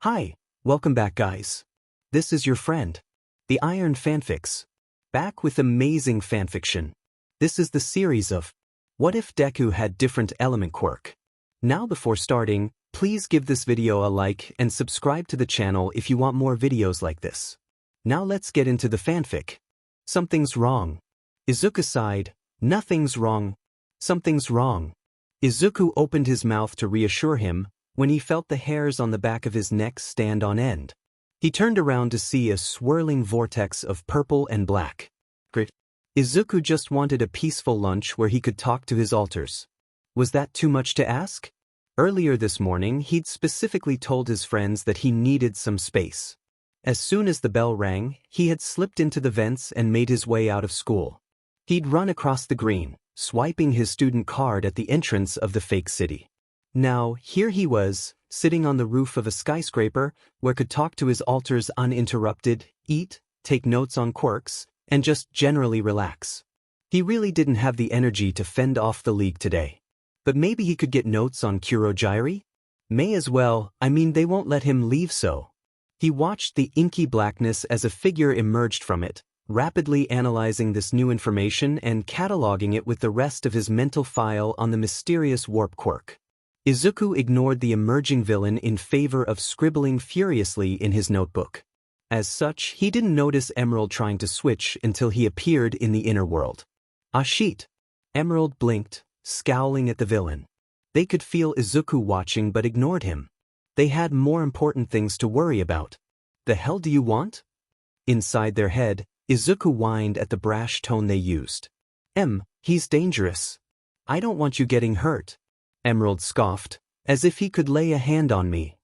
Hi, welcome back guys. This is your friend, the Iron Fanfics, back with amazing fanfiction. This is the series of What If Deku Had Different Element Quirk. Now before starting, please give this video a like and subscribe to the channel if you want more videos like this. Now let's get into the fanfic. Something's wrong. Izuku sighed. Nothing's wrong. Something's wrong. Izuku opened his mouth to reassure him, when he felt the hairs on the back of his neck stand on end. He turned around to see a swirling vortex of purple and black. Izuku just wanted a peaceful lunch where he could talk to his alters. Was that too much to ask? Earlier this morning, he'd specifically told his friends that he needed some space. As soon as the bell rang, he had slipped into the vents and made his way out of school. He'd run across the green, swiping his student card at the entrance of the fake city. Now, here he was, sitting on the roof of a skyscraper, where could talk to his alters uninterrupted, eat, take notes on quirks, and just generally relax. He really didn't have the energy to fend off the league today. But maybe he could get notes on Kurogiri? May as well, they won't let him leave so. He watched the inky blackness as a figure emerged from it, rapidly analyzing this new information and cataloging it with the rest of his mental file on the mysterious warp quirk. Izuku ignored the emerging villain in favor of scribbling furiously in his notebook. As such, he didn't notice Emerald trying to switch until he appeared in the inner world. Ah shit! Emerald blinked, scowling at the villain. They could feel Izuku watching but ignored him. They had more important things to worry about. The hell do you want? Inside their head, Izuku whined at the brash tone they used. He's dangerous. I don't want you getting hurt. Emerald scoffed, as if he could lay a hand on me.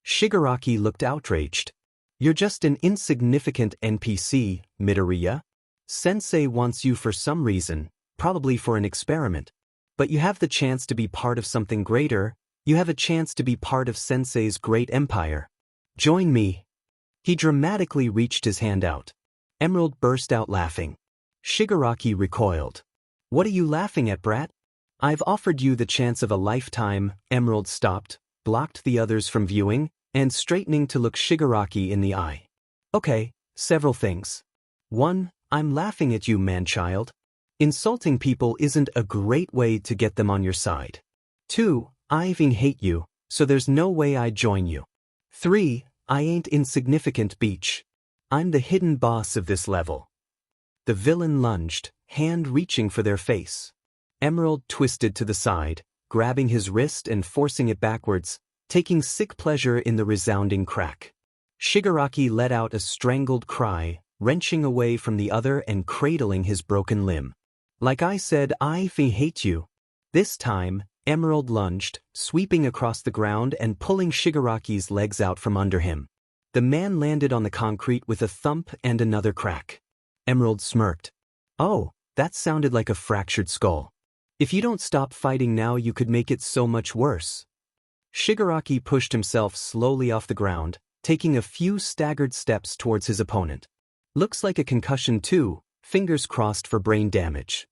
Shigaraki looked outraged. You're just an insignificant NPC, Midoriya. Sensei wants you for some reason, probably for an experiment. But you have the chance to be part of something greater. You have a chance to be part of Sensei's great empire. Join me. He dramatically reached his hand out. Emerald burst out laughing. Shigaraki recoiled. What are you laughing at, brat? I've offered you the chance of a lifetime. Emerald stopped, blocked the others from viewing, and straightening to look Shigaraki in the eye. Okay, several things. 1. I'm laughing at you, man-child. Insulting people isn't a great way to get them on your side. 2. I hate you, so there's no way I'd join you. 3. I ain't insignificant, beach. I'm the hidden boss of this level. The villain lunged, hand reaching for their face. Emerald twisted to the side, grabbing his wrist and forcing it backwards, taking sick pleasure in the resounding crack. Shigaraki let out a strangled cry, wrenching away from the other and cradling his broken limb. Like I said, I hate you. This time, Emerald lunged, sweeping across the ground and pulling Shigaraki's legs out from under him. The man landed on the concrete with a thump and another crack. Emerald smirked. Oh, that sounded like a fractured skull. If you don't stop fighting now, you could make it so much worse. Shigaraki pushed himself slowly off the ground, taking a few staggered steps towards his opponent. Looks like a concussion too, fingers crossed for brain damage.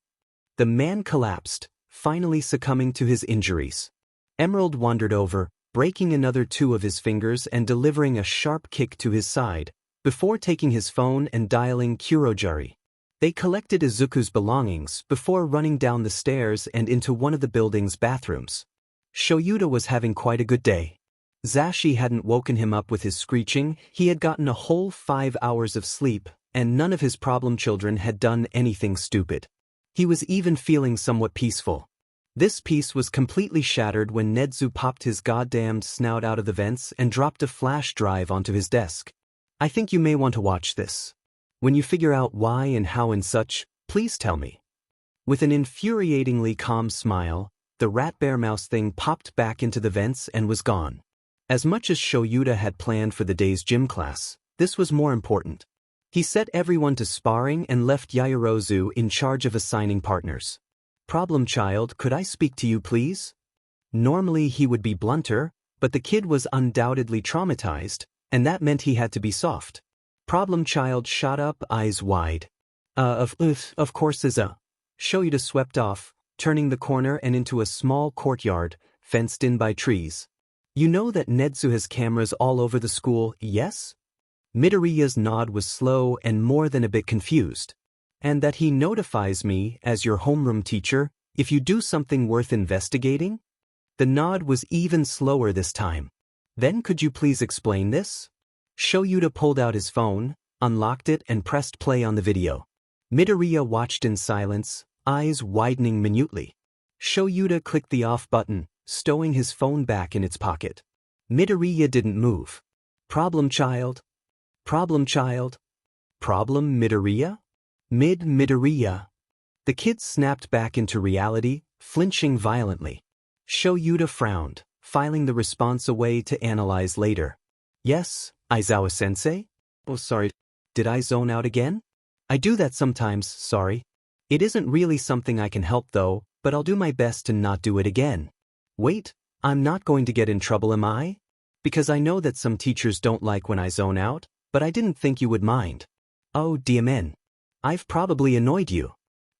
The man collapsed, finally succumbing to his injuries. Emerald wandered over, breaking another 2 of his fingers and delivering a sharp kick to his side, before taking his phone and dialing Kurogiri. They collected Izuku's belongings before running down the stairs and into one of the building's bathrooms. Shoyuta was having quite a good day. Zashi hadn't woken him up with his screeching. He had gotten a whole 5 hours of sleep, and none of his problem children had done anything stupid. He was even feeling somewhat peaceful. This peace was completely shattered when Nedzu popped his goddamned snout out of the vents and dropped a flash drive onto his desk. I think you may want to watch this. When you figure out why and how and such, please tell me. With an infuriatingly calm smile, the rat bear mouse thing popped back into the vents and was gone. As much as Shoyuta had planned for the day's gym class, this was more important. He set everyone to sparring and left Yaoyorozu in charge of assigning partners. Problem child, could I speak to you please? Normally he would be blunter, but the kid was undoubtedly traumatized, and that meant he had to be soft. Problem child shot up, eyes wide. Of course is a. Shoyuta swept off, turning the corner and into a small courtyard, fenced in by trees. You know that Nedzu has cameras all over the school, yes? Midoriya's nod was slow and more than a bit confused. And that he notifies me, as your homeroom teacher, if you do something worth investigating? The nod was even slower this time. Then could you please explain this? Shoyuta pulled out his phone, unlocked it and pressed play on the video. Midoriya watched in silence, eyes widening minutely. Shoyuta clicked the off button, stowing his phone back in its pocket. Midoriya didn't move. Problem child? Problem child? Problem Midoriya? Midoriya. The kid snapped back into reality, flinching violently. Shoyuta frowned, filing the response away to analyze later. Yes, Aizawa-sensei? Oh, sorry. Did I zone out again? I do that sometimes, sorry. It isn't really something I can help though, but I'll do my best to not do it again. Wait, I'm not going to get in trouble, am I? Because I know that some teachers don't like when I zone out, but I didn't think you would mind. Oh, DMN. I've probably annoyed you.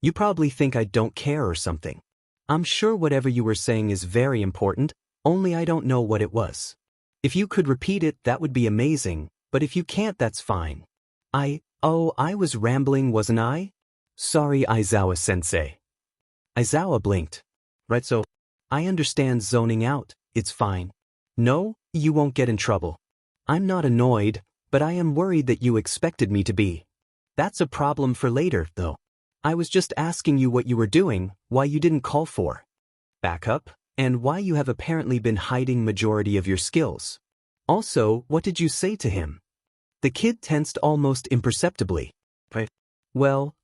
You probably think I don't care or something. I'm sure whatever you were saying is very important, only I don't know what it was. If you could repeat it, that would be amazing, but if you can't, that's fine. I was rambling, wasn't I? Sorry, Aizawa-sensei. Aizawa blinked. Right, so I understand zoning out, it's fine. No, you won't get in trouble. I'm not annoyed, but I am worried that you expected me to be. That's a problem for later, though. I was just asking you what you were doing, why you didn't call for backup, and why you have apparently been hiding majority of your skills. Also, what did you say to him? The kid tensed almost imperceptibly. Right. Well,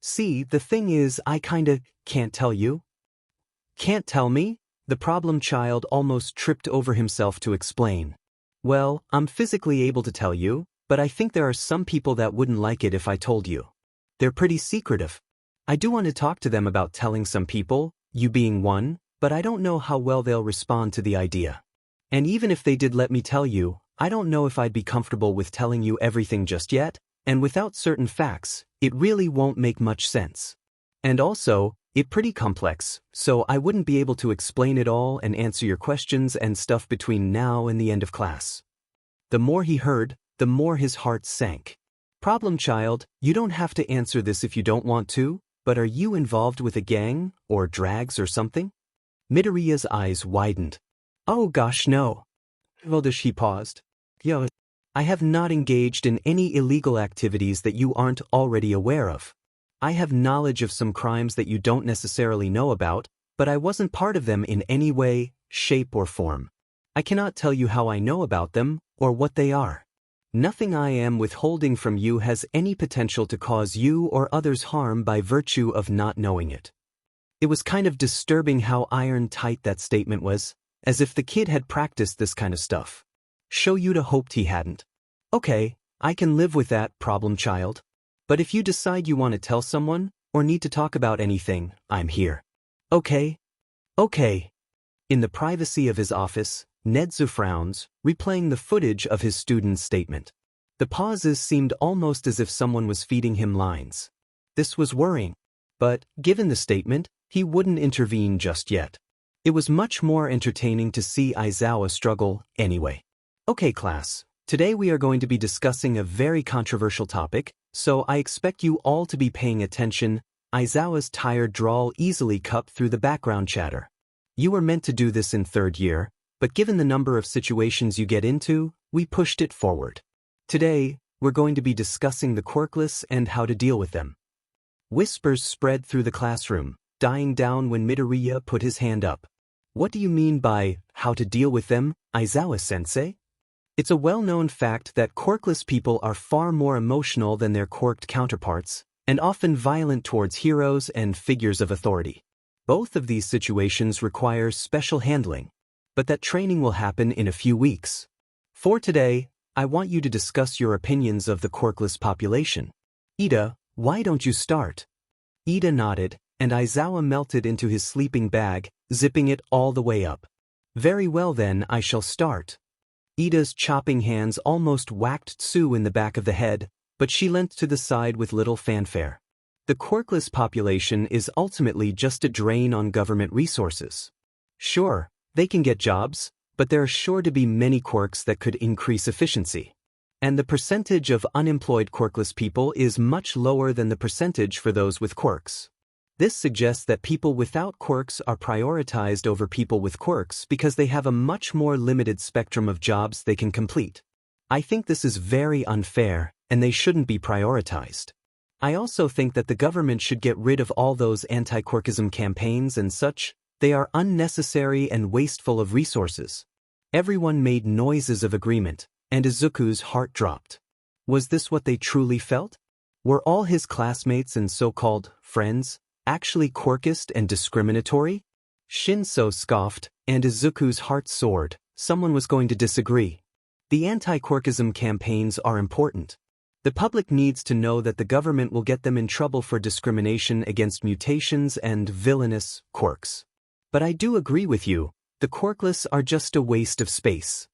see, the thing is, I kinda can't tell you. Can't tell me? The problem child almost tripped over himself to explain. Well, I'm physically able to tell you, but I think there are some people that wouldn't like it if I told you. They're pretty secretive. I do want to talk to them about telling some people, you being one, but I don't know how well they'll respond to the idea. And even if they did let me tell you, I don't know if I'd be comfortable with telling you everything just yet, and without certain facts, it really won't make much sense. And also, it's pretty complex, so I wouldn't be able to explain it all and answer your questions and stuff between now and the end of class. The more he heard, the more his heart sank. Problem child, you don't have to answer this if you don't want to, but are you involved with a gang, or drags or something? Midoriya's eyes widened. Oh gosh, no. Well, she paused. Yo, I have not engaged in any illegal activities that you aren't already aware of. I have knowledge of some crimes that you don't necessarily know about, but I wasn't part of them in any way, shape or form. I cannot tell you how I know about them, or what they are. Nothing I am withholding from you has any potential to cause you or others harm by virtue of not knowing it. It was kind of disturbing how iron-tight that statement was, as if the kid had practiced this kind of stuff. Shoyuta hoped he hadn't. Okay, I can live with that, problem child. But if you decide you want to tell someone, or need to talk about anything, I'm here. Okay? Okay. In the privacy of his office, Nedzu frowns, replaying the footage of his student's statement. The pauses seemed almost as if someone was feeding him lines. This was worrying. But, given the statement, he wouldn't intervene just yet. It was much more entertaining to see Aizawa struggle, anyway. Okay class, today we are going to be discussing a very controversial topic, so I expect you all to be paying attention. Aizawa's tired drawl easily cut through the background chatter. You were meant to do this in third year, but given the number of situations you get into, we pushed it forward. Today, we're going to be discussing the quirkless and how to deal with them. Whispers spread through the classroom, dying down when Midoriya put his hand up. What do you mean by, how to deal with them, Aizawa-sensei? It's a well-known fact that quirkless people are far more emotional than their quirked counterparts, and often violent towards heroes and figures of authority. Both of these situations require special handling, but that training will happen in a few weeks. For today, I want you to discuss your opinions of the quirkless population. Ida, why don't you start? Ida nodded, and Aizawa melted into his sleeping bag, zipping it all the way up. Very well then, I shall start. Ida's chopping hands almost whacked Tsu in the back of the head, but she leant to the side with little fanfare. The quirkless population is ultimately just a drain on government resources. Sure, they can get jobs, but there are sure to be many quirks that could increase efficiency. And the percentage of unemployed quirkless people is much lower than the percentage for those with quirks. This suggests that people without quirks are prioritized over people with quirks because they have a much more limited spectrum of jobs they can complete. I think this is very unfair, and they shouldn't be prioritized. I also think that the government should get rid of all those anti-quirkism campaigns and such. They are unnecessary and wasteful of resources. Everyone made noises of agreement, and Izuku's heart dropped. Was this what they truly felt? Were all his classmates and so-called friends actually quirkist and discriminatory? Shinso scoffed, and Izuku's heart soared. Someone was going to disagree. The anti-quirkism campaigns are important. The public needs to know that the government will get them in trouble for discrimination against mutations and villainous quirks. But I do agree with you, the quirkless are just a waste of space.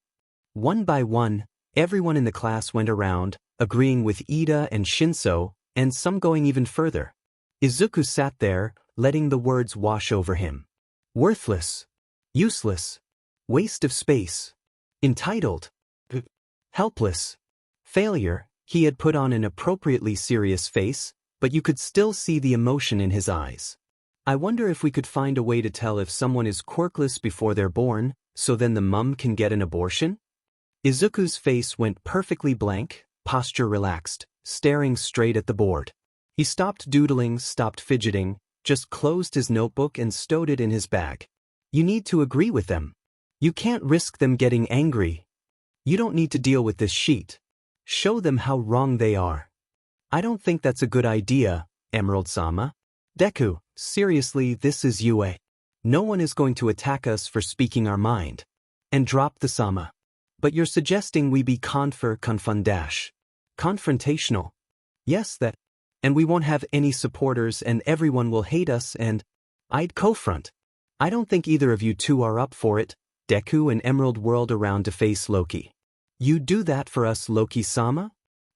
One by one, everyone in the class went around, agreeing with Ida and Shinso, and some going even further. Izuku sat there, letting the words wash over him. Worthless. Useless. Waste of space. Entitled. Helpless. Failure. He had put on an appropriately serious face, but you could still see the emotion in his eyes. I wonder if we could find a way to tell if someone is quirkless before they're born, so then the mum can get an abortion? Izuku's face went perfectly blank, posture relaxed, staring straight at the board. He stopped doodling, stopped fidgeting, just closed his notebook and stowed it in his bag. You need to agree with them. You can't risk them getting angry. You don't need to deal with this sheet. Show them how wrong they are. I don't think that's a good idea, Emerald-sama. Deku, seriously, this is UA. No one is going to attack us for speaking our mind. And drop the sama. But you're suggesting we be confrontational. Yes, that. And we won't have any supporters and everyone will hate us and I'd co-front. I don't think either of you two are up for it. Deku and Emerald whirled around to face Loki. You do that for us, Loki-sama?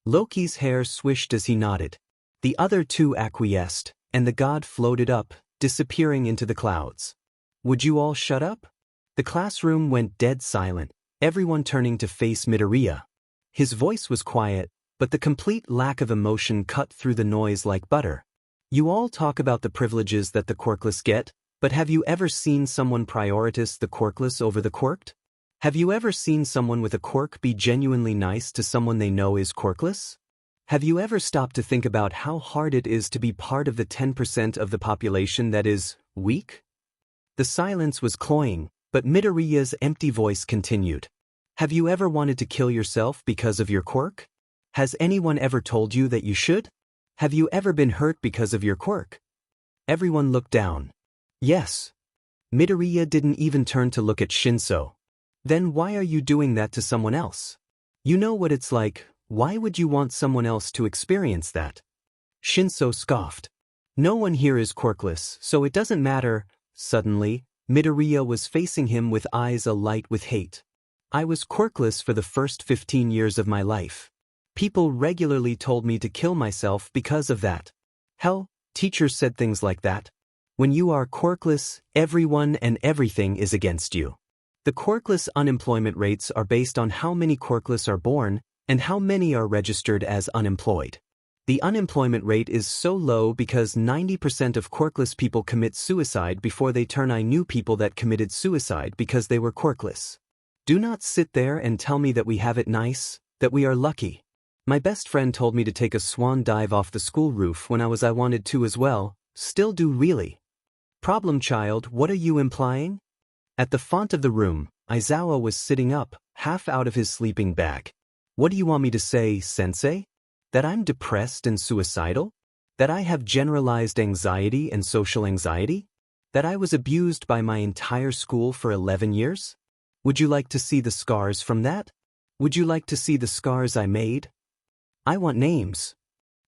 Loki's hair swished as he nodded. The other two acquiesced, and the god floated up, disappearing into the clouds. Would you all shut up? The classroom went dead silent, everyone turning to face Midoriya. His voice was quiet, but the complete lack of emotion cut through the noise like butter. You all talk about the privileges that the quirkless get, but have you ever seen someone prioritize the quirkless over the quirked? Have you ever seen someone with a quirk be genuinely nice to someone they know is quirkless? Have you ever stopped to think about how hard it is to be part of the 10% of the population that is weak? The silence was cloying, but Midoriya's empty voice continued. Have you ever wanted to kill yourself because of your quirk? Has anyone ever told you that you should? Have you ever been hurt because of your quirk? Everyone looked down. Yes. Midoriya didn't even turn to look at Shinso. Then why are you doing that to someone else? You know what it's like, why would you want someone else to experience that? Shinso scoffed. No one here is quirkless, so it doesn't matter. Suddenly, Midoriya was facing him with eyes alight with hate. I was quirkless for the first 15 years of my life. People regularly told me to kill myself because of that. Hell, teachers said things like that. When you are quirkless, everyone and everything is against you. The quirkless unemployment rates are based on how many quirkless are born and how many are registered as unemployed. The unemployment rate is so low because 90% of quirkless people commit suicide before they turn. I knew people that committed suicide because they were quirkless. Do not sit there and tell me that we have it nice, that we are lucky. My best friend told me to take a swan dive off the school roof when I wanted to as well, still do really. Problem child, what are you implying? At the font of the room, Aizawa was sitting up, half out of his sleeping bag. What do you want me to say, sensei? That I'm depressed and suicidal? That I have generalized anxiety and social anxiety? That I was abused by my entire school for 11 years? Would you like to see the scars from that? Would you like to see the scars I made? I want names.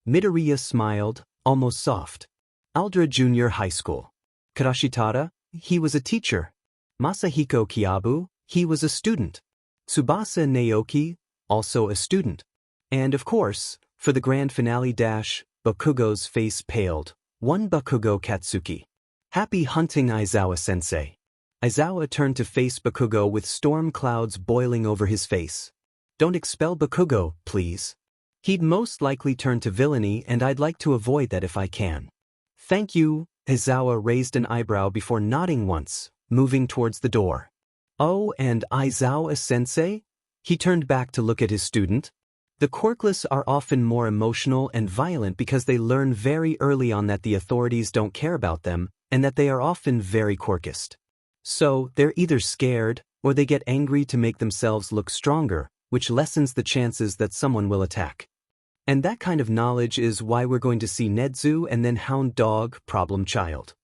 Midoriya smiled, almost soft. Aldra Junior High School. Karashitada, he was a teacher. Masahiko Kiabu, he was a student. Tsubasa Naoki, also a student. And of course, for the grand finale Bakugo's face paled. One Bakugo Katsuki. Happy hunting Aizawa-sensei. Aizawa turned to face Bakugo with storm clouds boiling over his face. Don't expel Bakugo, please. He'd most likely turn to villainy and I'd like to avoid that if I can. Thank you. Aizawa raised an eyebrow before nodding once, moving towards the door. Oh, and Aizawa-sensei? He turned back to look at his student. The quirkless are often more emotional and violent because they learn very early on that the authorities don't care about them, and that they are often very quirkist. So, they're either scared, or they get angry to make themselves look stronger, which lessens the chances that someone will attack. And that kind of knowledge is why we're going to see Nezu and then Hound Dog, Problem Child.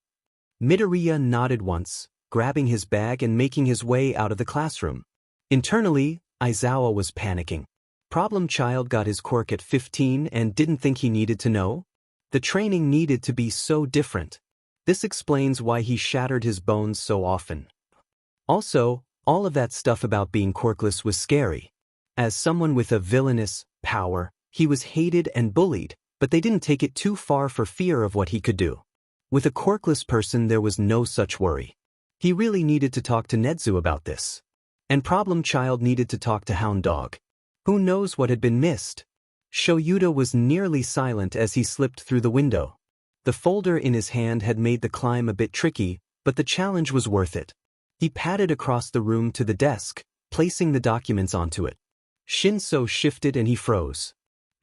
Midoriya nodded once, grabbing his bag and making his way out of the classroom. Internally, Aizawa was panicking. Problem Child got his quirk at 15 and didn't think he needed to know? The training needed to be so different. This explains why he shattered his bones so often. Also, all of that stuff about being quirkless was scary. As someone with a villainous power, he was hated and bullied, but they didn't take it too far for fear of what he could do. With a quirkless person there was no such worry. He really needed to talk to Nezu about this. And Problem Child needed to talk to Hound Dog. Who knows what had been missed? Shoyuta was nearly silent as he slipped through the window. The folder in his hand had made the climb a bit tricky, but the challenge was worth it. He padded across the room to the desk, placing the documents onto it. Shinso shifted and he froze.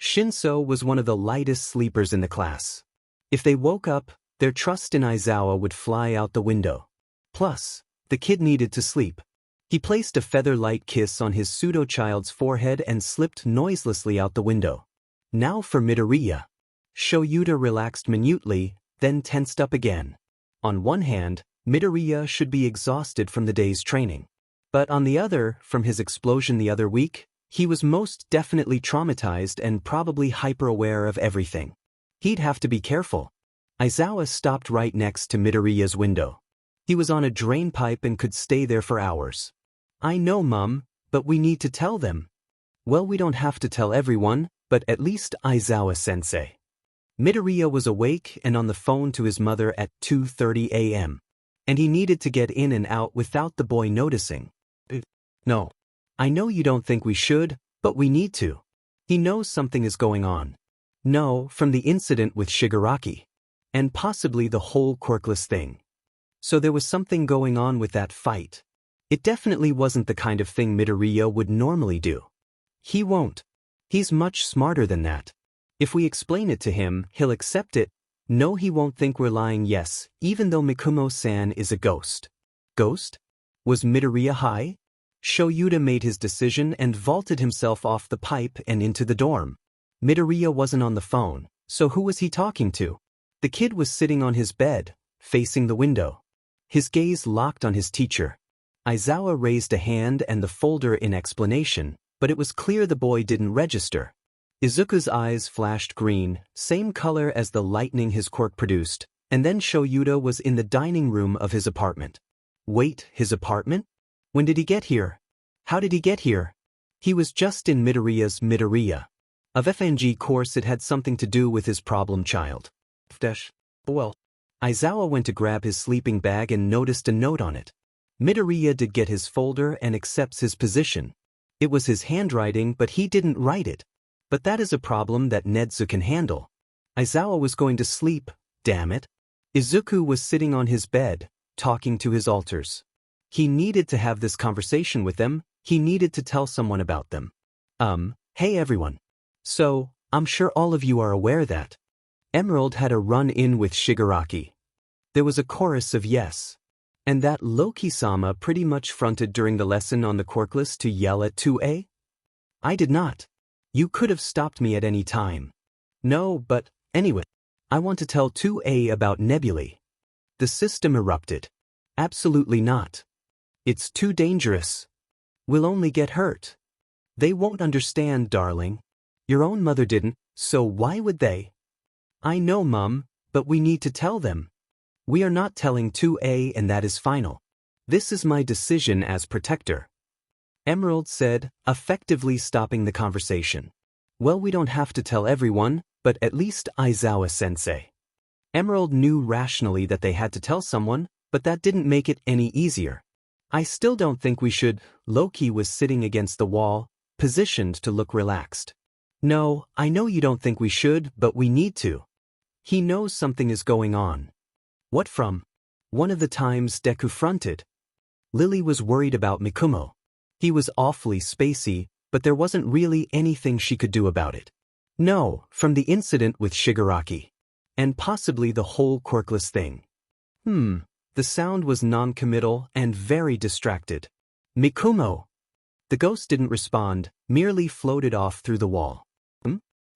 Shinso was one of the lightest sleepers in the class. If they woke up, their trust in Aizawa would fly out the window. Plus, the kid needed to sleep. He placed a feather-light kiss on his pseudo-child's forehead and slipped noiselessly out the window. Now for Midoriya. Shoyuta relaxed minutely, then tensed up again. On one hand, Midoriya should be exhausted from the day's training. But on the other, from his explosion the other week, he was most definitely traumatized and probably hyper-aware of everything. He'd have to be careful. Aizawa stopped right next to Midoriya's window. He was on a drain pipe and could stay there for hours. I know, Mum, but we need to tell them. Well, we don't have to tell everyone, but at least Aizawa-sensei. Midoriya was awake and on the phone to his mother at 2:30 a.m. And he needed to get in and out without the boy noticing. No. I know you don't think we should, but we need to. He knows something is going on. No, from the incident with Shigaraki. And possibly the whole quirkless thing. So there was something going on with that fight. It definitely wasn't the kind of thing Midoriya would normally do. He won't. He's much smarter than that. If we explain it to him, he'll accept it. No, he won't think we're lying, yes, even though Mikumo-san is a ghost. Ghost? Was Midoriya high? Shoyuta made his decision and vaulted himself off the pipe and into the dorm. Midoriya wasn't on the phone, so who was he talking to? The kid was sitting on his bed, facing the window. His gaze locked on his teacher. Aizawa raised a hand and the folder in explanation, but it was clear the boy didn't register. Izuku's eyes flashed green, same color as the lightning his quirk produced, and then Shoyuta was in the dining room of his apartment. Wait, his apartment? When did he get here? How did he get here? He was just in Midoriya's Midoriya. Of FNG course it had something to do with his problem child. Well. Aizawa went to grab his sleeping bag and noticed a note on it. Midoriya did get his folder and accepts his position. It was his handwriting, but he didn't write it. But that is a problem that Nezu can handle. Aizawa was going to sleep, damn it. Izuku was sitting on his bed, talking to his alters. He needed to have this conversation with them, he needed to tell someone about them. Hey everyone. So, I'm sure all of you are aware that Emerald had a run-in with Shigaraki. There was a chorus of yes. And that Loki-sama pretty much fronted during the lesson on the quirkless to yell at 2A? I did not. You could have stopped me at any time. No, but, anyway, I want to tell 2A about Nebulae. The system erupted. Absolutely not. It's too dangerous. We'll only get hurt. They won't understand, darling. Your own mother didn't, so why would they? I know, Mum, but we need to tell them. We are not telling 2A and that is final. This is my decision as protector. Emerald said, effectively stopping the conversation. Well, we don't have to tell everyone, but at least Aizawa-sensei. Emerald knew rationally that they had to tell someone, but that didn't make it any easier. I still don't think we should. Loki was sitting against the wall, positioned to look relaxed. No, I know you don't think we should, but we need to. He knows something is going on. What from? One of the times Deku fronted. Lily was worried about Mikumo. He was awfully spacey, but there wasn't really anything she could do about it. No, from the incident with Shigaraki. And possibly the whole Quirkless thing. The sound was non-committal and very distracted. Mikumo! The ghost didn't respond, merely floated off through the wall.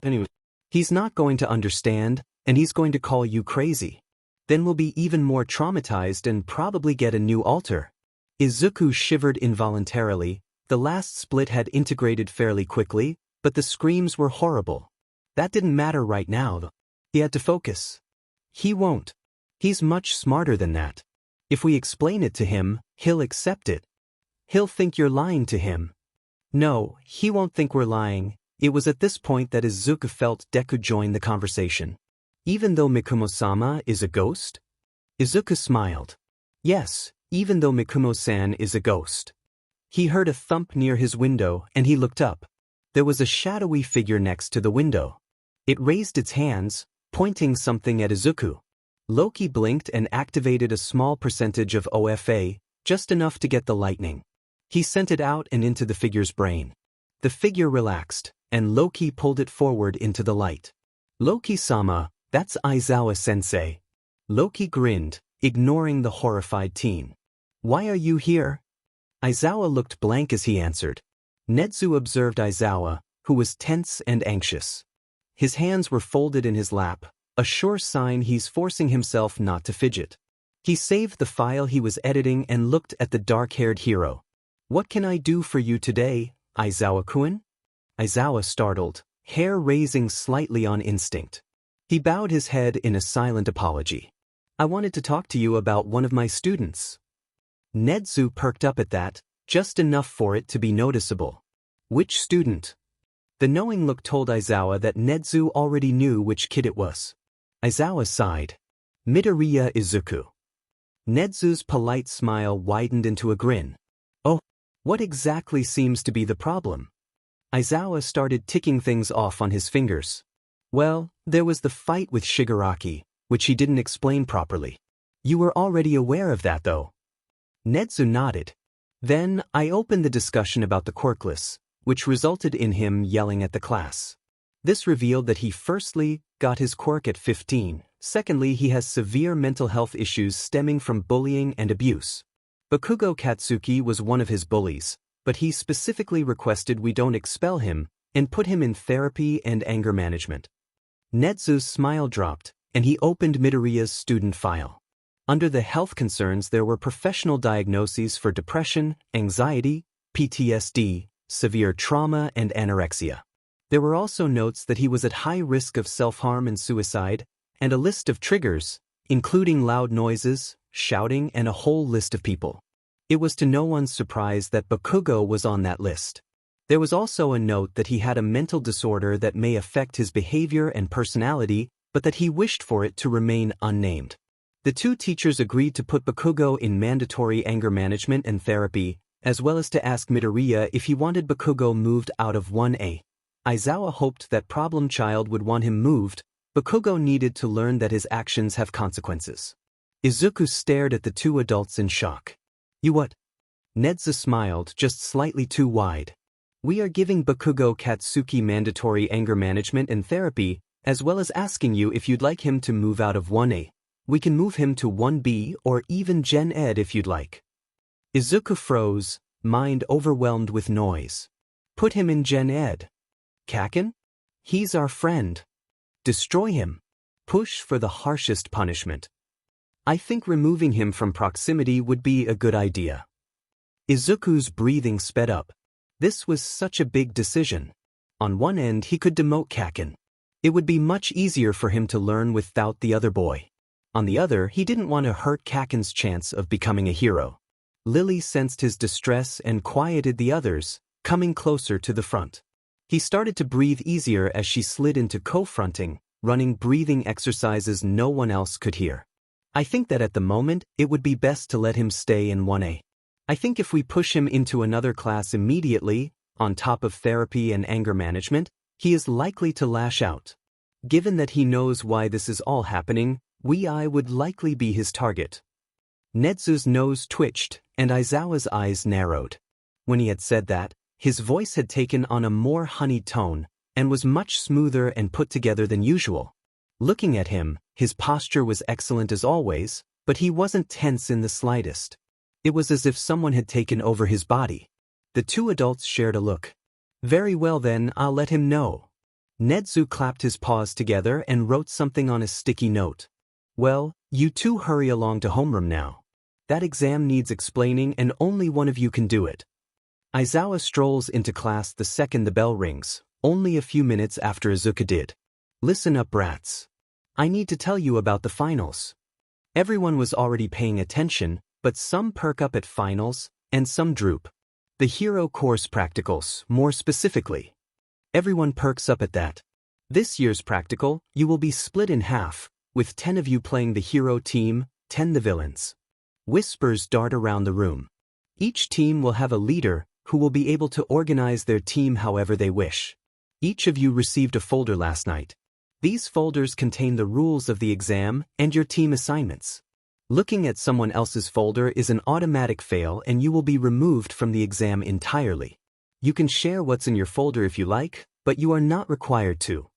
Anyway, he's not going to understand, and he's going to call you crazy. Then we'll be even more traumatized and probably get a new altar. Izuku shivered involuntarily. The last split had integrated fairly quickly, but the screams were horrible. That didn't matter right now, though. He had to focus. He won't. He's much smarter than that. If we explain it to him, he'll accept it. He'll think you're lying to him. No, he won't think we're lying. It was at this point that Izuku felt Deku join the conversation. Even though Mikumo-sama is a ghost? Izuku smiled. Yes, even though Mikumo-san is a ghost. He heard a thump near his window and he looked up. There was a shadowy figure next to the window. It raised its hands, pointing something at Izuku. Loki blinked and activated a small percentage of OFA, just enough to get the lightning. He sent it out and into the figure's brain. The figure relaxed, and Loki pulled it forward into the light. Loki-sama, that's Aizawa-sensei. Loki grinned, ignoring the horrified teen. Why are you here? Aizawa looked blank as he answered. Nezu observed Aizawa, who was tense and anxious. His hands were folded in his lap, a sure sign he's forcing himself not to fidget. He saved the file he was editing and looked at the dark-haired hero. What can I do for you today, Aizawa-kun? Aizawa startled, hair raising slightly on instinct. He bowed his head in a silent apology. I wanted to talk to you about one of my students. Nezu perked up at that, just enough for it to be noticeable. Which student? The knowing look told Aizawa that Nezu already knew which kid it was. Aizawa sighed. Midoriya Izuku. Nezu's polite smile widened into a grin. Oh, what exactly seems to be the problem? Aizawa started ticking things off on his fingers. Well, there was the fight with Shigaraki, which he didn't explain properly. You were already aware of that, though. Nezu nodded. Then, I opened the discussion about the Quirkless, which resulted in him yelling at the class. This revealed that he firstly got his quirk at 15, secondly he has severe mental health issues stemming from bullying and abuse. Bakugo Katsuki was one of his bullies, but he specifically requested we don't expel him and put him in therapy and anger management. Nezu's smile dropped, and he opened Midoriya's student file. Under the health concerns there were professional diagnoses for depression, anxiety, PTSD, severe trauma and anorexia. There were also notes that he was at high risk of self-harm and suicide, and a list of triggers, including loud noises, shouting, and a whole list of people. It was to no one's surprise that Bakugo was on that list. There was also a note that he had a mental disorder that may affect his behavior and personality, but that he wished for it to remain unnamed. The two teachers agreed to put Bakugo in mandatory anger management and therapy, as well as to ask Midoriya if he wanted Bakugo moved out of 1A. Aizawa hoped that Problem Child would want him moved. Bakugo needed to learn that his actions have consequences. Izuku stared at the two adults in shock. You what? Nezu smiled, just slightly too wide. We are giving Bakugo Katsuki mandatory anger management and therapy, as well as asking you if you'd like him to move out of 1A. We can move him to 1B or even Gen Ed if you'd like. Izuku froze, mind overwhelmed with noise. Put him in Gen Ed. Kaken? He's our friend. Destroy him. Push for the harshest punishment. I think removing him from proximity would be a good idea. Izuku's breathing sped up. This was such a big decision. On one end he could demote Kaken. It would be much easier for him to learn without the other boy. On the other, he didn't want to hurt Kaken's chance of becoming a hero. Lily sensed his distress and quieted the others, coming closer to the front. He started to breathe easier as she slid into co-fronting, running breathing exercises no one else could hear. I think that at the moment, it would be best to let him stay in 1A. I think if we push him into another class immediately, on top of therapy and anger management, he is likely to lash out. Given that he knows why this is all happening, I would likely be his target. Netsu's nose twitched, and Aizawa's eyes narrowed. When he had said that, his voice had taken on a more honeyed tone, and was much smoother and put together than usual. Looking at him, his posture was excellent as always, but he wasn't tense in the slightest. It was as if someone had taken over his body. The two adults shared a look. Very well then, I'll let him know. Netsu clapped his paws together and wrote something on a sticky note. Well, you two hurry along to homeroom now. That exam needs explaining and only one of you can do it. Aizawa strolls into class the second the bell rings, only a few minutes after Izuku did. Listen up, brats. I need to tell you about the finals. Everyone was already paying attention, but some perk up at finals, and some droop. The hero course practicals, more specifically. Everyone perks up at that. This year's practical, you will be split in half, with 10 of you playing the hero team, 10 the villains. Whispers dart around the room. Each team will have a leader, who will be able to organize their team however they wish. Each of you received a folder last night. These folders contain the rules of the exam and your team assignments. Looking at someone else's folder is an automatic fail and you will be removed from the exam entirely. You can share what's in your folder if you like, but you are not required to.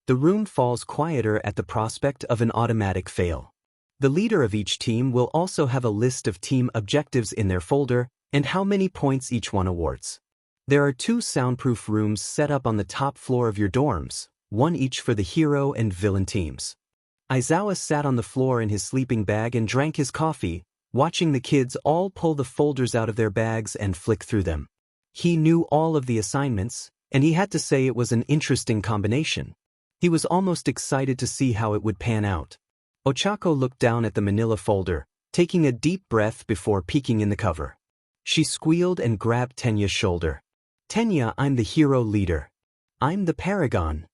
The room falls quieter at the prospect of an automatic fail. The leader of each team will also have a list of team objectives in their folder and how many points each one awards. There are 2 soundproof rooms set up on the top floor of your dorms, one each for the hero and villain teams. Aizawa sat on the floor in his sleeping bag and drank his coffee, watching the kids all pull the folders out of their bags and flick through them. He knew all of the assignments, and he had to say it was an interesting combination. He was almost excited to see how it would pan out. Ochako looked down at the manila folder, taking a deep breath before peeking in the cover. She squealed and grabbed Tenya's shoulder. Tenya, I'm the hero leader. I'm the paragon.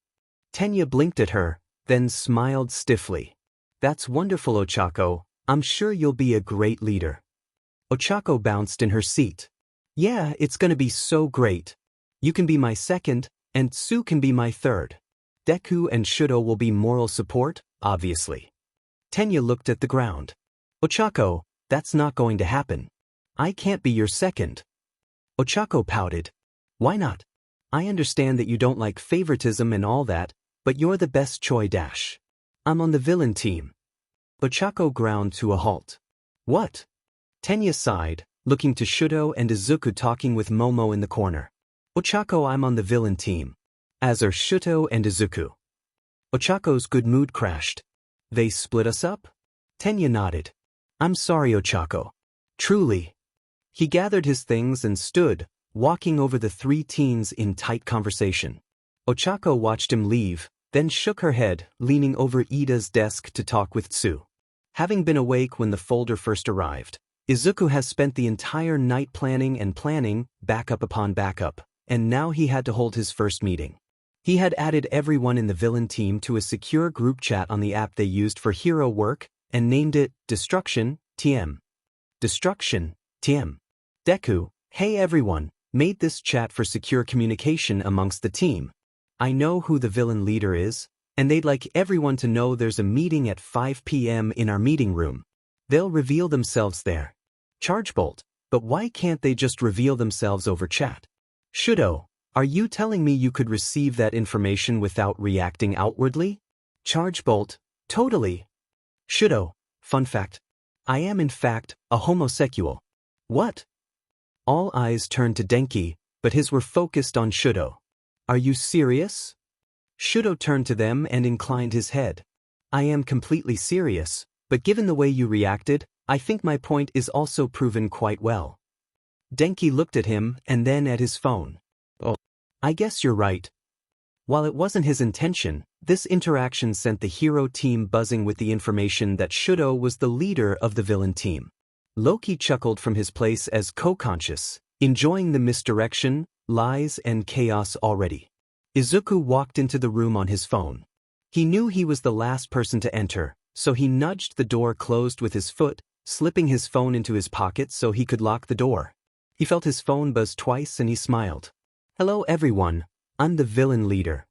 Tenya blinked at her, then smiled stiffly. That's wonderful, Ochako. I'm sure you'll be a great leader. Ochako bounced in her seat. Yeah, it's gonna be so great. You can be my second, and Tsu can be my third. Deku and Shudo will be moral support, obviously. Tenya looked at the ground. Ochako, that's not going to happen. I can't be your second. Ochako pouted. Why not? I understand that you don't like favoritism and all that, but you're the best Choi Dash. I'm on the villain team. Ochako ground to a halt. What? Tenya sighed, looking to Shudo and Izuku talking with Momo in the corner. Ochako, I'm on the villain team. As are Shudo and Izuku. Ochako's good mood crashed. They split us up? Tenya nodded. I'm sorry, Ochako. Truly. He gathered his things and stood, walking over the 3 teens in tight conversation. Ochako watched him leave, then shook her head, leaning over Ida's desk to talk with Tsu. Having been awake when the folder first arrived, Izuku has spent the entire night planning, backup upon backup, and now he had to hold his first meeting. He had added everyone in the villain team to a secure group chat on the app they used for hero work, and named it Destruction, TM. Destruction, TM. Deku, hey everyone, made this chat for secure communication amongst the team. I know who the villain leader is, and they'd like everyone to know there's a meeting at 5 p.m. in our meeting room. They'll reveal themselves there. Chargebolt, but why can't they just reveal themselves over chat? Shudo, are you telling me you could receive that information without reacting outwardly? Chargebolt, totally. Shudo, fun fact. I am in fact a homosexual. What? All eyes turned to Denki, but his were focused on Shudo. Are you serious? Shudo turned to them and inclined his head. I am completely serious, but given the way you reacted, I think my point is also proven quite well. Denki looked at him and then at his phone. Oh, I guess you're right. While it wasn't his intention, this interaction sent the hero team buzzing with the information that Shudo was the leader of the villain team. Loki chuckled from his place as co-conscious, enjoying the misdirection, lies and chaos already. Izuku walked into the room on his phone. He knew he was the last person to enter, so he nudged the door closed with his foot, slipping his phone into his pocket so he could lock the door. He felt his phone buzz twice and he smiled. "Hello everyone, I'm the villain leader."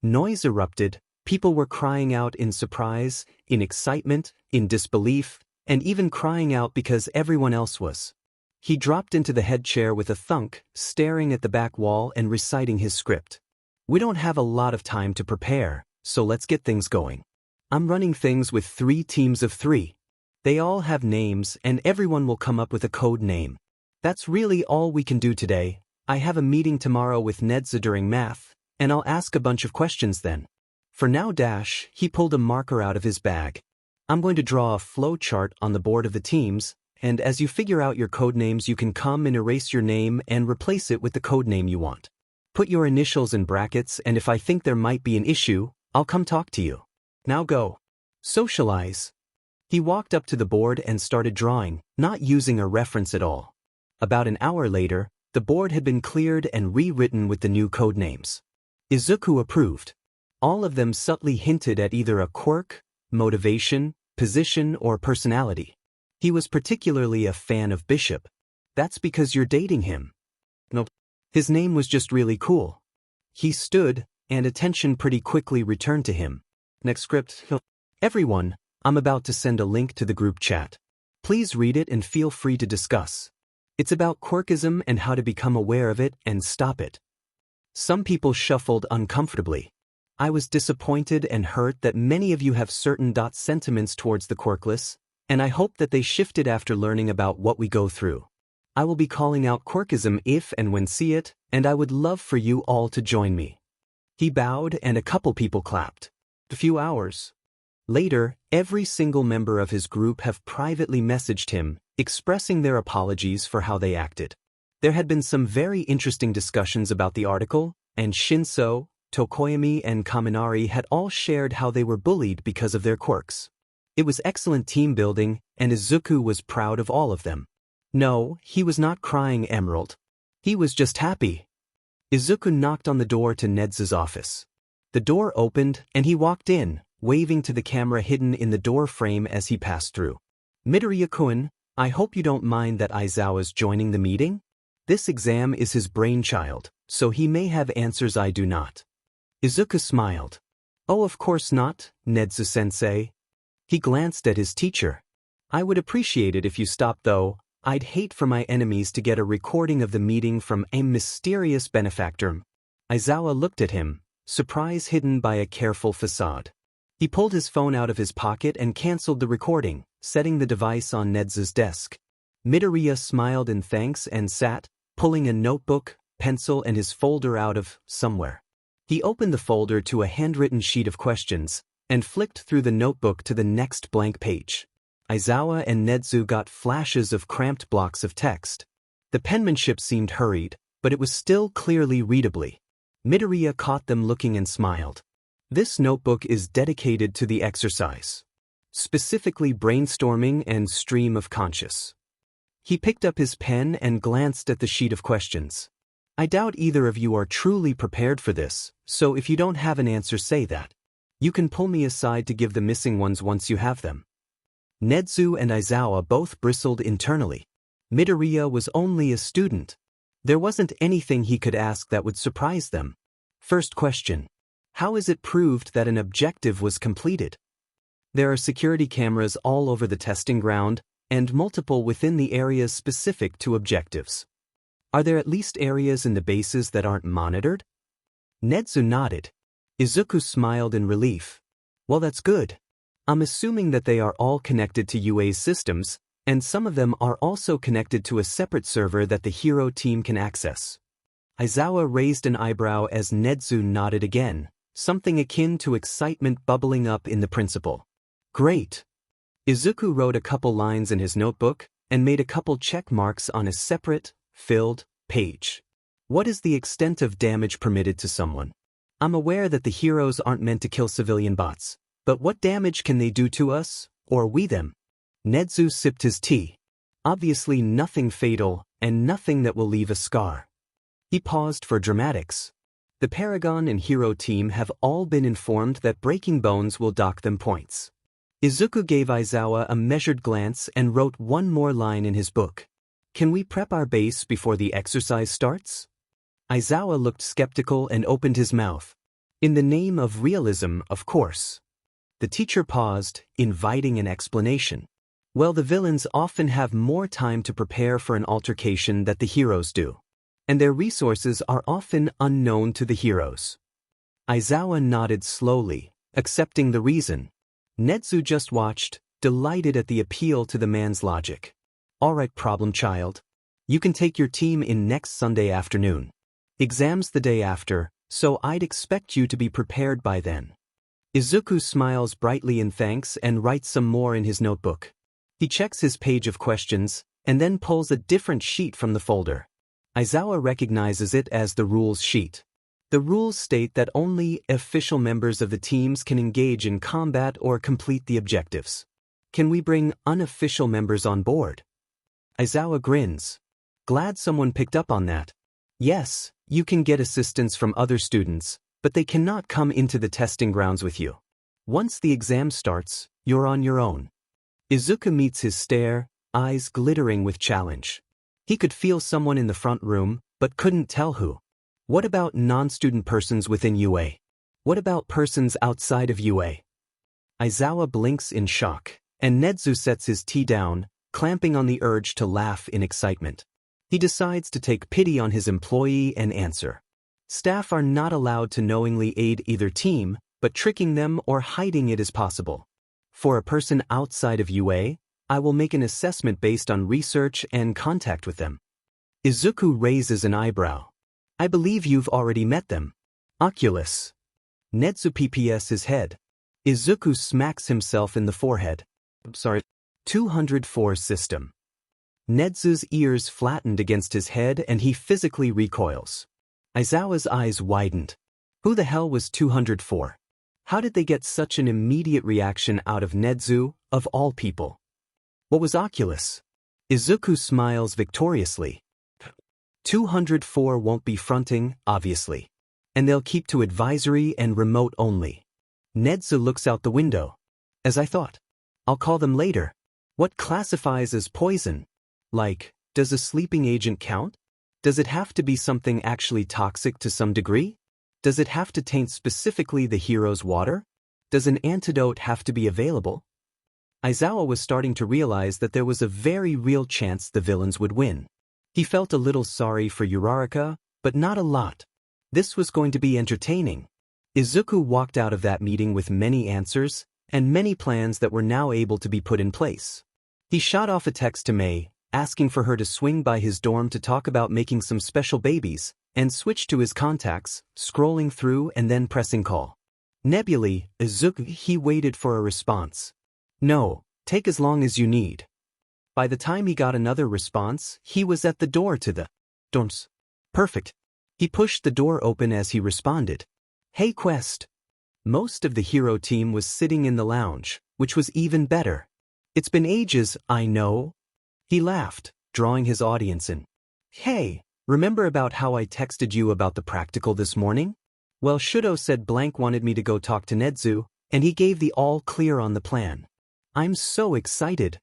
Noise erupted, people were crying out in surprise, in excitement, in disbelief, and even crying out because everyone else was. He dropped into the head chair with a thunk, staring at the back wall and reciting his script. "We don't have a lot of time to prepare, so let's get things going. I'm running things with 3 teams of 3. They all have names and everyone will come up with a code name. That's really all we can do today. I have a meeting tomorrow with Nedza during math, and I'll ask a bunch of questions then. For now dash," he pulled a marker out of his bag. "I'm going to draw a flow chart on the board of the teams, and as you figure out your code names you can come and erase your name and replace it with the code name you want. Put your initials in brackets and if I think there might be an issue, I'll come talk to you. Now go. Socialize." He walked up to the board and started drawing, not using a reference at all. About an hour later, the board had been cleared and rewritten with the new code names. Izuku approved. All of them subtly hinted at either a quirk, motivation, position, or personality. He was particularly a fan of Bishop. "That's because you're dating him." "Nope. His name was just really cool." He stood, and attention pretty quickly returned to him. Next script. "Everyone, I'm about to send a link to the group chat. Please read it and feel free to discuss. It's about quirkism and how to become aware of it and stop it." Some people shuffled uncomfortably. "I was disappointed and hurt that many of you have certain sentiments towards the quirkless, and I hope that they shifted after learning about what we go through. I will be calling out quirkism if and when see it, and I would love for you all to join me." He bowed and a couple people clapped. A few hours later, every single member of his group have privately messaged him, expressing their apologies for how they acted. There had been some very interesting discussions about the article, and Shinso, Tokoyami, and Kaminari had all shared how they were bullied because of their quirks. It was excellent team building, and Izuku was proud of all of them. No, he was not crying emerald. He was just happy. Izuku knocked on the door to Nedza's office. The door opened, and he walked in, waving to the camera hidden in the door frame as he passed through. "Midoriya-kun, I hope you don't mind that Aizawa's joining the meeting? This exam is his brainchild, so he may have answers I do not." Izuku smiled. "Oh, of course not, Nedza-sensei." He glanced at his teacher. "I would appreciate it if you stopped though. I'd hate for my enemies to get a recording of the meeting from a mysterious benefactor." Aizawa looked at him, surprise hidden by a careful facade. He pulled his phone out of his pocket and canceled the recording, setting the device on Nedza's desk. Midoriya smiled in thanks and sat, pulling a notebook, pencil, and his folder out of somewhere. He opened the folder to a handwritten sheet of questions, and flicked through the notebook to the next blank page. Aizawa and Nedzu got flashes of cramped blocks of text. The penmanship seemed hurried, but it was still clearly readably. Midoriya caught them looking and smiled. "This notebook is dedicated to the exercise. Specifically brainstorming and stream of conscious." He picked up his pen and glanced at the sheet of questions. "I doubt either of you are truly prepared for this, so if you don't have an answer say that. You can pull me aside to give the missing ones once you have them." Nedzu and Aizawa both bristled internally. Midoriya was only a student. There wasn't anything he could ask that would surprise them. First question. How is it proved that an objective was completed? There are security cameras all over the testing ground, and multiple within the areas specific to objectives. Are there at least areas in the bases that aren't monitored? Nedzu nodded. Izuku smiled in relief. Well, that's good. I'm assuming that they are all connected to UA's systems, and some of them are also connected to a separate server that the hero team can access. Aizawa raised an eyebrow as Nedzu nodded again, something akin to excitement bubbling up in the principal. Great. Izuku wrote a couple lines in his notebook and made a couple check marks on a separate, filled, page. What is the extent of damage permitted to someone? I'm aware that the heroes aren't meant to kill civilian bots, but what damage can they do to us, or we them? Nedzu sipped his tea. Obviously nothing fatal, and nothing that will leave a scar. He paused for dramatics. The Paragon and Hero team have all been informed that breaking bones will dock them points. Izuku gave Aizawa a measured glance and wrote one more line in his book. Can we prep our base before the exercise starts? Aizawa looked skeptical and opened his mouth. In the name of realism, of course. The teacher paused, inviting an explanation. Well, the villains often have more time to prepare for an altercation than the heroes do. And their resources are often unknown to the heroes. Aizawa nodded slowly, accepting the reason. Nezu just watched, delighted at the appeal to the man's logic. All right, problem child. You can take your team in next Sunday afternoon. Exams the day after, so I'd expect you to be prepared by then. Izuku smiles brightly in thanks and writes some more in his notebook. He checks his page of questions, and then pulls a different sheet from the folder. Aizawa recognizes it as the rules sheet. The rules state that only official members of the teams can engage in combat or complete the objectives. Can we bring unofficial members on board? Aizawa grins. Glad someone picked up on that. Yes, you can get assistance from other students, but they cannot come into the testing grounds with you. Once the exam starts, you're on your own. Izuku meets his stare, eyes glittering with challenge. He could feel someone in the front room, but couldn't tell who. What about non-student persons within UA? What about persons outside of UA? Aizawa blinks in shock, and Nezu sets his tea down, clamping on the urge to laugh in excitement. He decides to take pity on his employee and answer. Staff are not allowed to knowingly aid either team, but tricking them or hiding it is possible. For a person outside of UA, I will make an assessment based on research and contact with them. Izuku raises an eyebrow. I believe you've already met them. Oculus. Nezu PPS his head. Izuku smacks himself in the forehead. 204 system. Nezu's ears flattened against his head and he physically recoils. Aizawa's eyes widened. Who the hell was 204? How did they get such an immediate reaction out of Nezu, of all people? What was Oculus? Izuku smiles victoriously. 204 won't be fronting, obviously. And they'll keep to advisory and remote only. Nezu looks out the window. As I thought. I'll call them later. What classifies as poison? Like, does a sleeping agent count? Does it have to be something actually toxic to some degree? Does it have to taint specifically the hero's water? Does an antidote have to be available? Aizawa was starting to realize that there was a very real chance the villains would win. He felt a little sorry for Uraraka, but not a lot. This was going to be entertaining. Izuku walked out of that meeting with many answers, and many plans that were now able to be put in place. He shot off a text to Mei, asking for her to swing by his dorm to talk about making some special babies, and switched to his contacts, scrolling through and then pressing call. Nebulae, he waited for a response. No, take as long as you need. By the time he got another response, he was at the door to the dorms. Perfect. He pushed the door open as he responded. Hey Quest. Most of the hero team was sitting in the lounge, which was even better. It's been ages, I know. He laughed, drawing his audience in. Hey, remember about how I texted you about the practical this morning? Well, Shudo said blank wanted me to go talk to Nezu, and he gave the all clear on the plan. I'm so excited.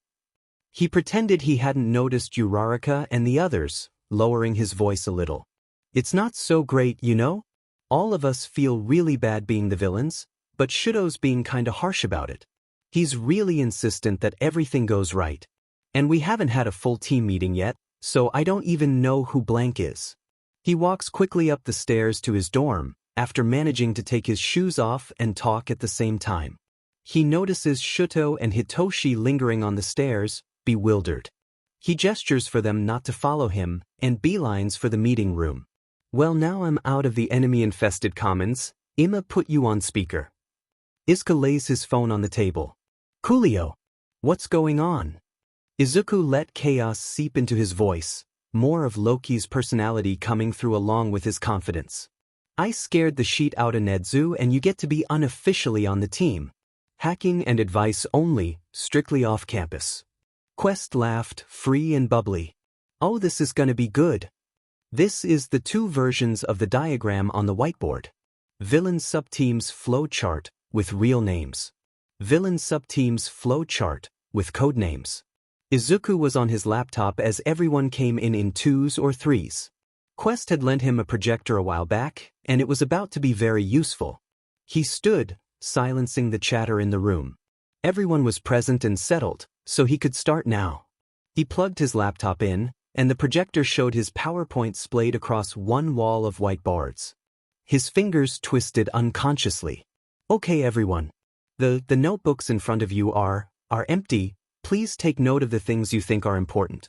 He pretended he hadn't noticed Uraraka and the others, lowering his voice a little. It's not so great, you know? All of us feel really bad being the villains, but Shudo's being kinda harsh about it. He's really insistent that everything goes right. And we haven't had a full team meeting yet, so I don't even know who blank is. He walks quickly up the stairs to his dorm, after managing to take his shoes off and talk at the same time. He notices Shuto and Hitoshi lingering on the stairs, bewildered. He gestures for them not to follow him, and beelines for the meeting room. Well, now I'm out of the enemy-infested commons, Ima put you on speaker. Izuku lays his phone on the table. Coolio. What's going on? Izuku let chaos seep into his voice, more of Loki's personality coming through along with his confidence. I scared the shit out of Nezu and you get to be unofficially on the team. Hacking and advice only, strictly off campus. Quest laughed, free and bubbly. Oh, this is gonna be good. This is the two versions of the diagram on the whiteboard. Villain subteams flow chart, with real names. Villain Subteams Flow Chart, with codenames. Izuku was on his laptop as everyone came in twos or threes. Quest had lent him a projector a while back, and it was about to be very useful. He stood, silencing the chatter in the room. Everyone was present and settled, so he could start now. He plugged his laptop in, and the projector showed his PowerPoint splayed across one wall of whiteboards. His fingers twisted unconsciously. Okay everyone. The notebooks in front of you are empty. Please take note of the things you think are important.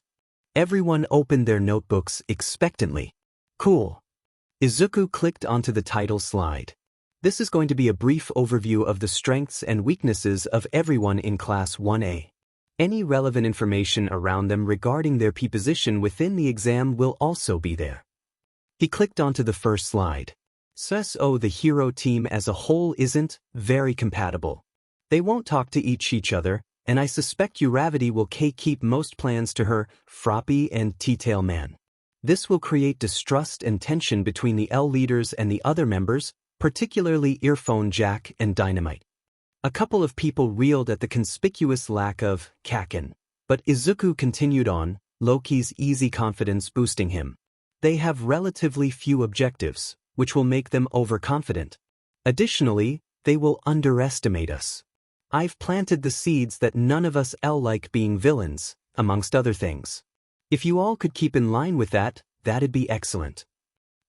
Everyone opened their notebooks expectantly. Cool. Izuku clicked onto the title slide. This is going to be a brief overview of the strengths and weaknesses of everyone in Class 1A. Any relevant information around them regarding their position within the exam will also be there. He clicked onto the first slide. So the hero team as a whole isn't very compatible. They won't talk to each other, and I suspect Uravity will keep most plans to her, Froppy and T-Tail Man. This will create distrust and tension between the L leaders and the other members, particularly Earphone Jack and Dynamite. A couple of people reeled at the conspicuous lack of Kaken, but Izuku continued on, Loki's easy confidence boosting him. They have relatively few objectives, which will make them overconfident. Additionally, they will underestimate us. I've planted the seeds that none of us L like being villains, amongst other things. If you all could keep in line with that, that'd be excellent.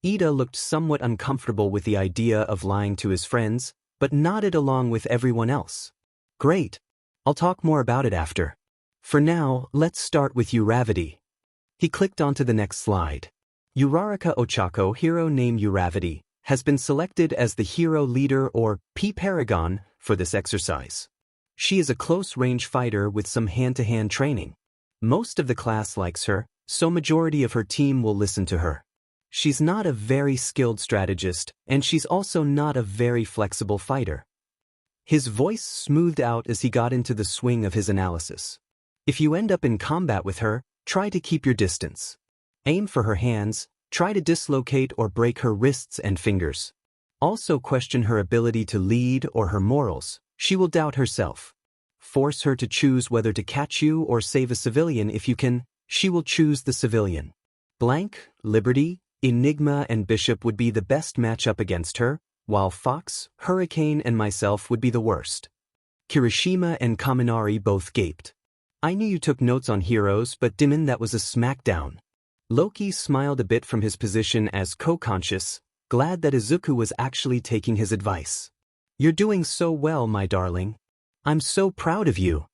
Ida looked somewhat uncomfortable with the idea of lying to his friends, but nodded along with everyone else. Great. I'll talk more about it after. For now, let's start with Uravity. He clicked onto the next slide. Uraraka Ochako, hero named Uravity, has been selected as the hero leader or P-Paragon for this exercise. She is a close-range fighter with some hand-to-hand training. Most of the class likes her, so majority of her team will listen to her. She's not a very skilled strategist, and she's also not a very flexible fighter. His voice smoothed out as he got into the swing of his analysis. If you end up in combat with her, try to keep your distance. Aim for her hands, try to dislocate or break her wrists and fingers. Also question her ability to lead or her morals. She will doubt herself. Force her to choose whether to catch you or save a civilian if you can. She will choose the civilian. Blank, Liberty, Enigma and Bishop would be the best matchup against her, while Fox, Hurricane and myself would be the worst. Kirishima and Kaminari both gaped. I knew you took notes on heroes, but Dimon, that was a smackdown. Loki smiled a bit from his position as co-conscious, glad that Izuku was actually taking his advice. You're doing so well, my darling. I'm so proud of you.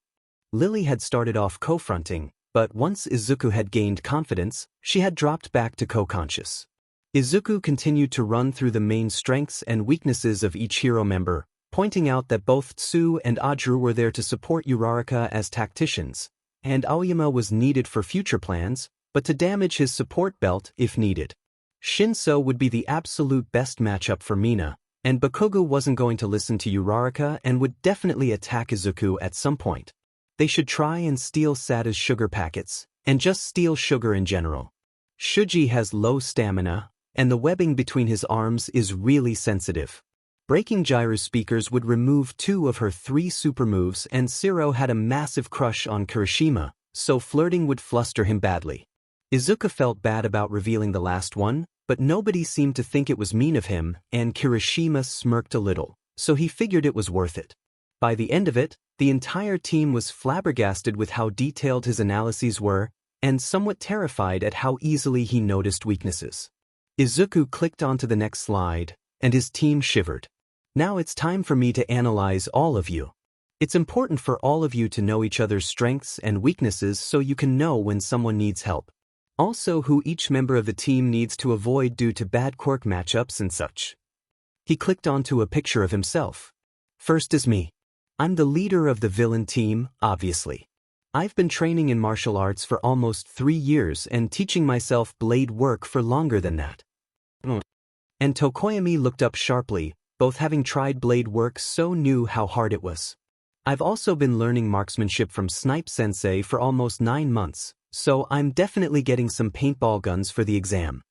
Lily had started off co-fronting, but once Izuku had gained confidence, she had dropped back to co-conscious. Izuku continued to run through the main strengths and weaknesses of each hero member, pointing out that both Tsu and Ajru were there to support Uraraka as tacticians, and Aoyama was needed for future plans, but to damage his support belt if needed. Shinso would be the absolute best matchup for Mina, and Bakugo wasn't going to listen to Uraraka and would definitely attack Izuku at some point. They should try and steal Sada's sugar packets, and just steal sugar in general. Shuji has low stamina, and the webbing between his arms is really sensitive. Breaking Gyru's speakers would remove 2 of her 3 super moves, and Siro had a massive crush on Kirishima, so flirting would fluster him badly. Izuku felt bad about revealing the last one, but nobody seemed to think it was mean of him, and Kirishima smirked a little, so he figured it was worth it. By the end of it, the entire team was flabbergasted with how detailed his analyses were, and somewhat terrified at how easily he noticed weaknesses. Izuku clicked onto the next slide, and his team shivered. Now it's time for me to analyze all of you. It's important for all of you to know each other's strengths and weaknesses so you can know when someone needs help. Also who each member of the team needs to avoid due to bad quirk matchups and such. He clicked onto a picture of himself. First is me. I'm the leader of the villain team, obviously. I've been training in martial arts for almost 3 years and teaching myself blade work for longer than that. And Tokoyami looked up sharply, both having tried blade work so knew how hard it was. I've also been learning marksmanship from Snipe Sensei for almost 9 months, so I'm definitely getting some paintball guns for the exam.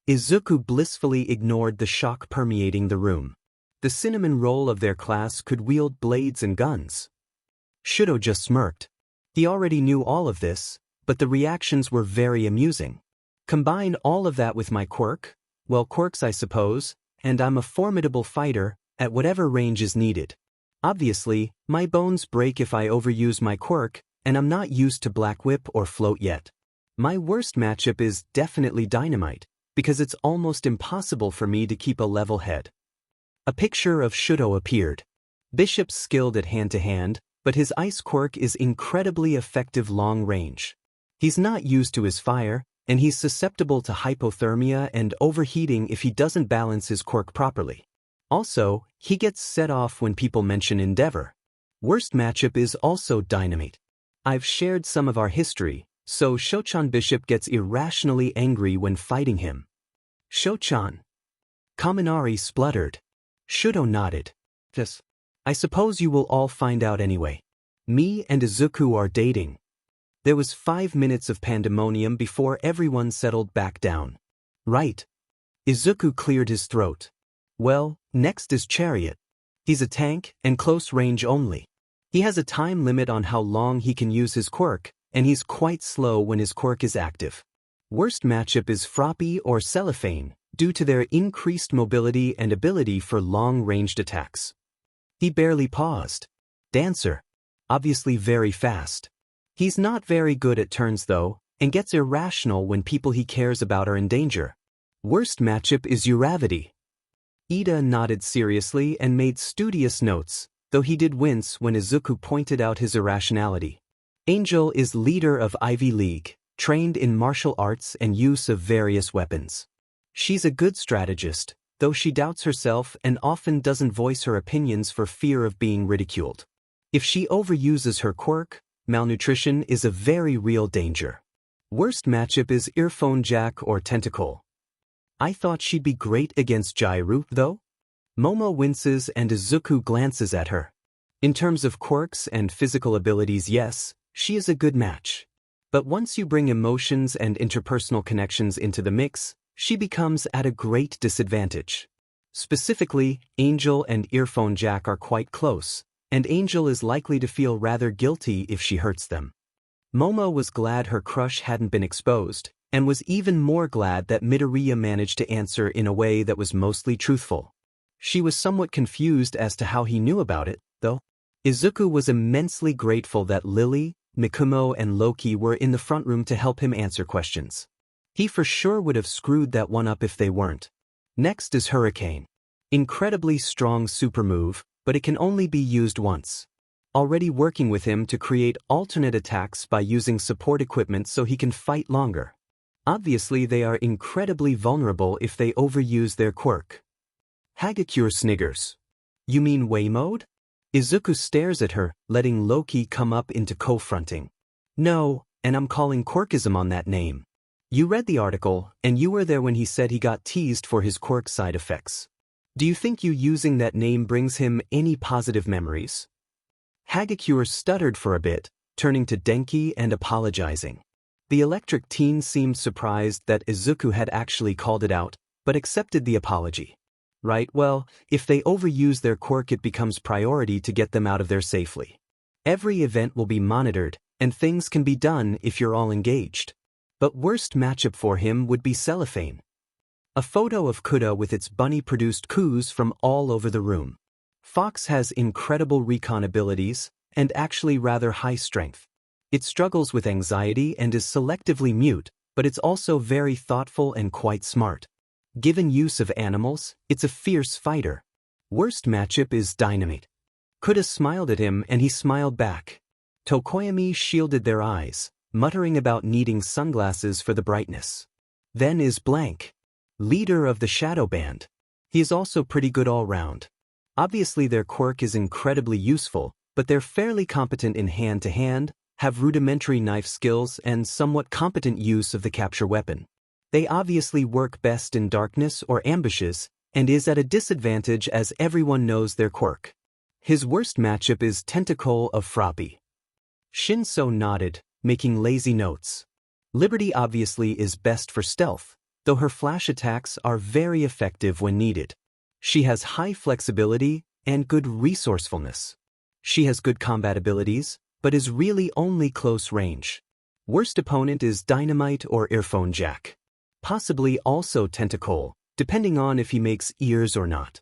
Izuku blissfully ignored the shock permeating the room. The cinnamon roll of their class could wield blades and guns, Shudo just smirked. He already knew all of this, but the reactions were very amusing. Combine all of that with my quirk, well, quirks I suppose, and I'm a formidable fighter, at whatever range is needed. Obviously, my bones break if I overuse my quirk, and I'm not used to Black Whip or Float yet. My worst matchup is definitely Dynamite, because it's almost impossible for me to keep a level head. A picture of Shudo appeared. Bishop's skilled at hand-to-hand, but his ice quirk is incredibly effective long range. He's not used to his fire, and he's susceptible to hypothermia and overheating if he doesn't balance his quirk properly. Also, he gets set off when people mention Endeavor. Worst matchup is also Dynamite. I've shared some of our history, so Shochan Bishop gets irrationally angry when fighting him. Shochan. Kaminari spluttered. Shudo nodded. Yes. I suppose you will all find out anyway. Me and Izuku are dating. There was 5 minutes of pandemonium before everyone settled back down. Right. Izuku cleared his throat. Well, next is Chariot. He's a tank, and close range only. He has a time limit on how long he can use his quirk, and he's quite slow when his quirk is active. Worst matchup is Froppy or Cellophane, due to their increased mobility and ability for long-ranged attacks. He barely paused. Dancer. Obviously very fast. He's not very good at turns though, and gets irrational when people he cares about are in danger. Worst matchup is Uravity. Ida nodded seriously and made studious notes, though he did wince when Izuku pointed out his irrationality. Angel is leader of Ivy League, trained in martial arts and use of various weapons. She's a good strategist, though she doubts herself and often doesn't voice her opinions for fear of being ridiculed. If she overuses her quirk, malnutrition is a very real danger. Worst matchup is Earphone Jack or Tentacle. I thought she'd be great against Jairu, though. Momo winces and Izuku glances at her. In terms of quirks and physical abilities, yes, she is a good match. But once you bring emotions and interpersonal connections into the mix, she becomes at a great disadvantage. Specifically, Angel and Earphone Jack are quite close, and Angel is likely to feel rather guilty if she hurts them. Momo was glad her crush hadn't been exposed, and was even more glad that Midoriya managed to answer in a way that was mostly truthful. She was somewhat confused as to how he knew about it, though. Izuku was immensely grateful that Lily, Mikumo and Loki were in the front room to help him answer questions. He for sure would have screwed that one up if they weren't. Next is Hurricane. Incredibly strong super move, but it can only be used once. Already working with him to create alternate attacks by using support equipment so he can fight longer. Obviously they are incredibly vulnerable if they overuse their quirk. Hagakure sniggers. You mean Way Mode? Izuku stares at her, letting Loki come up into co-fronting. No, and I'm calling quirkism on that name. You read the article, and you were there when he said he got teased for his quirk side effects. Do you think you using that name brings him any positive memories? Hagakure stuttered for a bit, turning to Denki and apologizing. The electric teen seemed surprised that Izuku had actually called it out, but accepted the apology. Right, well, if they overuse their quirk it becomes priority to get them out of there safely. Every event will be monitored, and things can be done if you're all engaged. But worst matchup for him would be Cellophane. A photo of Kuda with its bunny-produced coos from all over the room. Fox has incredible recon abilities, and actually rather high strength. It struggles with anxiety and is selectively mute, but it's also very thoughtful and quite smart. Given use of animals, it's a fierce fighter. Worst matchup is Dynamite. Kuda smiled at him and he smiled back. Tokoyami shielded their eyes, muttering about needing sunglasses for the brightness. Then is Blank. Leader of the Shadow Band. He is also pretty good all round. Obviously their quirk is incredibly useful, but they're fairly competent in hand-to-hand, have rudimentary knife skills and somewhat competent use of the capture weapon. They obviously work best in darkness or ambushes, and is at a disadvantage as everyone knows their quirk. His worst matchup is Tentacle of Froppy. Shinso nodded, making lazy notes. Liberty obviously is best for stealth, though her flash attacks are very effective when needed. She has high flexibility and good resourcefulness. She has good combat abilities, but is really only close range. Worst opponent is Dynamite or Earphone Jack. Possibly also Tentacle, depending on if he makes ears or not.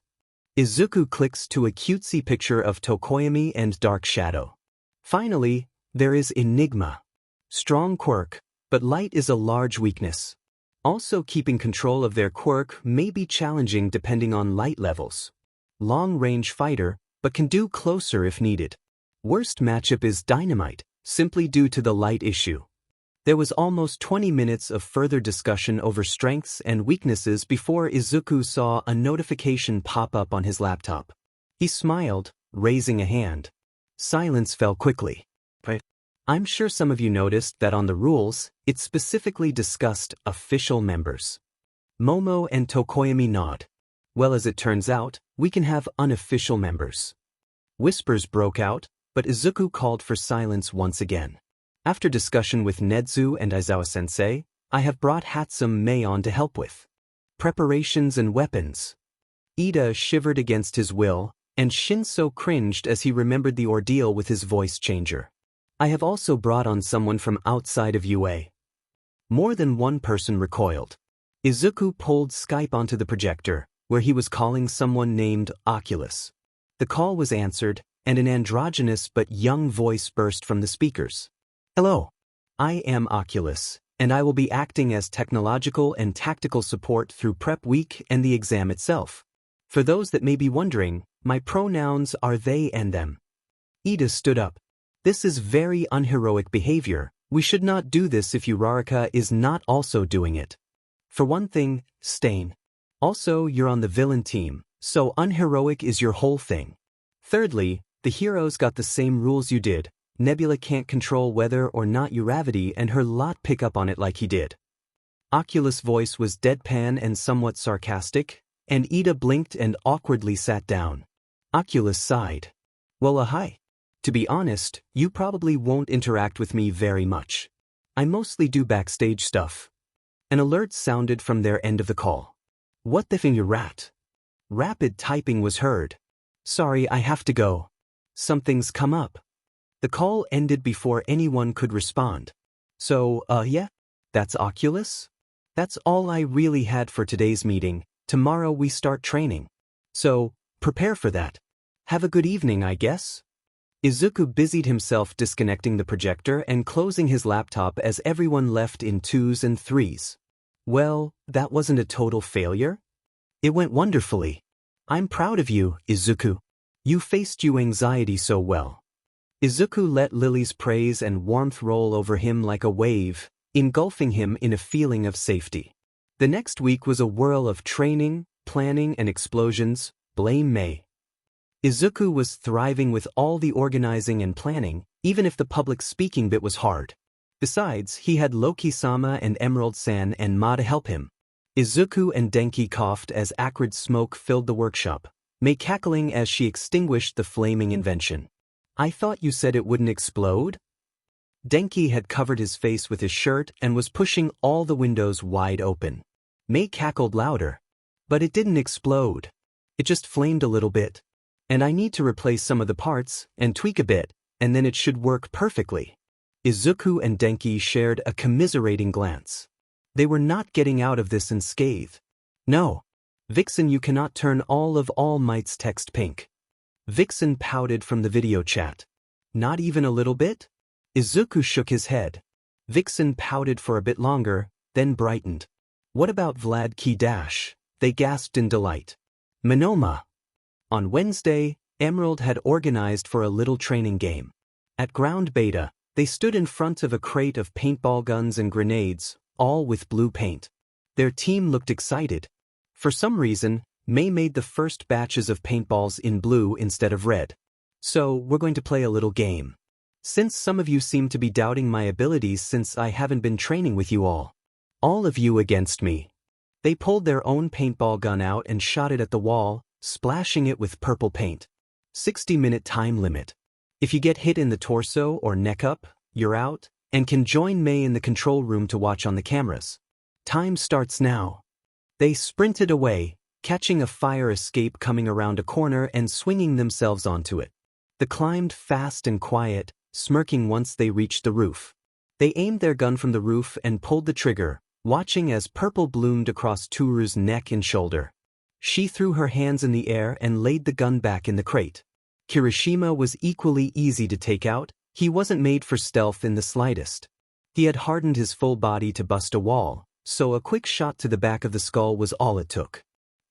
Izuku clicks to a cutesy picture of Tokoyami and Dark Shadow. Finally, there is Enigma. Strong quirk, but light is a large weakness. Also, keeping control of their quirk may be challenging depending on light levels. Long-range fighter, but can do closer if needed. Worst matchup is Dynamite, simply due to the light issue. There was almost 20 minutes of further discussion over strengths and weaknesses before Izuku saw a notification pop up on his laptop. He smiled, raising a hand. Silence fell quickly. I'm sure some of you noticed that on the rules, it specifically discussed official members. Momo and Tokoyami nod. Well, as it turns out, we can have unofficial members. Whispers broke out, but Izuku called for silence once again. After discussion with Nedzu and Aizawa-sensei, I have brought Hatsum Mei on to help with preparations and weapons. Ida shivered against his will, and Shinso cringed as he remembered the ordeal with his voice changer. I have also brought on someone from outside of UA. More than one person recoiled. Izuku pulled Skype onto the projector, where he was calling someone named Oculus. The call was answered, and an androgynous but young voice burst from the speakers. Hello. I am Oculus, and I will be acting as technological and tactical support through prep week and the exam itself. For those that may be wondering, my pronouns are they and them. Ida stood up. This is very unheroic behavior. We should not do this if Uraraka is not also doing it. For one thing, Stain. Also, you're on the villain team, so unheroic is your whole thing. Thirdly, the heroes got the same rules you did. Nebula can't control whether or not Uravity and her lot pick up on it like he did. Oculus' voice was deadpan and somewhat sarcastic, and Ida blinked and awkwardly sat down. Oculus sighed. Well, hi. To be honest, you probably won't interact with me very much. I mostly do backstage stuff. An alert sounded from their end of the call. What the thing you rat? Rapid typing was heard. Sorry, I have to go. Something's come up. The call ended before anyone could respond. So, yeah? That's Oculus? That's all I really had for today's meeting. Tomorrow we start training. So, prepare for that. Have a good evening, I guess. Izuku busied himself disconnecting the projector and closing his laptop as everyone left in 2s and 3s. Well, that wasn't a total failure. It went wonderfully. I'm proud of you, Izuku. You faced your anxiety so well. Izuku let Lily's praise and warmth roll over him like a wave, engulfing him in a feeling of safety. The next week was a whirl of training, planning, and explosions. Blame May. Izuku was thriving with all the organizing and planning, even if the public speaking bit was hard. Besides, he had Loki-sama and Emerald-san and Ma to help him. Izuku and Denki coughed as acrid smoke filled the workshop, May cackling as she extinguished the flaming invention. I thought you said it wouldn't explode? Denki had covered his face with his shirt and was pushing all the windows wide open. May cackled louder. But it didn't explode. It just flamed a little bit. And I need to replace some of the parts and tweak a bit, and then it should work perfectly. Izuku and Denki shared a commiserating glance. They were not getting out of this unscathed. No. Vixen, you cannot turn all of All Might's text pink. Vixen pouted from the video chat. Not even a little bit? Izuku shook his head. Vixen pouted for a bit longer, then brightened. What about Vlad Ki-Dash? They gasped in delight. Monoma. On Wednesday, Emerald had organized for a little training game. At ground beta, they stood in front of a crate of paintball guns and grenades, all with blue paint. Their team looked excited. For some reason, May made the first batches of paintballs in blue instead of red. So, we're going to play a little game. Since some of you seem to be doubting my abilities since I haven't been training with you all. All of you against me. They pulled their own paintball gun out and shot it at the wall, splashing it with purple paint. 60-minute time limit. If you get hit in the torso or neck up, you're out, and can join May in the control room to watch on the cameras. Time starts now. They sprinted away, catching a fire escape coming around a corner and swinging themselves onto it. They climbed fast and quiet, smirking once they reached the roof. They aimed their gun from the roof and pulled the trigger, watching as purple bloomed across Toru's neck and shoulder. She threw her hands in the air and laid the gun back in the crate. Kirishima was equally easy to take out. He wasn't made for stealth in the slightest. He had hardened his full body to bust a wall, so a quick shot to the back of the skull was all it took.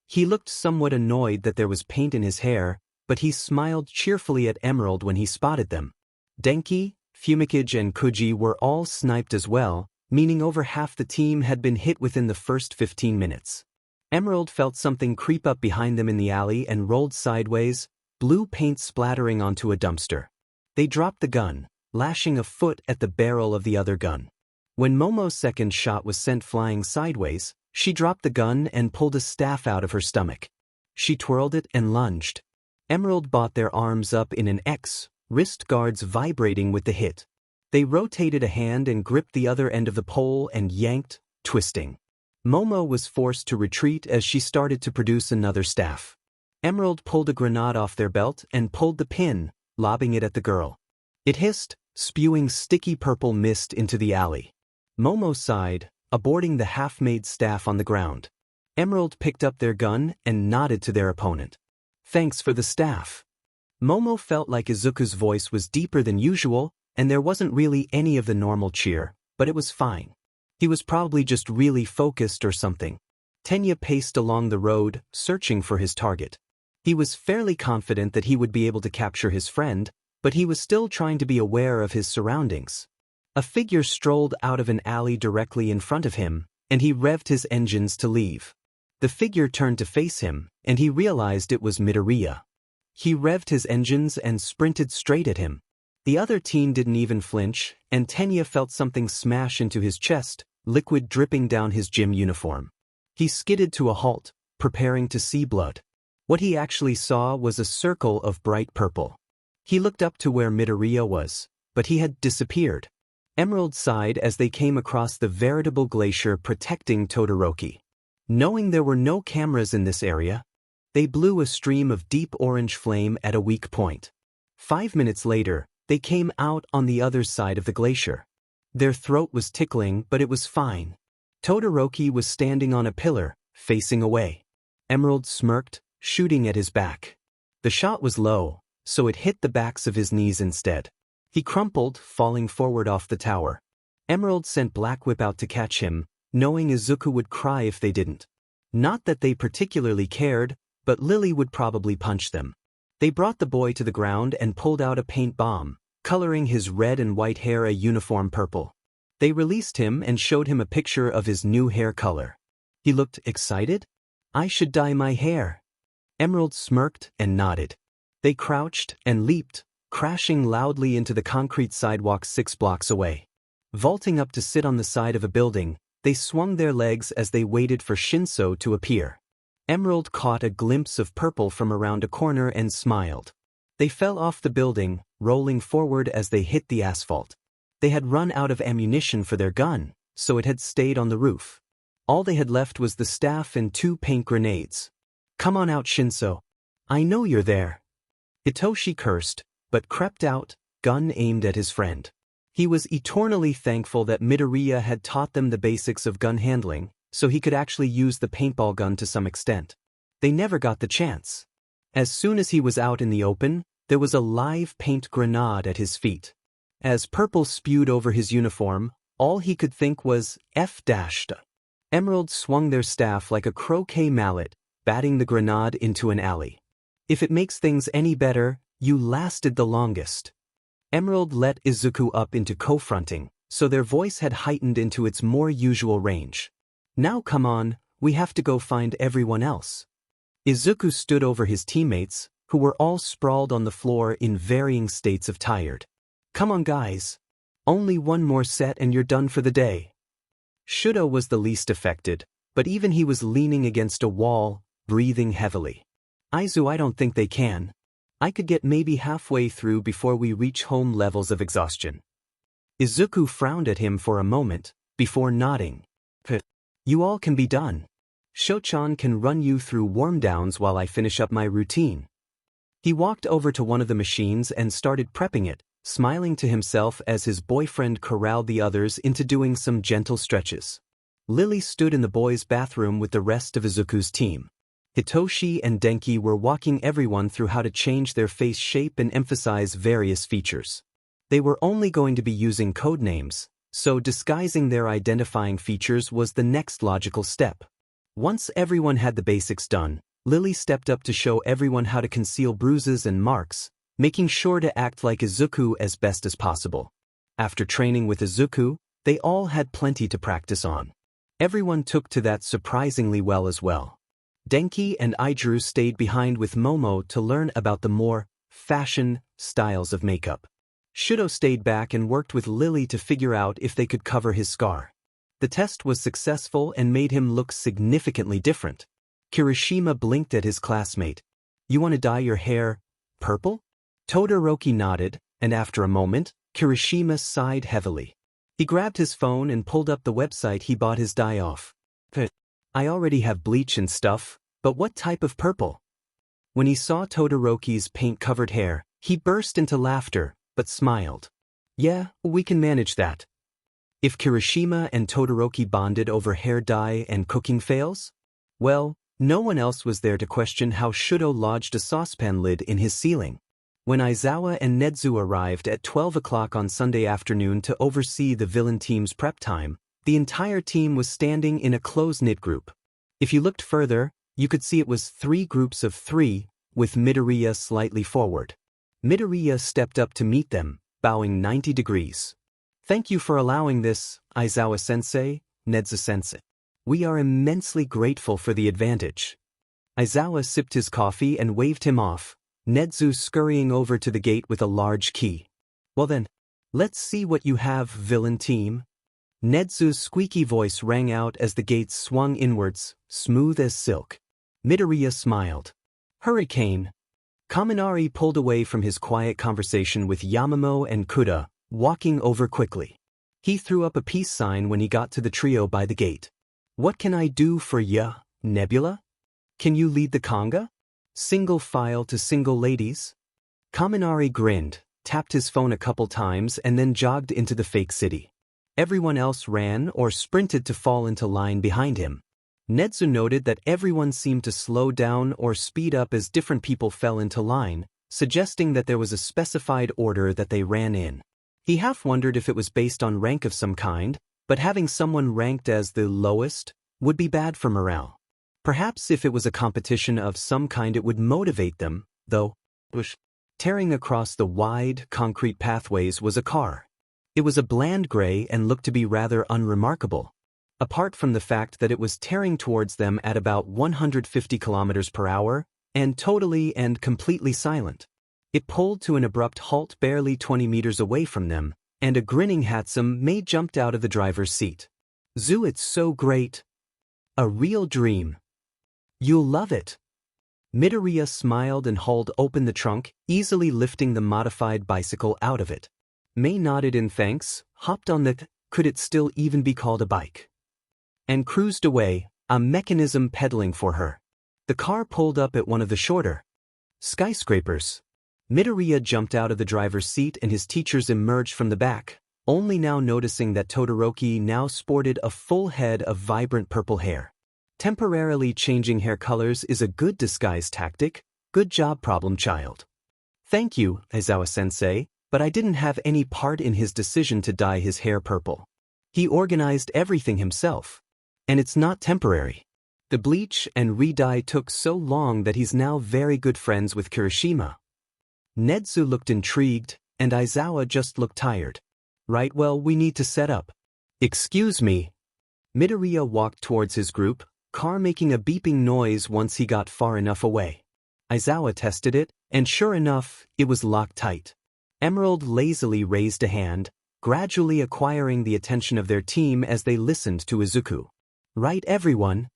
He looked somewhat annoyed that there was paint in his hair, but he smiled cheerfully at Emerald when he spotted them. Denki, Fumikage and Kuji were all sniped as well, meaning over half the team had been hit within the first 15 minutes. Emerald felt something creep up behind them in the alley and rolled sideways, blue paint splattering onto a dumpster. They dropped the gun, lashing a foot at the barrel of the other gun. When Momo's second shot was sent flying sideways, she dropped the gun and pulled a staff out of her stomach. She twirled it and lunged. Emerald brought their arms up in an X, wrist guards vibrating with the hit. They rotated a hand and gripped the other end of the pole and yanked, twisting. Momo was forced to retreat as she started to produce another staff. Emerald pulled a grenade off their belt and pulled the pin, lobbing it at the girl. It hissed, spewing sticky purple mist into the alley. Momo sighed, aborting the half-made staff on the ground. Emerald picked up their gun and nodded to their opponent. "Thanks for the staff." Momo felt like Izuku's voice was deeper than usual, and there wasn't really any of the normal cheer, but it was fine. He was probably just really focused or something. Tenya paced along the road, searching for his target. He was fairly confident that he would be able to capture his friend, but he was still trying to be aware of his surroundings. A figure strolled out of an alley directly in front of him, and he revved his engines to leave. The figure turned to face him, and he realized it was Midoriya. He revved his engines and sprinted straight at him. The other teen didn't even flinch, and Tenya felt something smash into his chest, liquid dripping down his gym uniform. He skidded to a halt, preparing to see blood. What he actually saw was a circle of bright purple. He looked up to where Midoriya was, but he had disappeared. Emerald sighed as they came across the veritable glacier protecting Todoroki. Knowing there were no cameras in this area, they blew a stream of deep orange flame at a weak point. 5 minutes later, they came out on the other side of the glacier. Their throat was tickling, but it was fine. Todoroki was standing on a pillar, facing away. Emerald smirked, shooting at his back. The shot was low, so it hit the backs of his knees instead. He crumpled, falling forward off the tower. Emerald sent Black Whip out to catch him, knowing Izuku would cry if they didn't. Not that they particularly cared, but Lily would probably punch them. They brought the boy to the ground and pulled out a paint bomb, coloring his red and white hair a uniform purple. They released him and showed him a picture of his new hair color. He looked excited. "I should dye my hair." Emerald smirked and nodded. They crouched and leaped, crashing loudly into the concrete sidewalk 6 blocks away. Vaulting up to sit on the side of a building, they swung their legs as they waited for Shinso to appear. Emerald caught a glimpse of purple from around a corner and smiled. They fell off the building, rolling forward as they hit the asphalt. They had run out of ammunition for their gun, so it had stayed on the roof. All they had left was the staff and 2 paint grenades. "Come on out, Shinso. I know you're there." Hitoshi cursed, but crept out, gun aimed at his friend. He was eternally thankful that Midoriya had taught them the basics of gun handling, so he could actually use the paintball gun to some extent. They never got the chance. As soon as he was out in the open, there was a live paint grenade at his feet. As purple spewed over his uniform, all he could think was F-. Emerald swung their staff like a croquet mallet, batting the grenade into an alley. "If it makes things any better, you lasted the longest." Emerald let Izuku up into co-fronting, so their voice had heightened into its more usual range. "Now come on, we have to go find everyone else." Izuku stood over his teammates, who were all sprawled on the floor in varying states of tired. "Come on guys. Only one more set and you're done for the day." Shudo was the least affected, but even he was leaning against a wall, breathing heavily. "Aizu, I don't think they can. I could get maybe halfway through before we reach home levels of exhaustion." Izuku frowned at him for a moment, before nodding. "You all can be done. Shochan can run you through warm-downs while I finish up my routine." He walked over to one of the machines and started prepping it, smiling to himself as his boyfriend corralled the others into doing some gentle stretches. Lily stood in the boys' bathroom with the rest of Izuku's team. Hitoshi and Denki were walking everyone through how to change their face shape and emphasize various features. They were only going to be using code names, so disguising their identifying features was the next logical step. Once everyone had the basics done, Lily stepped up to show everyone how to conceal bruises and marks, making sure to act like Izuku as best as possible. After training with Izuku, they all had plenty to practice on. Everyone took to that surprisingly well as well. Denki and Ijuru stayed behind with Momo to learn about the more fashion styles of makeup. Shudo stayed back and worked with Lily to figure out if they could cover his scar. The test was successful and made him look significantly different. Kirishima blinked at his classmate. "You want to dye your hair purple?" Todoroki nodded, and after a moment, Kirishima sighed heavily. He grabbed his phone and pulled up the website he bought his dye off. "I already have bleach and stuff, but what type of purple?" When he saw Todoroki's paint-covered hair, he burst into laughter, but smiled. "Yeah, we can manage that." If Kirishima and Todoroki bonded over hair dye and cooking fails, well, no one else was there to question how Shudo lodged a saucepan lid in his ceiling. When Aizawa and Nedzu arrived at 12 o'clock on Sunday afternoon to oversee the villain team's prep time, the entire team was standing in a close-knit group. If you looked further, you could see it was 3 groups of 3, with Midoriya slightly forward. Midoriya stepped up to meet them, bowing 90 degrees. "Thank you for allowing this, Aizawa-sensei, Nedzu-sensei. We are immensely grateful for the advantage." Aizawa sipped his coffee and waved him off, Nedzu scurrying over to the gate with a large key. "Well then, let's see what you have, villain team." Nedzu's squeaky voice rang out as the gates swung inwards, smooth as silk. Midoriya smiled. "Hurricane." Kaminari pulled away from his quiet conversation with Yamamo and Kuda, walking over quickly. He threw up a peace sign when he got to the trio by the gate. "What can I do for ya, Nebula? Can you lead the conga? Single file to single ladies?" Kaminari grinned, tapped his phone a couple times and then jogged into the fake city. Everyone else ran or sprinted to fall into line behind him. Nedzu noted that everyone seemed to slow down or speed up as different people fell into line, suggesting that there was a specified order that they ran in. He half wondered if it was based on rank of some kind, but having someone ranked as the lowest would be bad for morale. Perhaps if it was a competition of some kind it would motivate them, though. Tearing across the wide, concrete pathways was a car. It was a bland gray and looked to be rather unremarkable, apart from the fact that it was tearing towards them at about 150 kilometers per hour, and totally and completely silent. It pulled to an abrupt halt barely 20 meters away from them, and a grinning handsome maid jumped out of the driver's seat. "Zoo, it's so great. A real dream. You'll love it." Midoriya smiled and hauled open the trunk, easily lifting the modified bicycle out of it. May nodded in thanks, hopped on the could it still even be called a bike, and cruised away, a mechanism pedaling for her. The car pulled up at one of the shorter skyscrapers. Midoriya jumped out of the driver's seat and his teachers emerged from the back, only now noticing that Todoroki now sported a full head of vibrant purple hair. Temporarily changing hair colors is a good disguise tactic. Good job, problem child. "Thank you, Aizawa-sensei, but I didn't have any part in his decision to dye his hair purple. He organized everything himself. And it's not temporary. The bleach and re-dye took so long that he's now very good friends with Kirishima." Nedzu looked intrigued, and Aizawa just looked tired. "Right, well, we need to set up." "Excuse me." Midoriya walked towards his group, car making a beeping noise once he got far enough away. Aizawa tested it, and sure enough, it was locked tight. Emerald lazily raised a hand, gradually acquiring the attention of their team as they listened to Izuku. "Right, everyone?"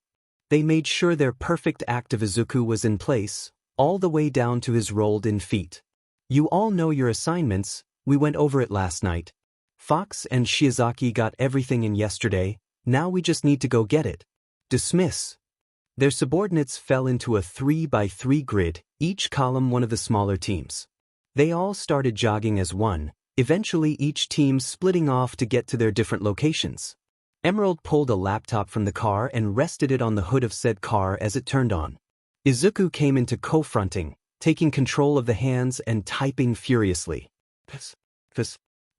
They made sure their perfect act of Izuku was in place, all the way down to his rolled-in feet. "You all know your assignments, we went over it last night. Fox and Shiozaki got everything in yesterday, now we just need to go get it. Dismiss." Their subordinates fell into a 3x3 grid, each column one of the smaller teams. They all started jogging as one, eventually each team splitting off to get to their different locations. Emerald pulled a laptop from the car and rested it on the hood of said car as it turned on. Izuku came into co-fronting, taking control of the hands and typing furiously.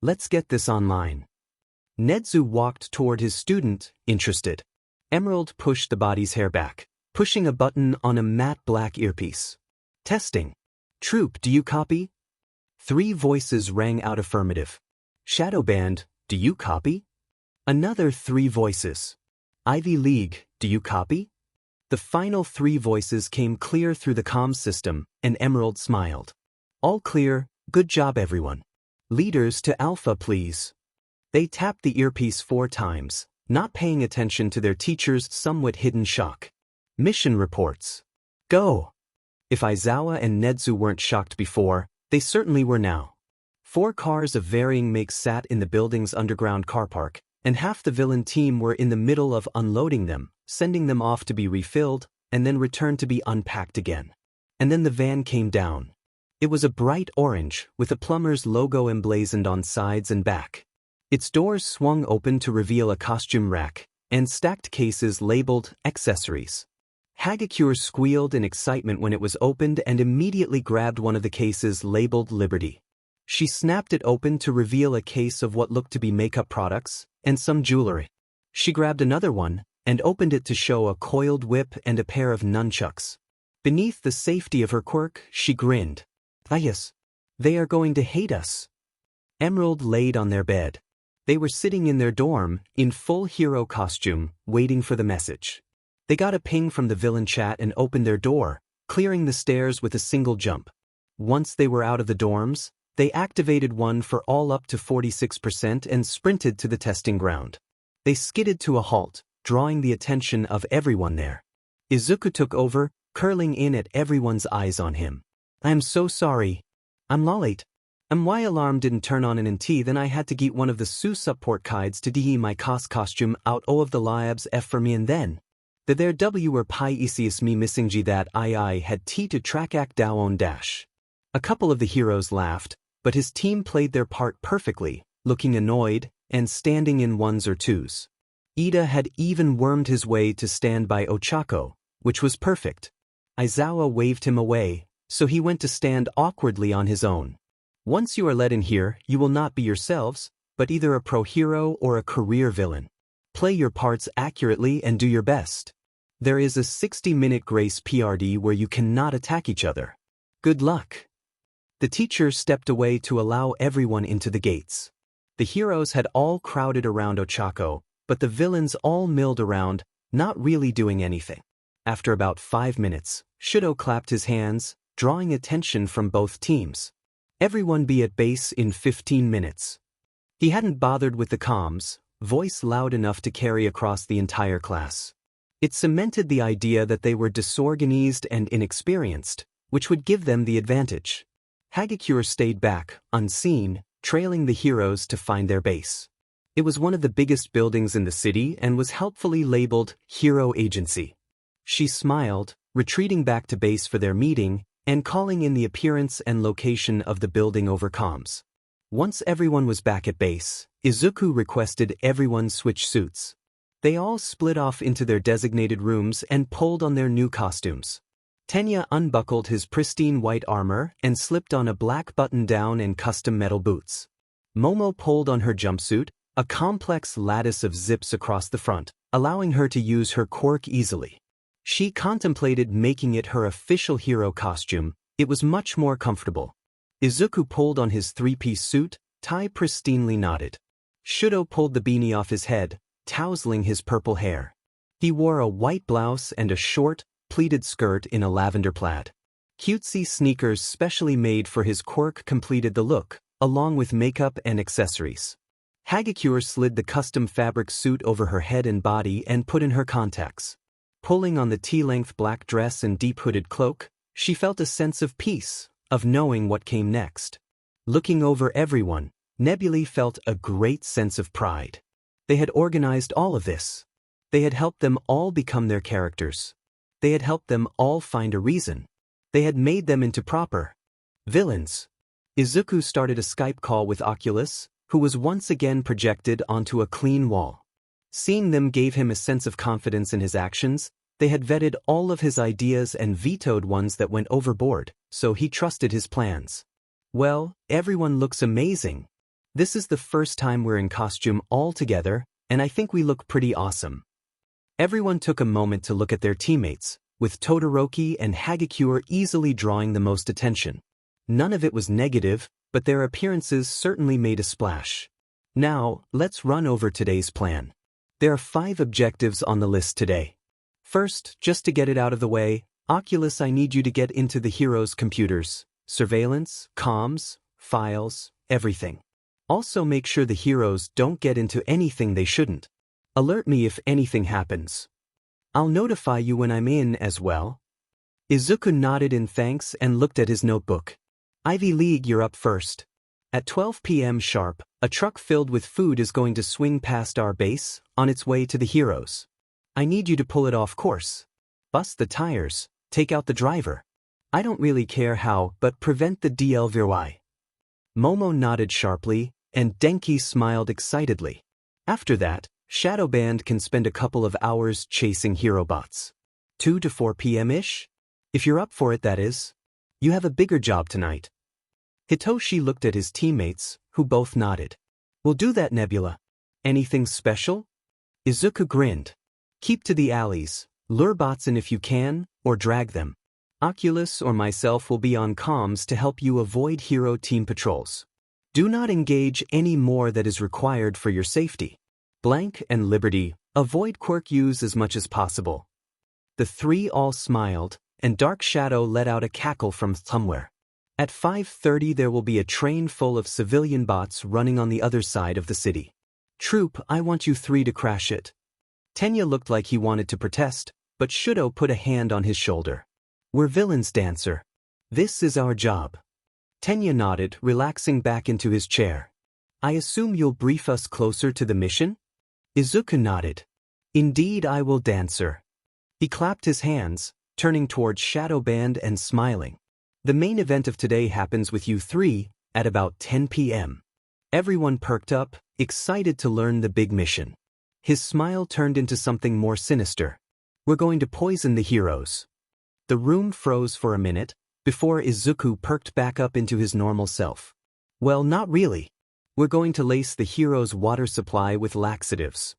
Let's get this online. Nedzu walked toward his student, interested. Emerald pushed the body's hair back, pushing a button on a matte black earpiece. Testing. Troop, do you copy? 3 voices rang out affirmative. Shadowband, do you copy? Another 3 voices. Ivy League, do you copy? The final 3 voices came clear through the comms system, and Emerald smiled. All clear, good job everyone. Leaders to Alpha please. They tapped the earpiece 4 times, not paying attention to their teacher's somewhat hidden shock. Mission reports. Go! If Aizawa and Nedzu weren't shocked before, they certainly were now. 4 cars of varying makes sat in the building's underground car park, and half the villain team were in the middle of unloading them, sending them off to be refilled, and then returned to be unpacked again. And then the van came down. It was a bright orange, with a plumber's logo emblazoned on sides and back. Its doors swung open to reveal a costume rack, and stacked cases labeled accessories. Hagakure squealed in excitement when it was opened and immediately grabbed one of the cases labeled Liberty. She snapped it open to reveal a case of what looked to be makeup products and some jewelry. She grabbed another one and opened it to show a coiled whip and a pair of nunchucks. Beneath the safety of her quirk, she grinned. Ah yes, they are going to hate us. Emerald laid on their bed. They were sitting in their dorm, in full hero costume, waiting for the message. They got a ping from the villain chat and opened their door, clearing the stairs with a single jump. Once they were out of the dorms, they activated one for all up to 46% and sprinted to the testing ground. They skidded to a halt, drawing the attention of everyone there. Izuku took over, curling in at everyone's eyes on him. I am so sorry. I'm late. My alarm didn't turn on NT, then I had to get one of the Su support guides to de my costume out of the labs F for me, and then the there W were pi isius me missing G that I had T to track act down dash. A couple of the heroes laughed, but his team played their part perfectly, looking annoyed and standing in 1s or 2s. Ida had even wormed his way to stand by Ochako, which was perfect. Aizawa waved him away, so he went to stand awkwardly on his own. Once you are let in here, you will not be yourselves, but either a pro hero or a career villain. Play your parts accurately and do your best. There is a 60-minute grace PRD where you cannot attack each other. Good luck. The teacher stepped away to allow everyone into the gates. The heroes had all crowded around Ochako, but the villains all milled around, not really doing anything. After about 5 minutes, Shudo clapped his hands, drawing attention from both teams. Everyone be at base in 15 minutes. He hadn't bothered with the comms, voice loud enough to carry across the entire class. It cemented the idea that they were disorganized and inexperienced, which would give them the advantage. Hagakure stayed back, unseen, trailing the heroes to find their base. It was one of the biggest buildings in the city and was helpfully labeled Hero Agency. She smiled, retreating back to base for their meeting, and calling in the appearance and location of the building over comms. Once everyone was back at base, Izuku requested everyone switch suits. They all split off into their designated rooms and pulled on their new costumes. Tenya unbuckled his pristine white armor and slipped on a black button-down and custom metal boots. Momo pulled on her jumpsuit, a complex lattice of zips across the front, allowing her to use her quirk easily. She contemplated making it her official hero costume. It was much more comfortable. Izuku pulled on his 3-piece suit, tie pristinely knotted. Shudo pulled the beanie off his head, tousling his purple hair. He wore a white blouse and a short, pleated skirt in a lavender plaid. Cutesy sneakers specially made for his quirk completed the look, along with makeup and accessories. Hagakure slid the custom fabric suit over her head and body and put in her contacts. Pulling on the T-length black dress and deep hooded cloak, she felt a sense of peace, of knowing what came next. Looking over everyone, Nebulae felt a great sense of pride. They had organized all of this. They had helped them all become their characters. they had helped them all find a reason. They had made them into proper villains. Izuku started a Skype call with Oculus, who was once again projected onto a clean wall. Seeing them gave him a sense of confidence in his actions. They had vetted all of his ideas and vetoed ones that went overboard, so he trusted his plans. Well, everyone looks amazing. This is the first time we're in costume all together, and I think we look pretty awesome. Everyone took a moment to look at their teammates, with Todoroki and Hagakure easily drawing the most attention. None of it was negative, but their appearances certainly made a splash. Now, let's run over today's plan. There are 5 objectives on the list today. First, just to get it out of the way, Oculus, I need you to get into the heroes' computers. Surveillance, comms, files, everything. Also make sure the heroes don't get into anything they shouldn't. Alert me if anything happens. I'll notify you when I'm in as well. Izuku nodded in thanks and looked at his notebook. Ivy League, you're up first. At 12 p.m. sharp, a truck filled with food is going to swing past our base, on its way to the heroes. I need you to pull it off course. Bust the tires, take out the driver. I don't really care how, but prevent the DLVY. Momo nodded sharply, and Denki smiled excitedly. After that, Shadow Band can spend a couple of hours chasing hero bots. 2 to 4 p.m.-ish? If you're up for it, that is. You have a bigger job tonight. Hitoshi looked at his teammates, who both nodded. We'll do that, Nebula. Anything special? Izuku grinned. Keep to the alleys, lure bots in if you can, or drag them. Oculus or myself will be on comms to help you avoid hero team patrols. Do not engage any more that is required for your safety. Blank and Liberty, avoid Quirk use as much as possible. The 3 all smiled, and Dark Shadow let out a cackle from somewhere. At 5:30 there will be a train full of civilian bots running on the other side of the city. Troop, I want you 3 to crash it. Tenya looked like he wanted to protest, but Shudo put a hand on his shoulder. We're villains, Dancer. This is our job. Tenya nodded, relaxing back into his chair. I assume you'll brief us closer to the mission? Izuku nodded. Indeed I will, Dancer. He clapped his hands, turning towards Shadow Band and smiling. The main event of today happens with you 3, at about 10 p.m. Everyone perked up, excited to learn the big mission. His smile turned into something more sinister. We're going to poison the heroes. The room froze for a minute, before Izuku perked back up into his normal self. Well, not really. We're going to lace the heroes' water supply with laxatives.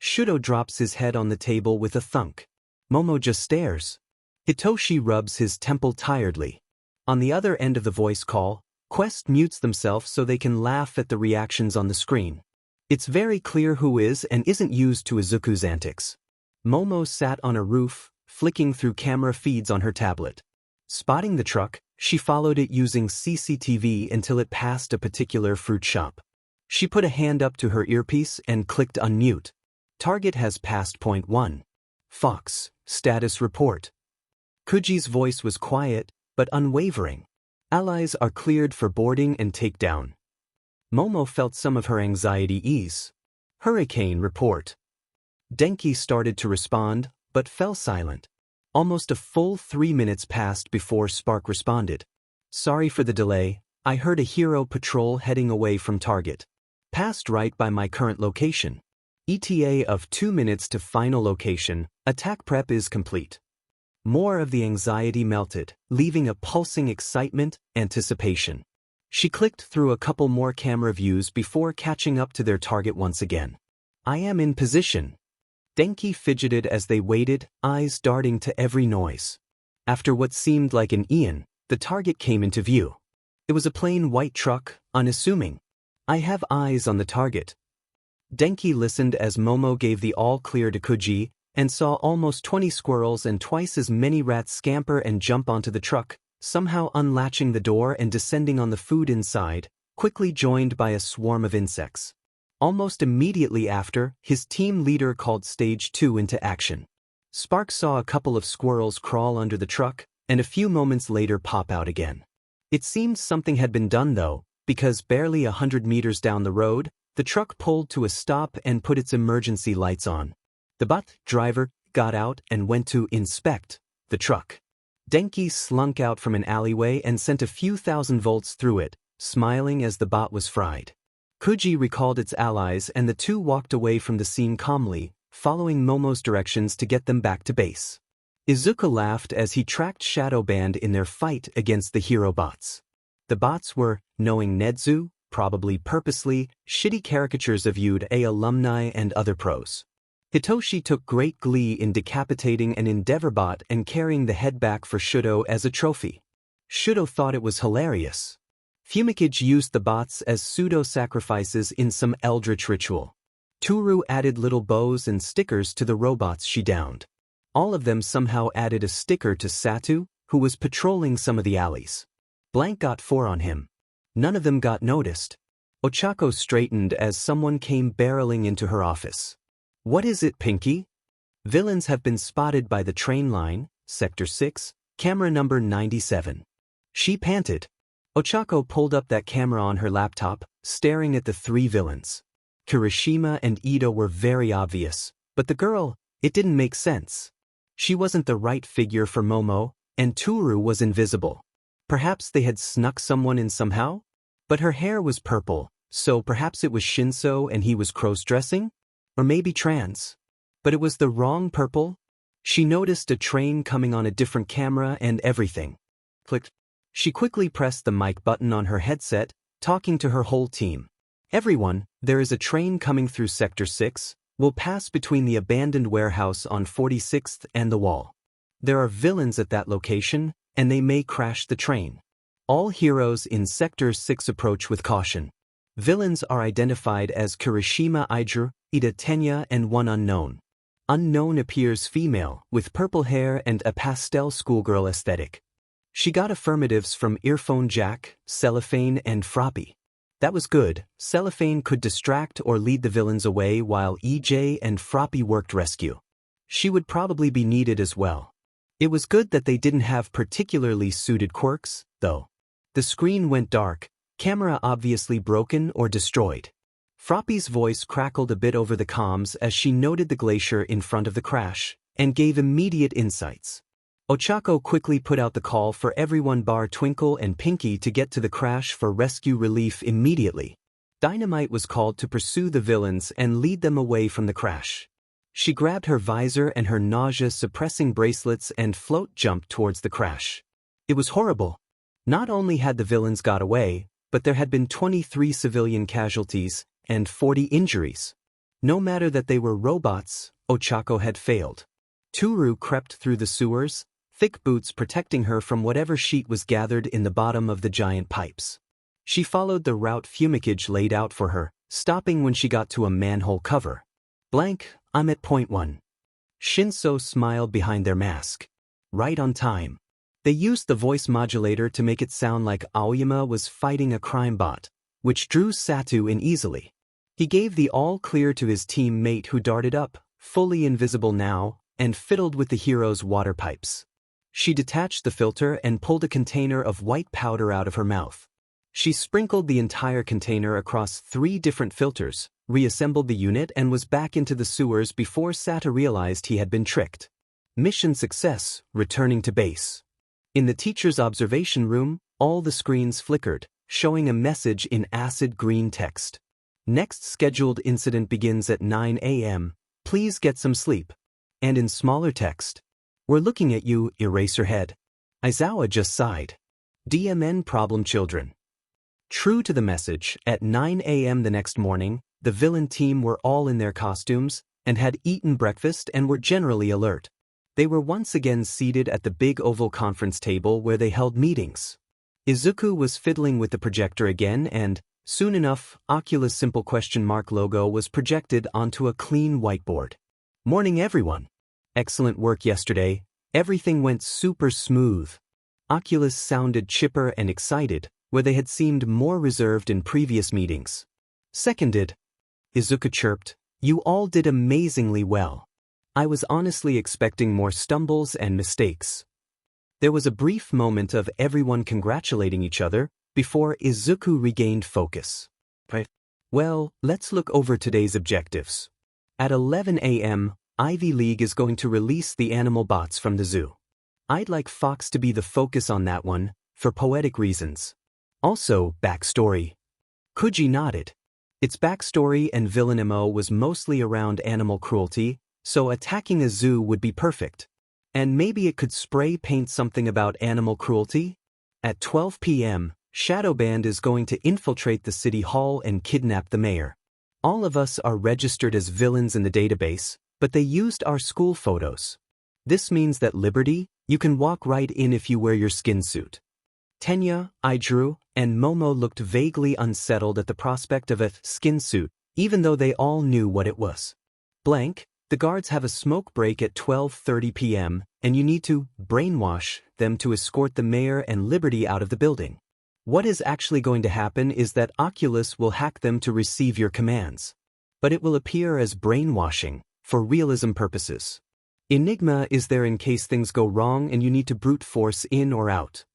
Shudo drops his head on the table with a thunk. Momo just stares. Hitoshi rubs his temple tiredly. On the other end of the voice call, Quest mutes themselves so they can laugh at the reactions on the screen. It's very clear who is and isn't used to Izuku's antics. Momo sat on a roof, flicking through camera feeds on her tablet. Spotting the truck, she followed it using CCTV until it passed a particular fruit shop. She put a hand up to her earpiece and clicked unmute. Target has passed point 1. Fox, status report. Kuji's voice was quiet, but unwavering. Allies are cleared for boarding and takedown. Momo felt some of her anxiety ease. Hurricane report. Denki started to respond, but fell silent. Almost a full 3 minutes passed before Spark responded. Sorry for the delay, I heard a hero patrol heading away from target. Passed right by my current location. ETA of 2 minutes to final location, attack prep is complete. More of the anxiety melted, leaving a pulsing excitement, anticipation. She clicked through a couple more camera views before catching up to their target once again. I am in position. Denki fidgeted as they waited, eyes darting to every noise. After what seemed like an eon, the target came into view. It was a plain white truck, unassuming. I have eyes on the target. Denki listened as Momo gave the all-clear to Kuji, and saw almost 20 squirrels and twice as many rats scamper and jump onto the truck, somehow unlatching the door and descending on the food inside, quickly joined by a swarm of insects. Almost immediately after, his team leader called Stage 2 into action. Spark saw a couple of squirrels crawl under the truck, and a few moments later pop out again. It seemed something had been done though, because barely 100 meters down the road, the truck pulled to a stop and put its emergency lights on. The bot driver, got out and went to inspect the truck. Denki slunk out from an alleyway and sent a few thousand volts through it, smiling as the bot was fried. Kuji recalled its allies and the two walked away from the scene calmly, following Momo's directions to get them back to base. Izuku laughed as he tracked Shadow Band in their fight against the hero bots. The bots were, knowing Nedzu, probably purposely, shitty caricatures of UDA alumni and other pros. Hitoshi took great glee in decapitating an Endeavor bot and carrying the head back for Shudo as a trophy. Shudo thought it was hilarious. Fumikage used the bots as pseudo-sacrifices in some eldritch ritual. Toru added little bows and stickers to the robots she downed. All of them somehow added a sticker to Satu, who was patrolling some of the alleys. Blank got 4 on him. None of them got noticed. Ochako straightened as someone came barreling into her office. "What is it, Pinky?" "Villains have been spotted by the train line, Sector 6, camera number 97. She panted. Ochako pulled up that camera on her laptop, staring at the 3 villains. Kirishima and Ito were very obvious, but the girl, it didn't make sense. She wasn't the right figure for Momo, and Toru was invisible. Perhaps they had snuck someone in somehow? But her hair was purple, so perhaps it was Shinso and he was cross-dressing? Or maybe trans. But it was the wrong purple? She noticed a train coming on a different camera and everything. Clicked. She quickly pressed the mic button on her headset, talking to her whole team. "Everyone, there is a train coming through Sector 6, will pass between the abandoned warehouse on 46th and the wall. There are villains at that location, and they may crash the train. All heroes in Sector 6 approach with caution. Villains are identified as Kirishima Ijuru, Ida Tenya and one unknown. Unknown appears female, with purple hair and a pastel schoolgirl aesthetic." She got affirmatives from Earphone Jack, Cellophane and Froppy. That was good. Cellophane could distract or lead the villains away while EJ and Froppy worked rescue. She would probably be needed as well. It was good that they didn't have particularly suited quirks, though. The screen went dark, camera obviously broken or destroyed. Froppy's voice crackled a bit over the comms as she noted the glacier in front of the crash, and gave immediate insights. Ochako quickly put out the call for everyone bar Twinkle and Pinky to get to the crash for rescue relief immediately. Dynamite was called to pursue the villains and lead them away from the crash. She grabbed her visor and her nausea-suppressing bracelets and float jumped towards the crash. It was horrible. Not only had the villains got away, but there had been 23 civilian casualties and 40 injuries. No matter that they were robots, Ochako had failed. Toru crept through the sewers, thick boots protecting her from whatever sheet was gathered in the bottom of the giant pipes. She followed the route Fumikage laid out for her, stopping when she got to a manhole cover. "Blank, I'm at point 1. Shinso smiled behind their mask. "Right on time." They used the voice modulator to make it sound like Aoyama was fighting a crime bot, which drew Satu in easily. He gave the all-clear to his teammate who darted up, fully invisible now, and fiddled with the hero's water pipes. She detached the filter and pulled a container of white powder out of her mouth. She sprinkled the entire container across 3 different filters, reassembled the unit and was back into the sewers before Satu realized he had been tricked. Mission success, returning to base. In the teacher's observation room, all the screens flickered, showing a message in acid green text. "Next scheduled incident begins at 9 a.m. Please get some sleep." And in smaller text, "We're looking at you, Eraserhead." Aizawa just sighed. DMN problem children. True to the message, at 9 a.m. the next morning, the villain team were all in their costumes, and had eaten breakfast and were generally alert. They were once again seated at the big oval conference table where they held meetings. Izuku was fiddling with the projector again and, soon enough, Oculus' simple question mark logo was projected onto a clean whiteboard. "Morning everyone. Excellent work yesterday. Everything went super smooth." Oculus sounded chipper and excited, where they had seemed more reserved in previous meetings. "Seconded." Izuku chirped. "You all did amazingly well. I was honestly expecting more stumbles and mistakes." There was a brief moment of everyone congratulating each other before Izuku regained focus. "Well, let's look over today's objectives. At 11 a.m., Ivy League is going to release the animal bots from the zoo. I'd like Fox to be the focus on that one, for poetic reasons. Also, backstory. Kuji nodded. Its backstory and villain MO was mostly around animal cruelty, so attacking a zoo would be perfect. And maybe it could spray paint something about animal cruelty? At 12 p.m., Shadow Band is going to infiltrate the city hall and kidnap the mayor. All of us are registered as villains in the database, but they used our school photos. This means that Liberty, you can walk right in if you wear your skin suit. Tenya, Izuku, and Momo looked vaguely unsettled at the prospect of a skin suit, even though they all knew what it was. Blank, the guards have a smoke break at 12:30 p.m., and you need to brainwash them to escort the mayor and Liberty out of the building. What is actually going to happen is that Oculus will hack them to receive your commands. But it will appear as brainwashing, for realism purposes. Enigma is there in case things go wrong and you need to brute force in or out.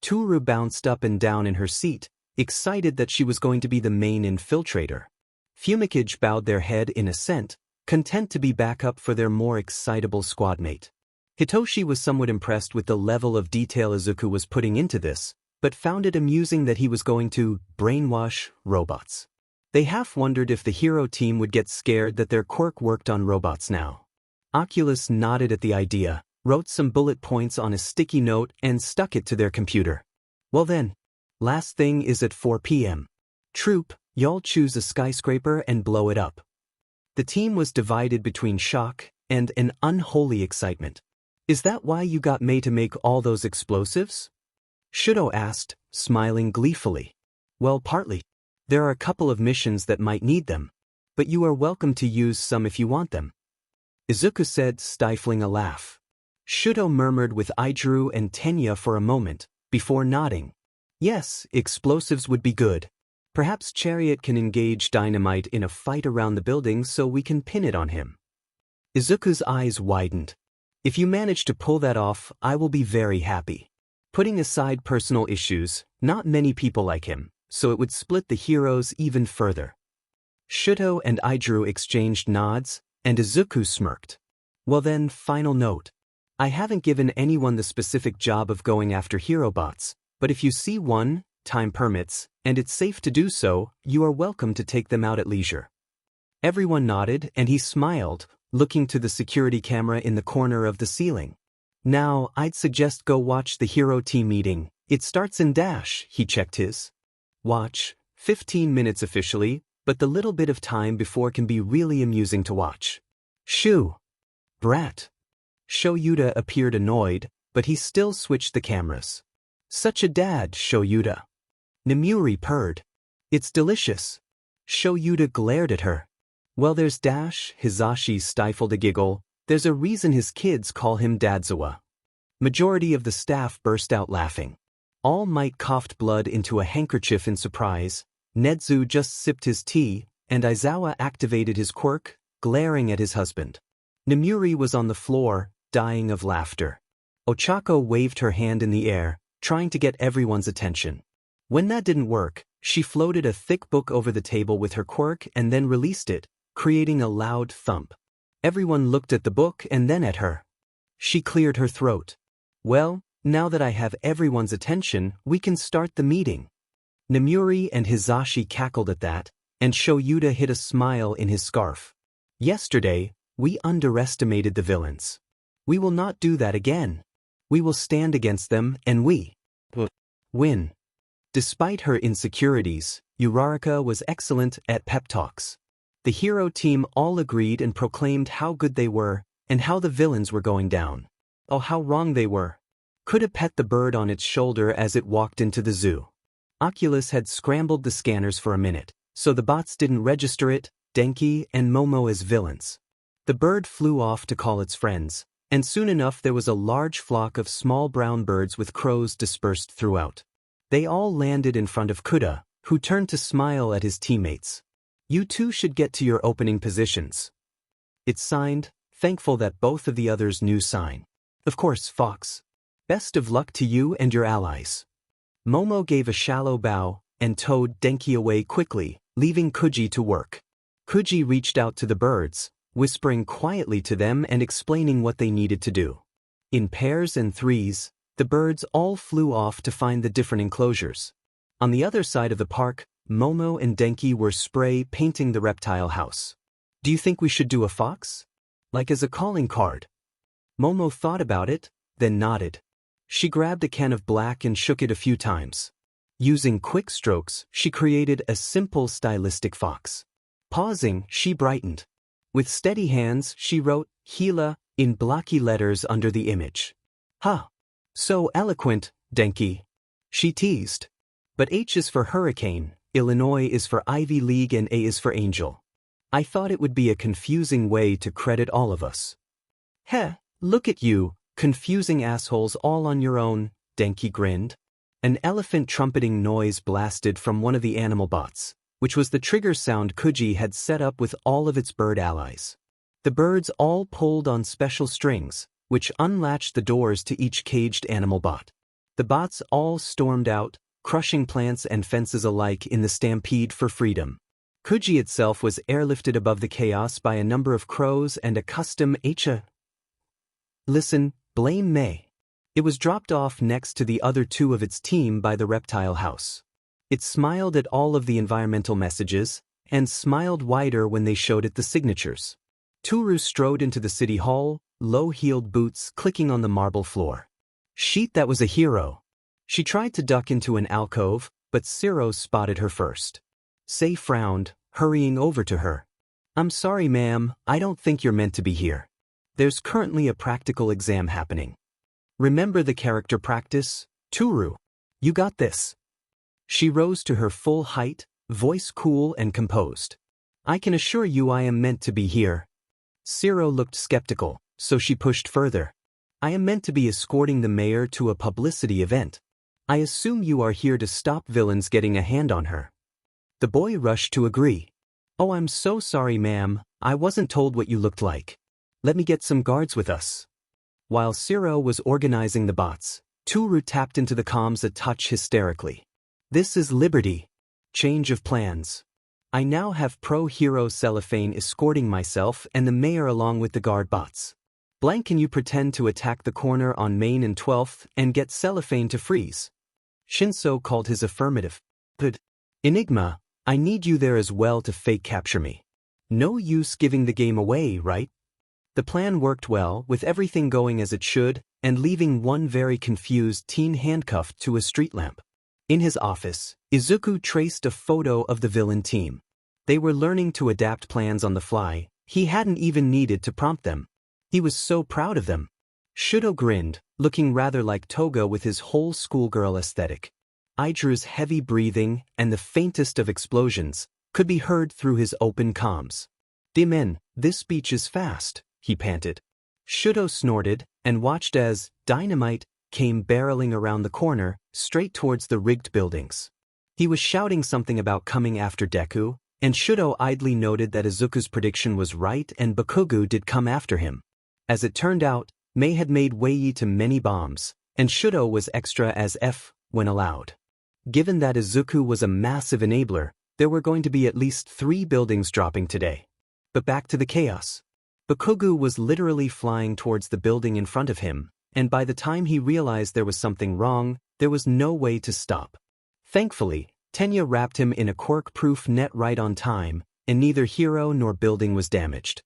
Toru bounced up and down in her seat, excited that she was going to be the main infiltrator. Fumikage bowed their head in assent, content to be backup for their more excitable squadmate. Hitoshi was somewhat impressed with the level of detail Izuku was putting into this, but found it amusing that he was going to brainwash robots. They half wondered if the hero team would get scared that their Quirk worked on robots now. Oculus nodded at the idea, wrote some bullet points on a sticky note and stuck it to their computer. Well then, last thing is at 4 p.m. Troop, y'all choose a skyscraper and blow it up. The team was divided between shock and an unholy excitement. Is that why you got Mei to make all those explosives? Shudo asked, smiling gleefully. Well, partly. There are a couple of missions that might need them, but you are welcome to use some if you want them. Izuku said, stifling a laugh. Shudo murmured with Izuku and Tenya for a moment, before nodding. Yes, explosives would be good. Perhaps Chariot can engage Dynamite in a fight around the building so we can pin it on him. Izuku's eyes widened. If you manage to pull that off, I will be very happy. Putting aside personal issues, not many people like him, so it would split the heroes even further. Shudo and Izuku exchanged nods, and Izuku smirked. Well then, final note. I haven't given anyone the specific job of going after hero bots, but if you see one, time permits, and it's safe to do so, you are welcome to take them out at leisure. Everyone nodded, and he smiled, looking to the security camera in the corner of the ceiling. Now, I'd suggest go watch the hero team meeting. It starts in dash, he checked his watch, 15 minutes officially, but the little bit of time before can be really amusing to watch. Shoo! Brat! Shoyuta appeared annoyed, but he still switched the cameras. Such a dad, Shoyuta. Nemuri purred. It's delicious. Shoyuta glared at her. Well, there's Dash, Hizashi stifled a giggle. There's a reason his kids call him Dadzawa. Majority of the staff burst out laughing. All Might coughed blood into a handkerchief in surprise. Nedzu just sipped his tea, and Aizawa activated his quirk, glaring at his husband. Nemuri was on the floor, dying of laughter. Ochako waved her hand in the air, trying to get everyone's attention. When that didn't work, she floated a thick book over the table with her quirk and then released it, creating a loud thump. Everyone looked at the book and then at her. She cleared her throat. Well, now that I have everyone's attention, we can start the meeting. Nemuri and Hizashi cackled at that, and Shoyuta hid a smile in his scarf. Yesterday, we underestimated the villains. We will not do that again. We will stand against them and we win. Despite her insecurities, Uraraka was excellent at pep talks. The hero team all agreed and proclaimed how good they were and how the villains were going down. Oh, how wrong they were. Could have pet the bird on its shoulder as it walked into the zoo. Oculus had scrambled the scanners for a minute, so the bots didn't register it, Denki and Momo as villains. The bird flew off to call its friends, and soon enough there was a large flock of small brown birds with crows dispersed throughout. They all landed in front of Kuda, who turned to smile at his teammates. You two should get to your opening positions. It's signed, thankful that both of the others knew sign. Of course, Fox. Best of luck to you and your allies. Momo gave a shallow bow and towed Denki away quickly, leaving Kuji to work. Kuji reached out to the birds, whispering quietly to them and explaining what they needed to do. In pairs and threes, the birds all flew off to find the different enclosures. On the other side of the park, Momo and Denki were spray painting the reptile house. Do you think we should do a fox? Like as a calling card? Momo thought about it, then nodded. She grabbed a can of black and shook it a few times. Using quick strokes, she created a simple stylistic fox. Pausing, she brightened. With steady hands, she wrote, Gila, in blocky letters under the image. Huh. So eloquent, Denki. She teased. But H is for hurricane, Illinois is for Ivy League and A is for angel. I thought it would be a confusing way to credit all of us. Heh, look at you, confusing assholes all on your own, Denki grinned. An elephant trumpeting noise blasted from one of the animal bots, which was the trigger sound Kuji had set up with all of its bird allies. The birds all pulled on special strings, which unlatched the doors to each caged animal bot. The bots all stormed out, crushing plants and fences alike in the stampede for freedom. Kuji itself was airlifted above the chaos by a number of crows and a custom H. Listen, blame May. It was dropped off next to the other two of its team by the reptile house. It smiled at all of the environmental messages, and smiled wider when they showed it the signatures. Toru strode into the city hall, low-heeled boots clicking on the marble floor. Sheet, that was a hero. She tried to duck into an alcove, but Ciro spotted her first. Sei frowned, hurrying over to her. I'm sorry, ma'am, I don't think you're meant to be here. There's currently a practical exam happening. Remember the character practice, Toru? You got this. She rose to her full height, voice cool and composed. I can assure you I am meant to be here. Ciro looked skeptical, so she pushed further. I am meant to be escorting the mayor to a publicity event. I assume you are here to stop villains getting a hand on her. The boy rushed to agree. Oh, I'm so sorry, ma'am, I wasn't told what you looked like. Let me get some guards with us. While Ciro was organizing the bots, Toru tapped into the comms a touch hysterically. This is Liberty. Change of plans. I now have pro-hero Cellophane escorting myself and the mayor along with the guard bots. Blank, can you pretend to attack the corner on Main and 12th and get Cellophane to freeze? Shinso called his affirmative. Good. Enigma, I need you there as well to fake capture me. No use giving the game away, right? The plan worked well, with everything going as it should, and leaving one very confused teen handcuffed to a street lamp. In his office, Izuku traced a photo of the villain team. They were learning to adapt plans on the fly. He hadn't even needed to prompt them. He was so proud of them. Shudo grinned, looking rather like Toga with his whole schoolgirl aesthetic. Idru's heavy breathing and the faintest of explosions could be heard through his open comms. Dimen, this speech is fast, he panted. Shudo snorted and watched as dynamite came barreling around the corner, straight towards the rigged buildings. He was shouting something about coming after Deku, and Shudo idly noted that Izuku's prediction was right and Bakugu did come after him. As it turned out, Mei had made way to many bombs, and Shudo was extra as F when allowed. Given that Izuku was a massive enabler, there were going to be at least 3 buildings dropping today. But back to the chaos. Bakugu was literally flying towards the building in front of him, and by the time he realized there was something wrong, there was no way to stop. Thankfully, Tenya wrapped him in a quirk-proof net right on time, and neither hero nor building was damaged.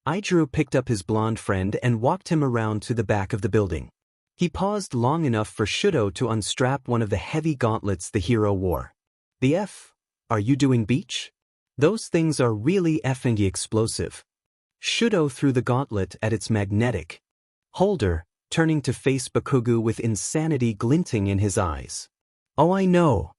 Idru picked up his blonde friend and walked him around to the back of the building. He paused long enough for Shudo to unstrap one of the heavy gauntlets the hero wore. The F? Are you doing beach? Those things are really effing explosive. Shudo threw the gauntlet at its magnetic holder, turning to face Bakugu with insanity glinting in his eyes. Oh, I know.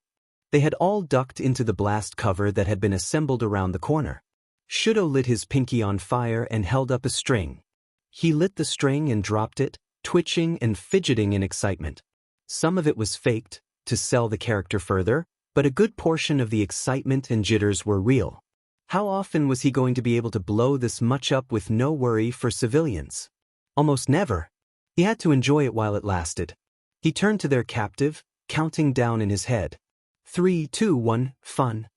They had all ducked into the blast cover that had been assembled around the corner. Shudo lit his pinky on fire and held up a string. He lit the string and dropped it, twitching and fidgeting in excitement. Some of it was faked, to sell the character further, but a good portion of the excitement and jitters were real. How often was he going to be able to blow this much up with no worry for civilians? Almost never. He had to enjoy it while it lasted. He turned to their captive, counting down in his head. 3, 2, 1, fun.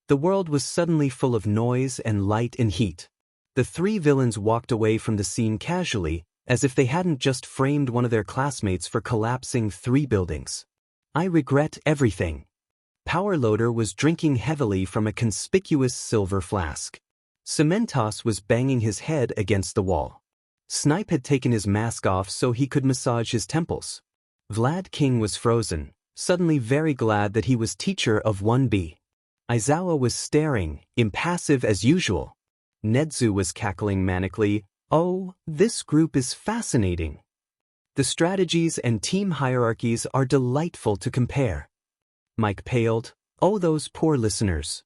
The world was suddenly full of noise and light and heat. The three villains walked away from the scene casually, as if they hadn't just framed one of their classmates for collapsing 3 buildings. I regret everything. Powerloader was drinking heavily from a conspicuous silver flask. Cementos was banging his head against the wall. Snipe had taken his mask off so he could massage his temples. Vlad King was frozen, suddenly very glad that he was teacher of 1B. Aizawa was staring, impassive as usual. Nedzu was cackling manically. Oh, this group is fascinating. The strategies and team hierarchies are delightful to compare. Mike paled. Oh, those poor listeners.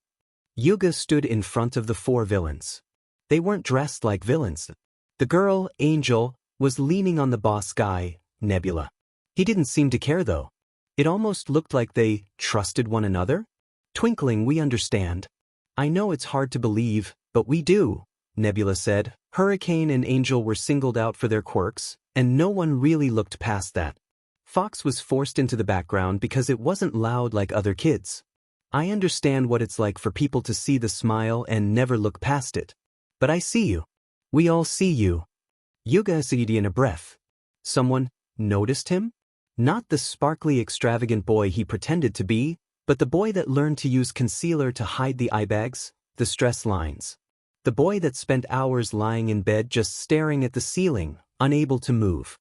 Yuga stood in front of the 4 villains. They weren't dressed like villains. The girl, Angel, was leaning on the boss guy, Nebula. He didn't seem to care though. It almost looked like they trusted one another. Twinkling, we understand. I know it's hard to believe, but we do, Nebula said. Hurricane and Angel were singled out for their quirks, and no one really looked past that. Fox was forced into the background because it wasn't loud like other kids. I understand what it's like for people to see the smile and never look past it. But I see you. We all see you. Yuga said in a breath. Someone noticed him? Not the sparkly extravagant boy he pretended to be, but the boy that learned to use concealer to hide the eye bags, the stress lines. The boy that spent hours lying in bed just staring at the ceiling, unable to move.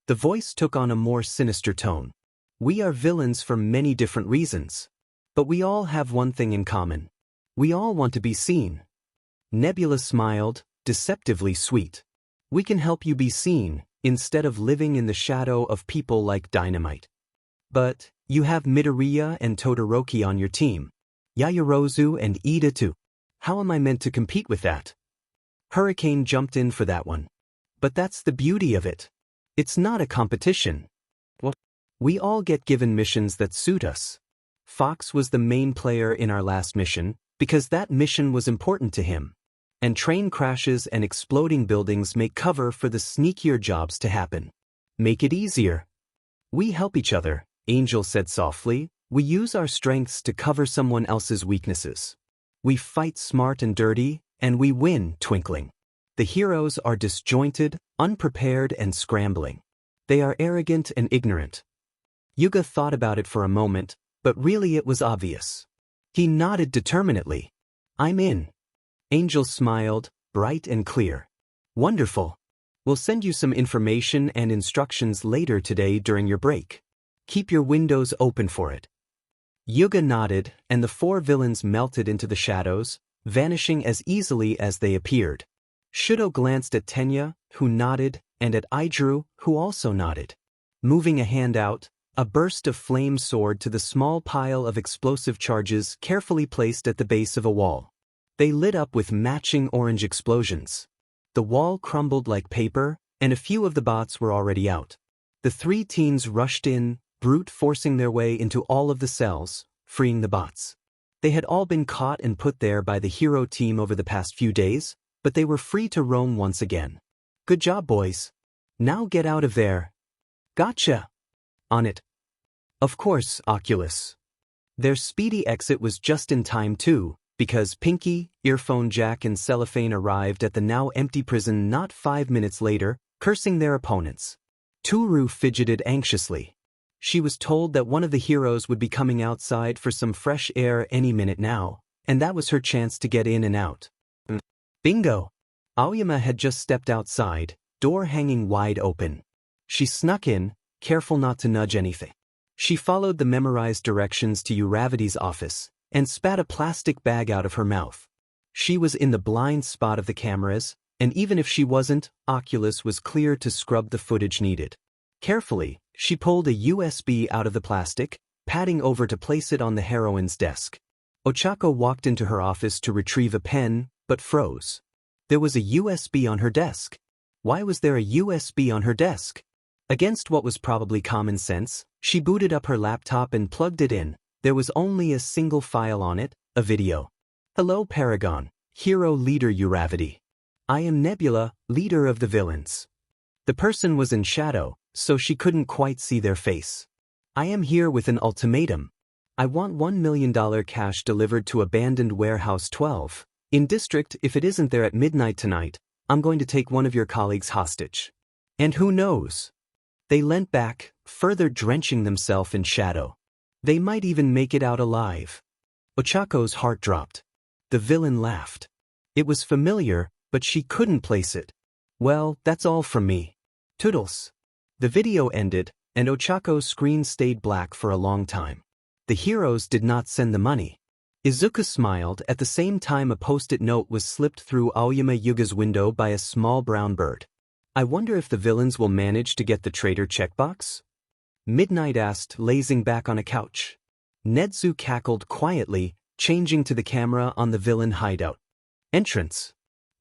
The voice took on a more sinister tone. We are villains for many different reasons. But we all have one thing in common. We all want to be seen. Nebula smiled, deceptively sweet. We can help you be seen, instead of living in the shadow of people like Dynamite. But you have Midoriya and Todoroki on your team. Yaoyorozu and Ida too. How am I meant to compete with that? Hurricane jumped in for that one. But that's the beauty of it. It's not a competition. What? We all get given missions that suit us. Fox was the main player in our last mission, because that mission was important to him. And train crashes and exploding buildings make cover for the sneakier jobs to happen. Make it easier. We help each other, Angel said softly. We use our strengths to cover someone else's weaknesses. We fight smart and dirty, and we win, Twinkling. The heroes are disjointed, unprepared, and scrambling. They are arrogant and ignorant. Yuga thought about it for a moment, but really it was obvious. He nodded determinedly. I'm in. Angel smiled, bright and clear. Wonderful. We'll send you some information and instructions later today during your break. Keep your windows open for it. Yuga nodded, and the 4 villains melted into the shadows, vanishing as easily as they appeared. Shudo glanced at Tenya, who nodded, and at Idru, who also nodded. Moving a hand out, a burst of flame soared to the small pile of explosive charges carefully placed at the base of a wall. They lit up with matching orange explosions. The wall crumbled like paper, and a few of the bots were already out. The 3 teens rushed in, brute forcing their way into all of the cells, freeing the bots. They had all been caught and put there by the hero team over the past few days, but they were free to roam once again. Good job, boys. Now get out of there. Gotcha. On it. Of course, Oculus. Their speedy exit was just in time too, because Pinky, Earphone Jack and Cellophane arrived at the now empty prison not 5 minutes later, cursing their opponents. Toru fidgeted anxiously. She was told that one of the heroes would be coming outside for some fresh air any minute now, and that was her chance to get in and out. Bingo! Aoyama had just stepped outside, door hanging wide open. She snuck in, careful not to nudge anything. She followed the memorized directions to Uravity's office, and spat a plastic bag out of her mouth. She was in the blind spot of the cameras, and even if she wasn't, Oculus was clear to scrub the footage needed. Carefully, she pulled a USB out of the plastic, padding over to place it on the heroine's desk. Ochako walked into her office to retrieve a pen, but froze. There was a USB on her desk. Why was there a USB on her desk? Against what was probably common sense, she booted up her laptop and plugged it in. There was only a single file on it, a video. Hello Paragon, hero leader Uravity. I am Nebula, leader of the villains. The person was in shadow, so she couldn't quite see their face. I am here with an ultimatum. I want $1 million cash delivered to abandoned warehouse 12. In district. If it isn't there at midnight tonight, I'm going to take one of your colleagues hostage. And who knows? They leant back, further drenching themselves in shadow. They might even make it out alive. Ochako's heart dropped. The villain laughed. It was familiar, but she couldn't place it. Well, that's all from me. Toodles. The video ended, and Ochako's screen stayed black for a long time. The heroes did not send the money. Izuku smiled. At the same time a post-it note was slipped through Aoyama Yuga's window by a small brown bird. I wonder if the villains will manage to get the traitor checkbox? Midnight asked, lazing back on a couch. Netsu cackled quietly, changing to the camera on the villain hideout. Entrance.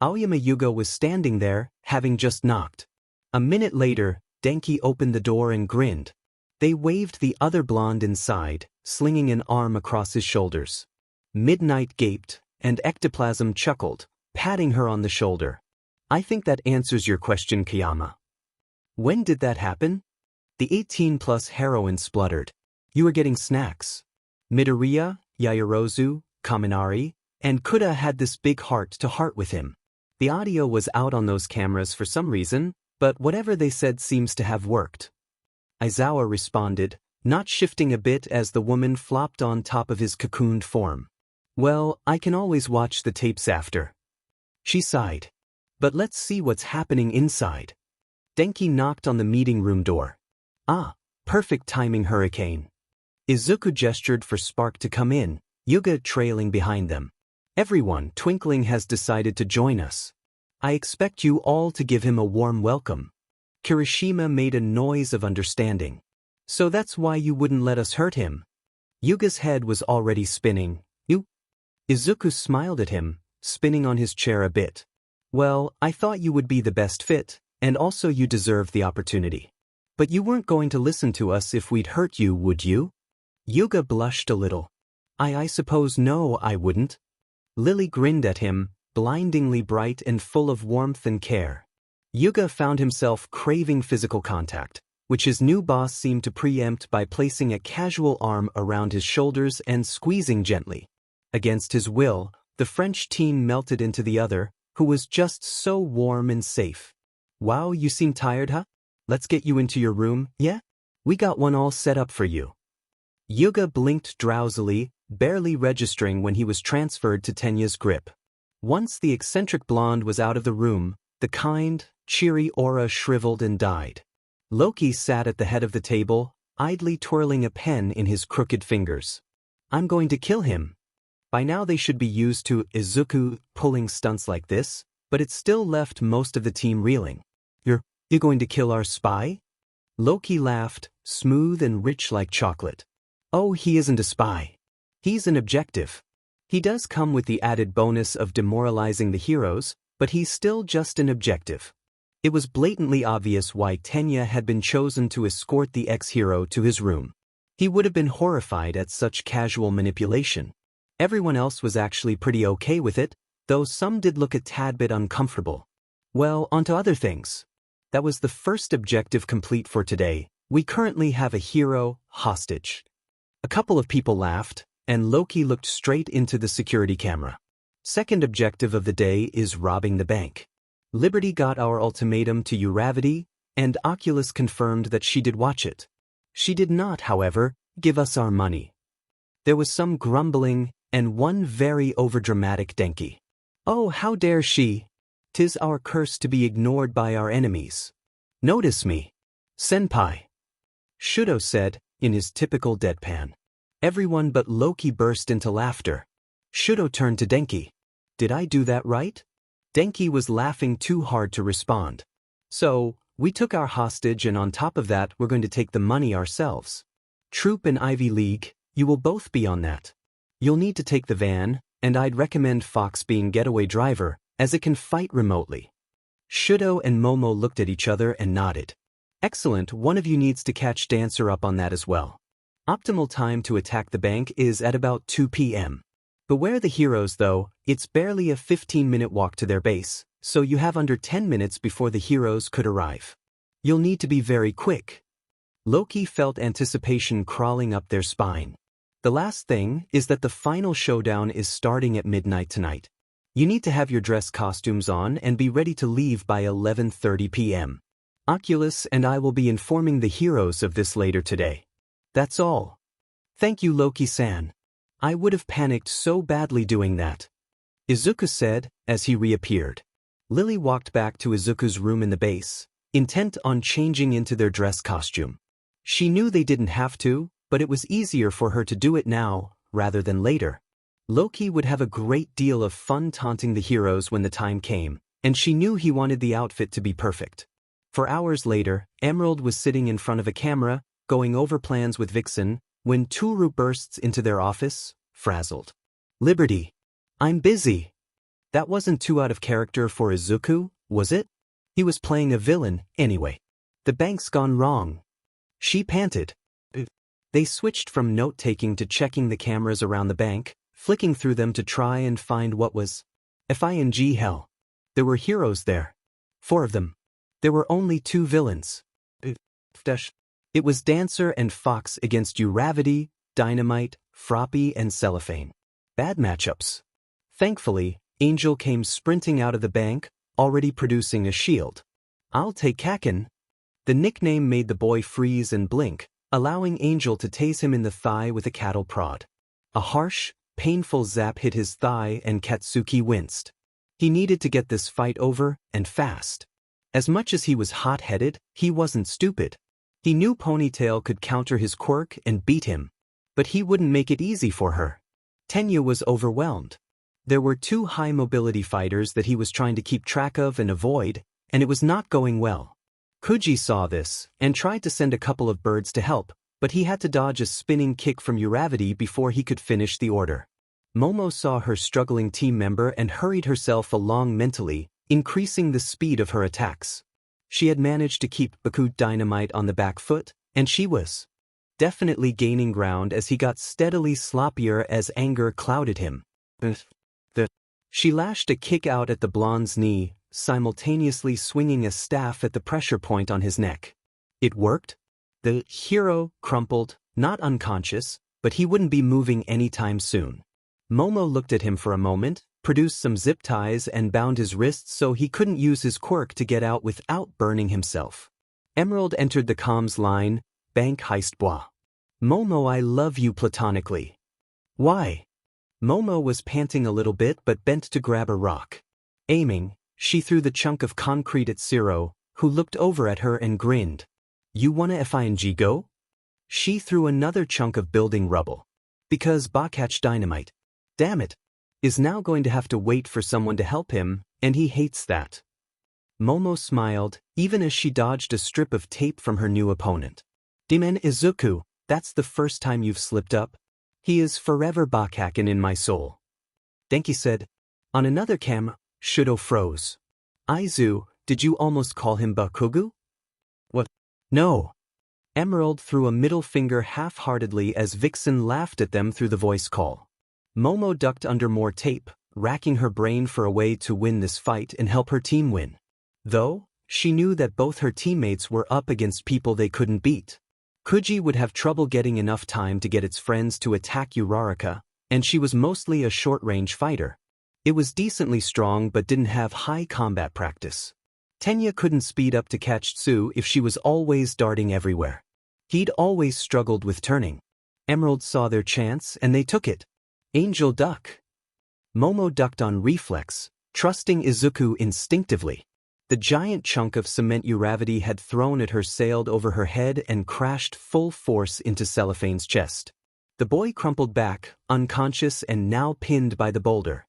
Aoyama Yuga was standing there, having just knocked. A minute later, Denki opened the door and grinned. They waved the other blonde inside, slinging an arm across his shoulders. Midnight gaped, and Ectoplasm chuckled, patting her on the shoulder. I think that answers your question, Kayama. When did that happen? The 18-plus heroine spluttered. You were getting snacks. Midoriya, Yaoyorozu, Kaminari, and Kuda had this big heart-to-heart with him. The audio was out on those cameras for some reason, but whatever they said seems to have worked. Aizawa responded, not shifting a bit as the woman flopped on top of his cocooned form. Well, I can always watch the tapes after. She sighed. But let's see what's happening inside. Denki knocked on the meeting room door. Ah, perfect timing, Hurricane. Izuku gestured for Spark to come in, Yuga trailing behind them. Everyone, Twinkling has decided to join us. I expect you all to give him a warm welcome. Kirishima made a noise of understanding. So that's why you wouldn't let us hurt him. Yuga's head was already spinning. You? Izuku smiled at him, spinning on his chair a bit. Well, I thought you would be the best fit, and also you deserve the opportunity. But you weren't going to listen to us if we'd hurt you, would you? Yuga blushed a little. I suppose no, I wouldn't. Lily grinned at him, blindingly bright and full of warmth and care. Yuga found himself craving physical contact, which his new boss seemed to preempt by placing a casual arm around his shoulders and squeezing gently. Against his will, the French teen melted into the other, who was just so warm and safe. Wow, you seem tired, huh? Let's get you into your room, yeah? We got one all set up for you. Yuga blinked drowsily, barely registering when he was transferred to Tenya's grip. Once the eccentric blonde was out of the room, the kind, cheery aura shriveled and died. Loki sat at the head of the table, idly twirling a pen in his crooked fingers. I'm going to kill him. By now they should be used to Izuku pulling stunts like this, but it still left most of the team reeling. You're going to kill our spy? Loki laughed, smooth and rich like chocolate. Oh, he isn't a spy. He's an objective. He does come with the added bonus of demoralizing the heroes, but he's still just an objective. It was blatantly obvious why Tenya had been chosen to escort the ex-hero to his room. He would have been horrified at such casual manipulation. Everyone else was actually pretty okay with it, though some did look a tad bit uncomfortable. Well, onto other things. That was the first objective complete for today. We currently have a hero hostage. A couple of people laughed, and Loki looked straight into the security camera. Second objective of the day is robbing the bank. Liberty got our ultimatum to Uravity, and Oculus confirmed that she did watch it. She did not, however, give us our money. There was some grumbling, and one very overdramatic Denki. Oh, how dare she! 'Tis our curse to be ignored by our enemies. Notice me. Senpai. Shudo said, in his typical deadpan. Everyone but Loki burst into laughter. Shudo turned to Denki. Did I do that right? Denki was laughing too hard to respond. So, we took our hostage and on top of that we're going to take the money ourselves. Troop and Ivy League, you will both be on that. You'll need to take the van, and I'd recommend Fox being getaway driver, as it can fight remotely. Shudo and Momo looked at each other and nodded. Excellent, one of you needs to catch Dancer up on that as well. Optimal time to attack the bank is at about 2 p.m. Beware the heroes though, it's barely a 15-minute walk to their base, so you have under 10 minutes before the heroes could arrive. You'll need to be very quick. Loki felt anticipation crawling up their spine. The last thing is that the final showdown is starting at midnight tonight. You need to have your dress costumes on and be ready to leave by 11:30 p.m. Oculus and I will be informing the heroes of this later today. That's all. Thank you, Loki-san. I would have panicked so badly doing that. Izuku said, as he reappeared. Lily walked back to Izuku's room in the base, intent on changing into their dress costume. She knew they didn't have to, but it was easier for her to do it now, rather than later. Loki would have a great deal of fun taunting the heroes when the time came, and she knew he wanted the outfit to be perfect. For hours later, Emerald was sitting in front of a camera, going over plans with Vixen, when Toru bursts into their office, frazzled. Liberty. I'm busy. That wasn't too out of character for Izuku, was it? He was playing a villain, anyway. The bank's gone wrong. She panted. They switched from note-taking to checking the cameras around the bank, flicking through them to try and find what was FING hell. There were heroes there. 4 of them. There were only 2 villains. It was Dancer and Fox against Uravity, Dynamite, Froppy and Cellophane. Bad matchups. Thankfully, Angel came sprinting out of the bank, already producing a shield. I'll take Kakin. The nickname made the boy freeze and blink, allowing Angel to tase him in the thigh with a cattle prod. A harsh, painful zap hit his thigh and Katsuki winced. He needed to get this fight over, and fast. As much as he was hot-headed, he wasn't stupid. He knew Ponytail could counter his quirk and beat him. But he wouldn't make it easy for her. Tenya was overwhelmed. There were 2 high-mobility fighters that he was trying to keep track of and avoid, and it was not going well. Kuji saw this, and tried to send a couple of birds to help, but he had to dodge a spinning kick from Uravity before he could finish the order. Momo saw her struggling team member and hurried herself along mentally, increasing the speed of her attacks. She had managed to keep Baku Dynamite on the back foot, and she was definitely gaining ground as he got steadily sloppier as anger clouded him. She lashed a kick out at the blonde's knee, simultaneously swinging a staff at the pressure point on his neck. It worked. The hero crumpled, not unconscious, but he wouldn't be moving anytime soon. Momo looked at him for a moment, produced some zip ties and bound his wrists so he couldn't use his quirk to get out without burning himself. Emerald entered the comms line, Bank Heist Bois. Momo, I love you platonically. Why? Momo was panting a little bit but bent to grab a rock. Aiming, she threw the chunk of concrete at Zero, who looked over at her and grinned. You wanna FING go? She threw another chunk of building rubble. Because Bakach Dynamite, damn it, is now going to have to wait for someone to help him, and he hates that. Momo smiled, even as she dodged a strip of tape from her new opponent. Demon Izuku, that's the first time you've slipped up. He is forever Bakakin in my soul. Denki said. On another camera, Shudo froze. Aizu, did you almost call him Bakugu? What? No. Emerald threw a middle finger half-heartedly as Vixen laughed at them through the voice call. Momo ducked under more tape, racking her brain for a way to win this fight and help her team win. Though, she knew that both her teammates were up against people they couldn't beat. Kuji would have trouble getting enough time to get its friends to attack Uraraka, and she was mostly a short-range fighter. It was decently strong but didn't have high combat practice. Tenya couldn't speed up to catch Tsu if she was always darting everywhere. He'd always struggled with turning. Emerald saw their chance and they took it. Angel duck. Momo ducked on reflex, trusting Izuku instinctively. The giant chunk of cement Uravity had thrown at her sailed over her head and crashed full force into Cellophane's chest. The boy crumpled back, unconscious and now pinned by the boulder.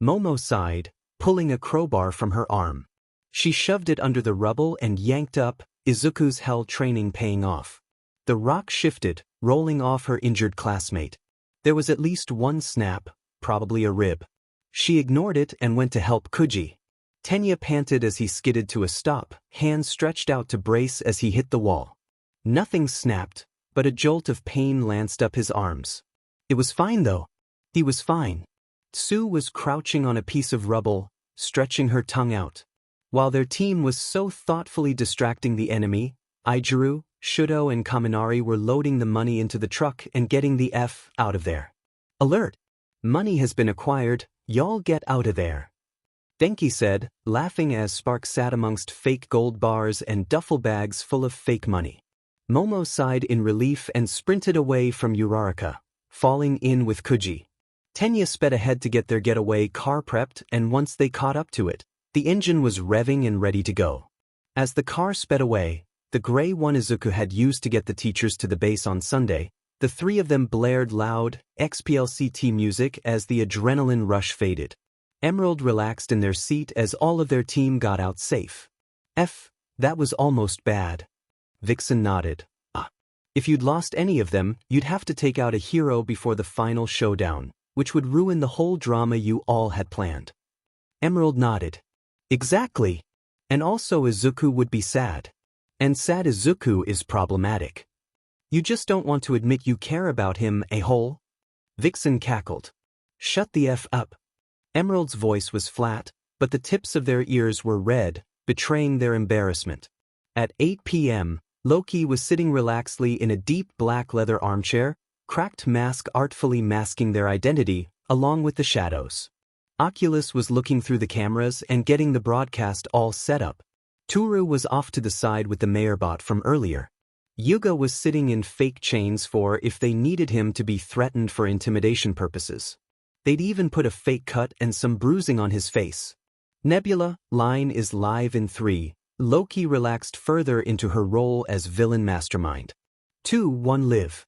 Momo sighed, pulling a crowbar from her arm. She shoved it under the rubble and yanked up, Izuku's hell training paying off. The rock shifted, rolling off her injured classmate. There was at least one snap, probably a rib. She ignored it and went to help Kuji. Tenya panted as he skidded to a stop, hands stretched out to brace as he hit the wall. Nothing snapped, but a jolt of pain lanced up his arms. It was fine though. He was fine. Tsu was crouching on a piece of rubble, stretching her tongue out. While their team was so thoughtfully distracting the enemy, Aijuru, Shudo and Kaminari were loading the money into the truck and getting the F out of there. Alert! Money has been acquired, y'all get out of there. Denki said, laughing as Spark sat amongst fake gold bars and duffel bags full of fake money. Momo sighed in relief and sprinted away from Uraraka, falling in with Kuji. Tenya sped ahead to get their getaway car prepped, and once they caught up to it, the engine was revving and ready to go. As the car sped away, the gray one Izuku had used to get the teachers to the base on Sunday, the three of them blared loud, XPLCT music as the adrenaline rush faded. Emerald relaxed in their seat as all of their team got out safe. That was almost bad. Vixen nodded. If you'd lost any of them, you'd have to take out a hero before the final showdown, which would ruin the whole drama you all had planned. Emerald nodded. Exactly. And also Izuku would be sad. And sad Izuku is problematic. You just don't want to admit you care about him, a-hole? Vixen cackled. Shut the F up. Emerald's voice was flat, but the tips of their ears were red, betraying their embarrassment. At 8 p.m., Loki was sitting relaxedly in a deep black leather armchair, cracked mask artfully masking their identity, along with the shadows. Oculus was looking through the cameras and getting the broadcast all set up. Toru was off to the side with the mayorbot from earlier. Yuga was sitting in fake chains for if they needed him to be threatened for intimidation purposes. They'd even put a fake cut and some bruising on his face. Nebula, line is live in 3. Loki relaxed further into her role as villain mastermind. 2-1 live.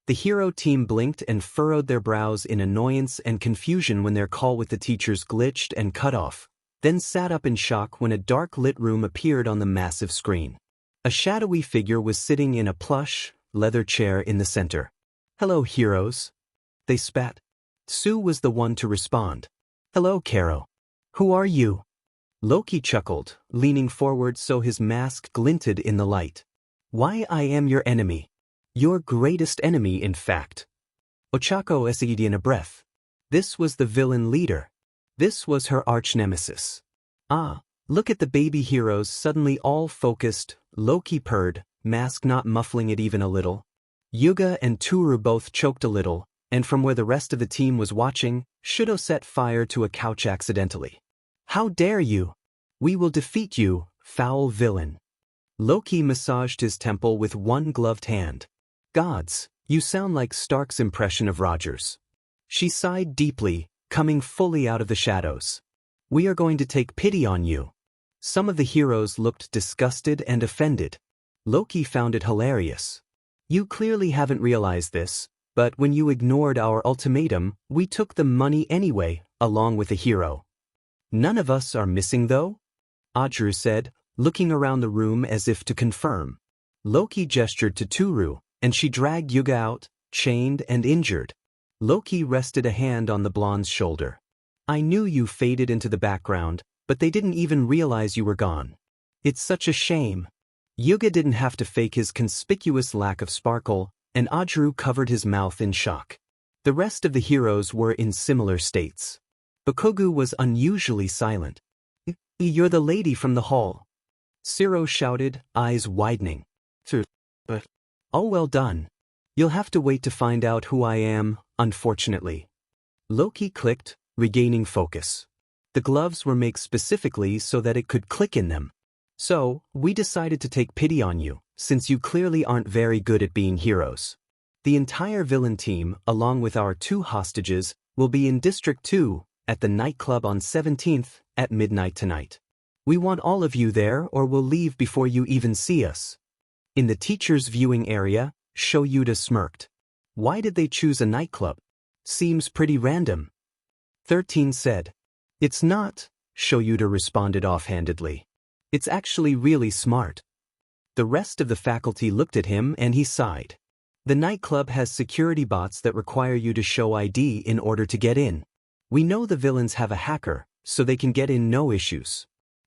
The hero team blinked and furrowed their brows in annoyance and confusion when their call with the teachers glitched and cut off, then sat up in shock when a dark-lit room appeared on the massive screen. A shadowy figure was sitting in a plush, leather chair in the center. Hello, heroes. They spat. Sue was the one to respond. Hello, Karo. Who are you? Loki chuckled, leaning forward so his mask glinted in the light. Why, I am your enemy. Your greatest enemy, in fact. Ochako essayed in a breath. This was the villain leader. This was her arch-nemesis. Look at the baby heroes suddenly all focused, Loki purred, mask not muffling it even a little. Yuga and Toru both choked a little, and from where the rest of the team was watching, Shudo set fire to a couch accidentally. How dare you? We will defeat you, foul villain. Loki massaged his temple with one gloved hand. Gods, you sound like Stark's impression of Rogers. She sighed deeply, coming fully out of the shadows. We are going to take pity on you. Some of the heroes looked disgusted and offended. Loki found it hilarious. You clearly haven't realized this, but when you ignored our ultimatum, we took the money anyway, along with the hero. None of us are missing though? Audru said, looking around the room as if to confirm. Loki gestured to Toru, and she dragged Yuga out, chained and injured. Loki rested a hand on the blonde's shoulder. I knew you faded into the background, but they didn't even realize you were gone. It's such a shame. Yuga didn't have to fake his conspicuous lack of sparkle, and Audru covered his mouth in shock. The rest of the heroes were in similar states. Bakugu was unusually silent. You're the lady from the hall. Siro shouted, eyes widening. But oh, well done. You'll have to wait to find out who I am, unfortunately. Loki clicked, regaining focus. The gloves were made specifically so that it could click in them. So, we decided to take pity on you, since you clearly aren't very good at being heroes. The entire villain team, along with our 2 hostages, will be in District 2, at the nightclub on 17th, at midnight tonight. We want all of you there or we'll leave before you even see us. In the teacher's viewing area, Shoyuda smirked. Why did they choose a nightclub? Seems pretty random. 13 said. It's not, Shoyuda responded offhandedly. It's actually really smart. The rest of the faculty looked at him and he sighed. The nightclub has security bots that require you to show ID in order to get in. We know the villains have a hacker, so they can get in no issues.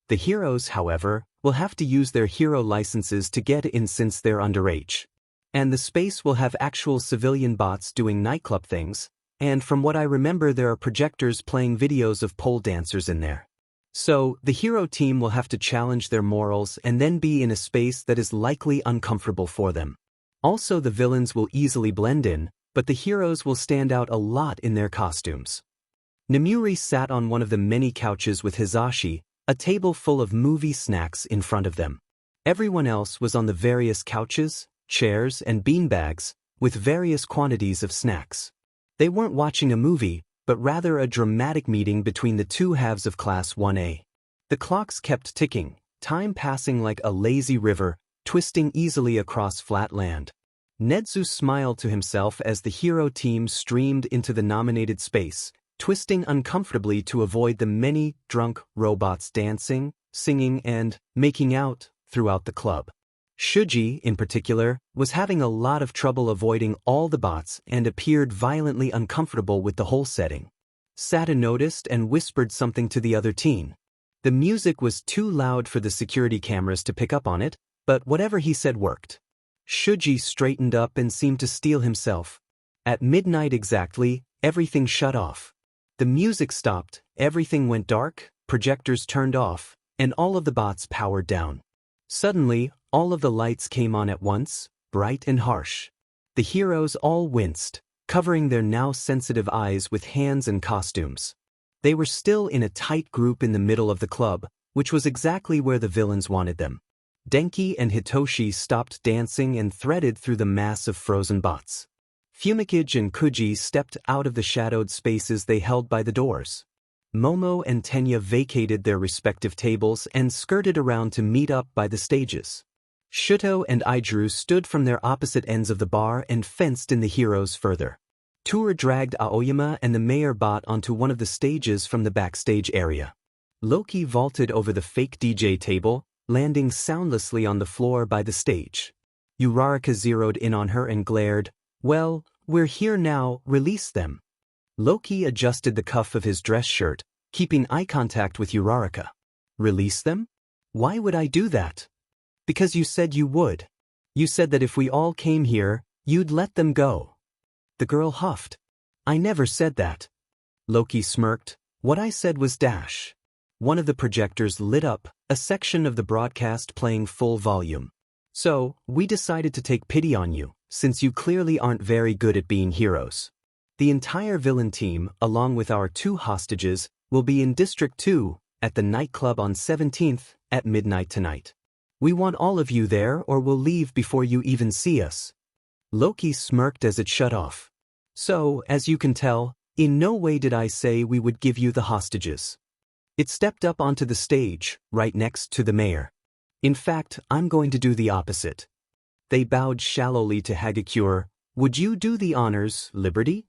The heroes, however, will have to use their hero licenses to get in since they're underage. And the space will have actual civilian bots doing nightclub things, and from what I remember there are projectors playing videos of pole dancers in there. So, the hero team will have to challenge their morals and then be in a space that is likely uncomfortable for them. Also, the villains will easily blend in, but the heroes will stand out a lot in their costumes. Nemuri sat on one of the many couches with Hizashi, a table full of movie snacks in front of them. Everyone else was on the various couches, chairs, and beanbags, with various quantities of snacks. They weren't watching a movie, but rather a dramatic meeting between the two halves of Class 1A. The clocks kept ticking, time passing like a lazy river, twisting easily across flat land. Netsu smiled to himself as the hero team streamed into the nominated space, twisting uncomfortably to avoid the many drunk robots dancing, singing, and making out throughout the club. Shuji, in particular, was having a lot of trouble avoiding all the bots and appeared violently uncomfortable with the whole setting. Sata noticed and whispered something to the other teen. The music was too loud for the security cameras to pick up on it, but whatever he said worked. Shuji straightened up and seemed to steel himself. At midnight exactly, everything shut off. The music stopped, everything went dark, projectors turned off, and all of the bots powered down. Suddenly, all of the lights came on at once, bright and harsh. The heroes all winced, covering their now sensitive eyes with hands and costumes. They were still in a tight group in the middle of the club, which was exactly where the villains wanted them. Denki and Hitoshi stopped dancing and threaded through the mass of frozen bots. Fumikage and Kuji stepped out of the shadowed spaces they held by the doors. Momo and Tenya vacated their respective tables and skirted around to meet up by the stages. Shuto and Idru stood from their opposite ends of the bar and fenced in the heroes further. Tour dragged Aoyama and the mayor bot onto one of the stages from the backstage area. Loki vaulted over the fake DJ table, landing soundlessly on the floor by the stage. Uraraka zeroed in on her and glared, "Well, we're here now, release them." Loki adjusted the cuff of his dress shirt, keeping eye contact with Uraraka. "Release them? Why would I do that?" "Because you said you would. You said that if we all came here, you'd let them go." The girl huffed. "I never said that." Loki smirked. "What I said was dash." One of the projectors lit up, a section of the broadcast playing full volume. "So, we decided to take pity on you, since you clearly aren't very good at being heroes. The entire villain team, along with our 2 hostages, will be in District 2, at the nightclub on 17th, at midnight tonight. We want all of you there or we'll leave before you even see us." Loki smirked as it shut off. "So, as you can tell, in no way did I say we would give you the hostages." It stepped up onto the stage, right next to the mayor. "In fact, I'm going to do the opposite." They bowed shallowly to Hagakure. "Would you do the honors, Liberty?"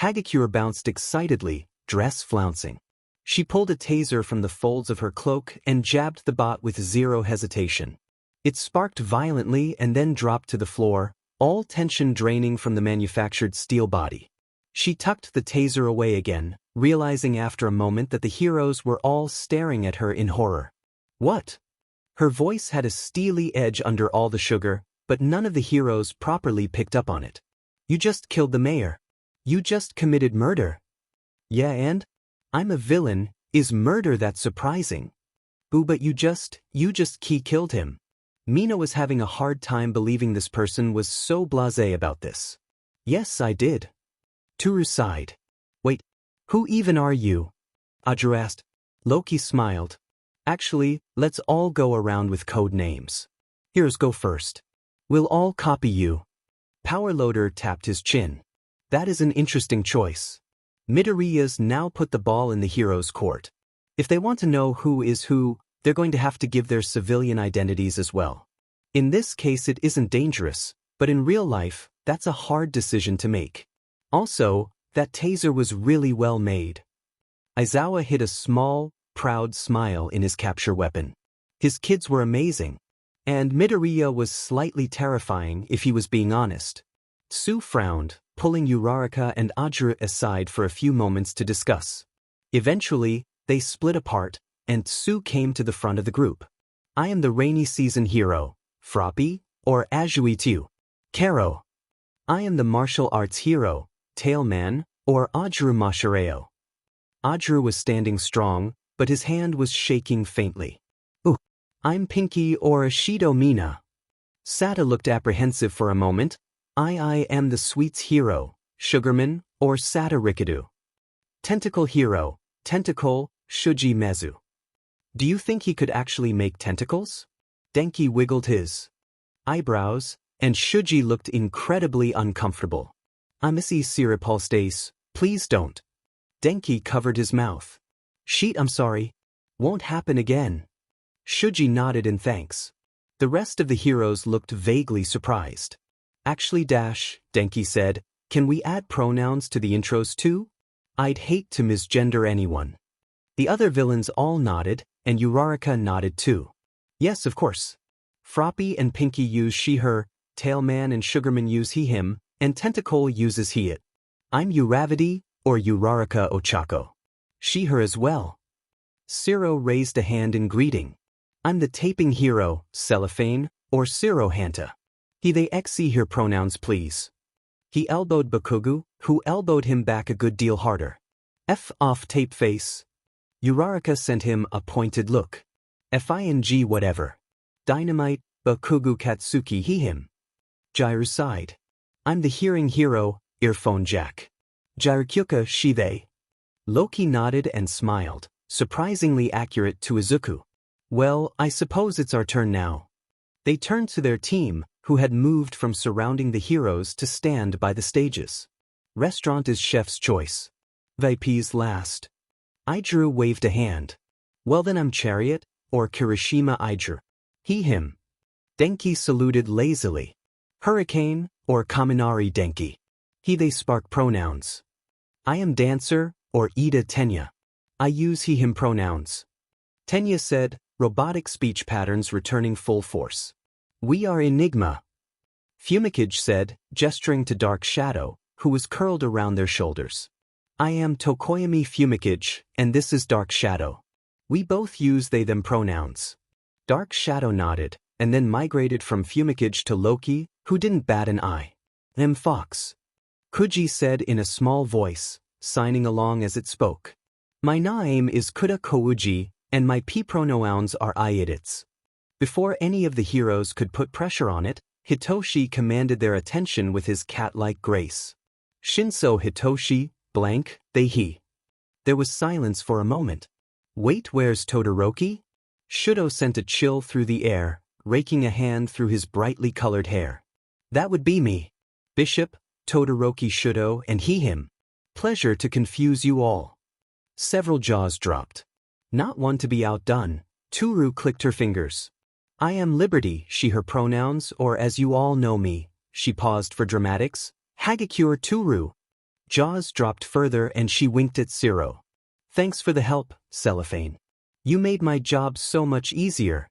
Hagakure bounced excitedly, dress flouncing. She pulled a taser from the folds of her cloak and jabbed the bot with zero hesitation. It sparked violently and then dropped to the floor, all tension draining from the manufactured steel body. She tucked the taser away again, realizing after a moment that the heroes were all staring at her in horror. "What?" Her voice had a steely edge under all the sugar, but none of the heroes properly picked up on it. "You just killed the mayor. You just committed murder." "Yeah, and? I'm a villain. Is murder that surprising?" "Boo, but you just killed him." Mina was having a hard time believing this person was so blasé about this. "Yes, I did." Toru sighed. "Wait, who even are you?" Adru asked. Loki smiled. "Actually, let's all go around with code names. Heroes go first. We'll all copy you." Powerloader tapped his chin. "That is an interesting choice." Midoriya's now put the ball in the heroes' court. If they want to know who is who, they're going to have to give their civilian identities as well. In this case it isn't dangerous, but in real life, that's a hard decision to make. Also, that taser was really well made. Aizawa hid a small, proud smile in his capture weapon. His kids were amazing. And Midoriya was slightly terrifying if he was being honest. Tsu frowned, pulling Uraraka and Ajura aside for a few moments to discuss. Eventually, they split apart, and Tsu came to the front of the group. "I am the rainy season hero, Froppy, or Azuitiu. Karo. I am the martial arts hero, Tailman, or Ajuru Mashareo." Ajuru was standing strong, but his hand was shaking faintly. "Ooh, I'm Pinky or Ashido Mina." Sata looked apprehensive for a moment. I am the sweets hero, Sugarman, or Sata Rikadu." Tentacle hero, tentacle, Shuji Mezu. Do you think he could actually make tentacles? Denki wiggled his eyebrows, and Shuji looked incredibly uncomfortable. Amisi Siripulstace, please don't. Denki covered his mouth. Sheet, I'm sorry. Won't happen again. Shuji nodded in thanks. The rest of the heroes looked vaguely surprised. Actually, Denki said, can we add pronouns to the intros too? I'd hate to misgender anyone. The other villains all nodded, and Uraraka nodded too. Yes, of course. Froppy and Pinky use she/her, Tailman and Sugarman use he/him, and Tentacle uses he/it. I'm Uravity, or Uraraka Ochako. She/her as well. Ciro raised a hand in greeting. I'm the taping hero, Cellophane, or Ciro Hanta. He they xe here pronouns please. He elbowed Bakugu, who elbowed him back a good deal harder. F off tape face. Uraraka sent him a pointed look. Fing whatever. Dynamite, Bakugu Katsuki he/him. Jiru sighed. I'm the hearing hero, earphone jack. Jirukyuka she they. Loki nodded and smiled, surprisingly accurate to Izuku. Well, I suppose it's our turn now. They turned to their team, who had moved from surrounding the heroes to stand by the stages. Restaurant is chef's choice. VIP's last. Ijuru waved a hand. Well then I'm Chariot, or Kirishima Ijuru. He/him. Denki saluted lazily. Hurricane, or Kaminari Denki. He they spark pronouns. I am Dancer, or Ida Tenya. I use he/him pronouns. Tenya said, robotic speech patterns returning full force. We are Enigma. Fumikage said, gesturing to Dark Shadow, who was curled around their shoulders. I am Tokoyami Fumikage, and this is Dark Shadow. We both use they/them pronouns. Dark Shadow nodded, and then migrated from Fumikage to Loki, who didn't bat an eye. Fox. Kuji said in a small voice, signing along as it spoke. My name is Kuda Kouji, and my p-pronouns are I/it. Before any of the heroes could put pressure on it, Hitoshi commanded their attention with his cat-like grace. Shinso Hitoshi, blank, he. There was silence for a moment. Wait, where's Todoroki? Shudo sent a chill through the air, raking a hand through his brightly colored hair. That would be me. Bishop, Todoroki Shudo, and he/him. Pleasure to confuse you all. Several jaws dropped. Not one to be outdone, Toru clicked her fingers. I am Liberty, she/her pronouns, or as you all know me. She paused for dramatics. Hagakure Toru. Jaws dropped further and she winked at Ciro. Thanks for the help, Cellophane. You made my job so much easier.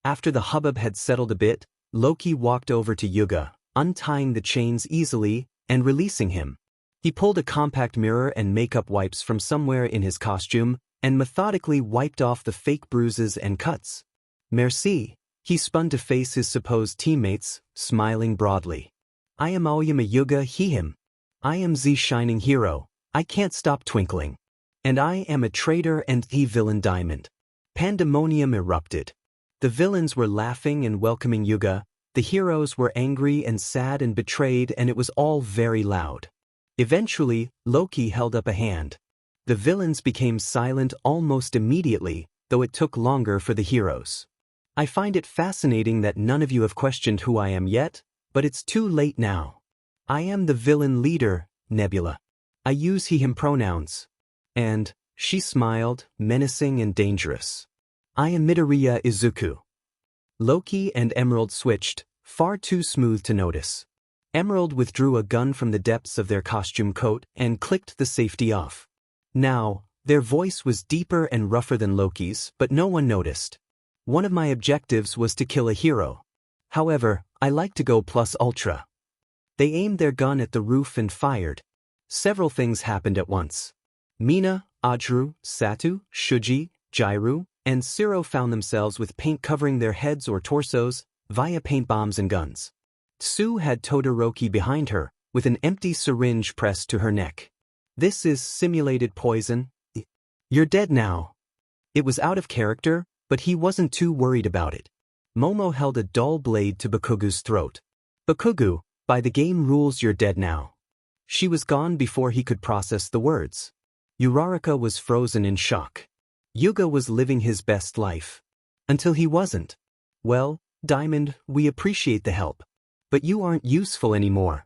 After the hubbub had settled a bit, Loki walked over to Yuga, untying the chains easily and releasing him. He pulled a compact mirror and makeup wipes from somewhere in his costume and methodically wiped off the fake bruises and cuts. Merci. He spun to face his supposed teammates, smiling broadly. I am Aoyama Yuga he/him. I am the shining hero. I can't stop twinkling. And I am a traitor and the villain Diamond. Pandemonium erupted. The villains were laughing and welcoming Yuga, the heroes were angry and sad and betrayed, and it was all very loud. Eventually, Loki held up a hand. The villains became silent almost immediately, though it took longer for the heroes. I find it fascinating that none of you have questioned who I am yet, but it's too late now. I am the villain leader, Nebula. I use he/him pronouns. And, she smiled, menacing and dangerous. I am Midoriya Izuku. Loki and Emerald switched, far too smooth to notice. Emerald withdrew a gun from the depths of their costume coat and clicked the safety off. Now, their voice was deeper and rougher than Loki's, but no one noticed. One of my objectives was to kill a hero. However, I like to go plus ultra. They aimed their gun at the roof and fired. Several things happened at once. Mina, Ajuru, Satu, Shuji, Jiru, and Ciro found themselves with paint covering their heads or torsos, via paint bombs and guns. Tsu had Todoroki behind her, with an empty syringe pressed to her neck. This is simulated poison. You're dead now. It was out of character, but he wasn't too worried about it. Momo held a dull blade to Bakugu's throat. Bakugu, by the game rules you're dead now. She was gone before he could process the words. Uraraka was frozen in shock. Yuga was living his best life. Until he wasn't. Well, Diamond, we appreciate the help. But you aren't useful anymore.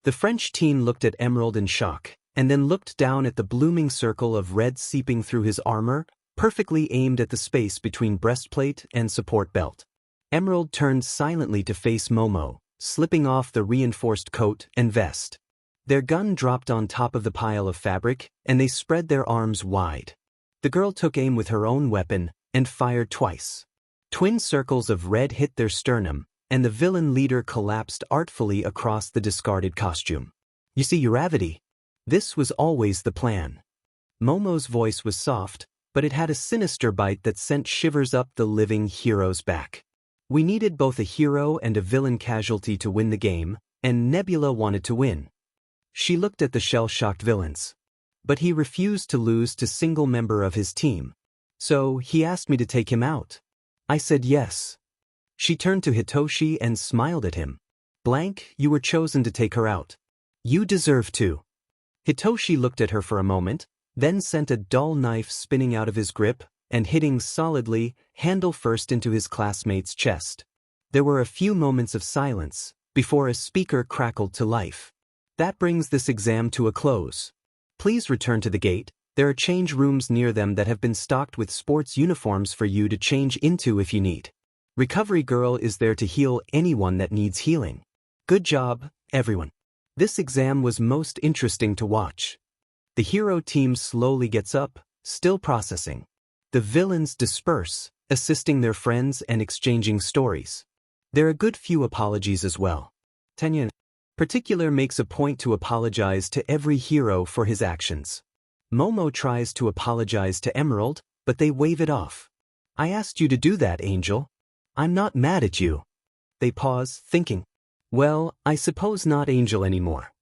The French teen looked at Emerald in shock, and then looked down at the blooming circle of red seeping through his armor, perfectly aimed at the space between breastplate and support belt. Emerald turned silently to face Momo, slipping off the reinforced coat and vest. Their gun dropped on top of the pile of fabric, and they spread their arms wide. The girl took aim with her own weapon, and fired twice. Twin circles of red hit their sternum, and the villain leader collapsed artfully across the discarded costume. You see, Uravity. This was always the plan. Momo's voice was soft, but it had a sinister bite that sent shivers up the living hero's back. We needed both a hero and a villain casualty to win the game, and Nebula wanted to win. She looked at the shell-shocked villains. But he refused to lose to a single member of his team. So he asked me to take him out. I said yes. She turned to Hitoshi and smiled at him. Blank, you were chosen to take her out. You deserve to. Hitoshi looked at her for a moment, then sent a dull knife spinning out of his grip and hitting solidly, handle first into his classmate's chest. There were a few moments of silence before a speaker crackled to life. That brings this exam to a close. Please return to the gate. There are change rooms near them that have been stocked with sports uniforms for you to change into if you need. Recovery Girl is there to heal anyone that needs healing. Good job, everyone. This exam was most interesting to watch. The hero team slowly gets up, still processing. The villains disperse, assisting their friends and exchanging stories. There are a good few apologies as well. Tenya in particular makes a point to apologize to every hero for his actions. Momo tries to apologize to Emerald, but they wave it off. I asked you to do that, Angel. I'm not mad at you. They pause, thinking. Well, I suppose not Angel anymore.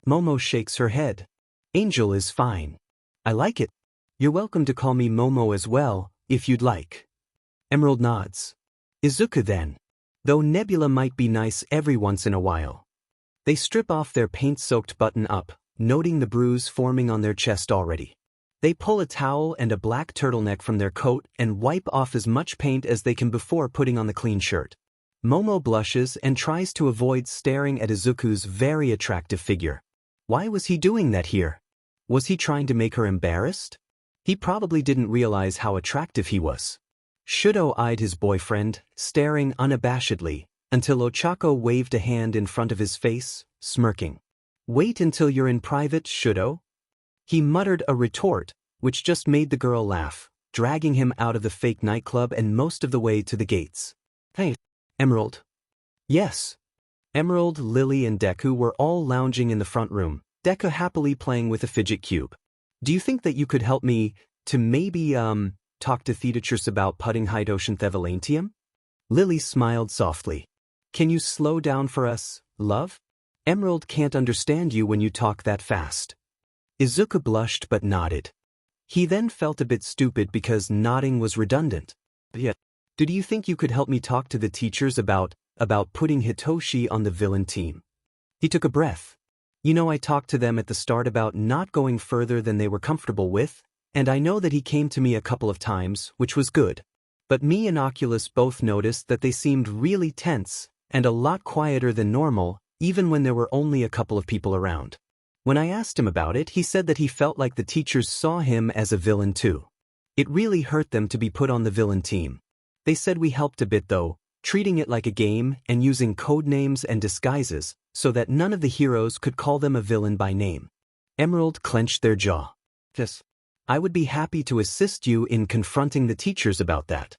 Momo shakes her head. Angel is fine. I like it. You're welcome to call me Momo as well, if you'd like. Emerald nods. Izuku then. Though Nebula might be nice every once in a while. They strip off their paint-soaked button-up, noting the bruise forming on their chest already. They pull a towel and a black turtleneck from their coat and wipe off as much paint as they can before putting on the clean shirt. Momo blushes and tries to avoid staring at Izuku's very attractive figure. Why was he doing that here? Was he trying to make her embarrassed? He probably didn't realize how attractive he was. Shudo eyed his boyfriend, staring unabashedly, until Ochako waved a hand in front of his face, smirking. Wait until you're in private, Shudo. He muttered a retort, which just made the girl laugh, dragging him out of the fake nightclub and most of the way to the gates. Hey, Emerald. Yes. Emerald, Lily and Deku were all lounging in the front room, Deku happily playing with a fidget cube. Do you think that you could help me to maybe, talk to Theodorus about putting Hydroxynthevalantium? Lily smiled softly. Can you slow down for us, love? Emerald can't understand you when you talk that fast. Izuku blushed but nodded. He then felt a bit stupid because nodding was redundant. Yet, do you think you could help me talk to the teachers about putting Hitoshi on the villain team? He took a breath. You know, I talked to them at the start about not going further than they were comfortable with, and I know that he came to me a couple of times, which was good. But me and Oculus both noticed that they seemed really tense, and a lot quieter than normal, even when there were only a couple of people around. When I asked him about it, he said that he felt like the teachers saw him as a villain too. It really hurt them to be put on the villain team. They said we helped a bit though, treating it like a game and using code names and disguises, so that none of the heroes could call them a villain by name. Emerald clenched their jaw. Yes. I would be happy to assist you in confronting the teachers about that.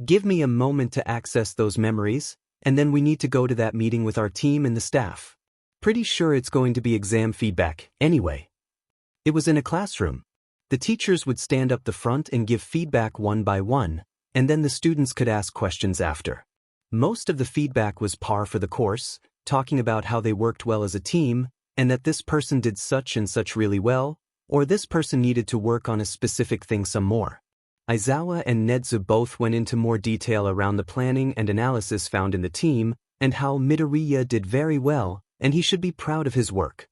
Give me a moment to access those memories, and then we need to go to that meeting with our team and the staff. Pretty sure it's going to be exam feedback, anyway. It was in a classroom. The teachers would stand up the front and give feedback one by one, and then the students could ask questions after. Most of the feedback was par for the course, talking about how they worked well as a team, and that this person did such and such really well, or this person needed to work on a specific thing some more. Aizawa and Nedzu both went into more detail around the planning and analysis found in the team, and how Midoriya did very well, and he should be proud of his work.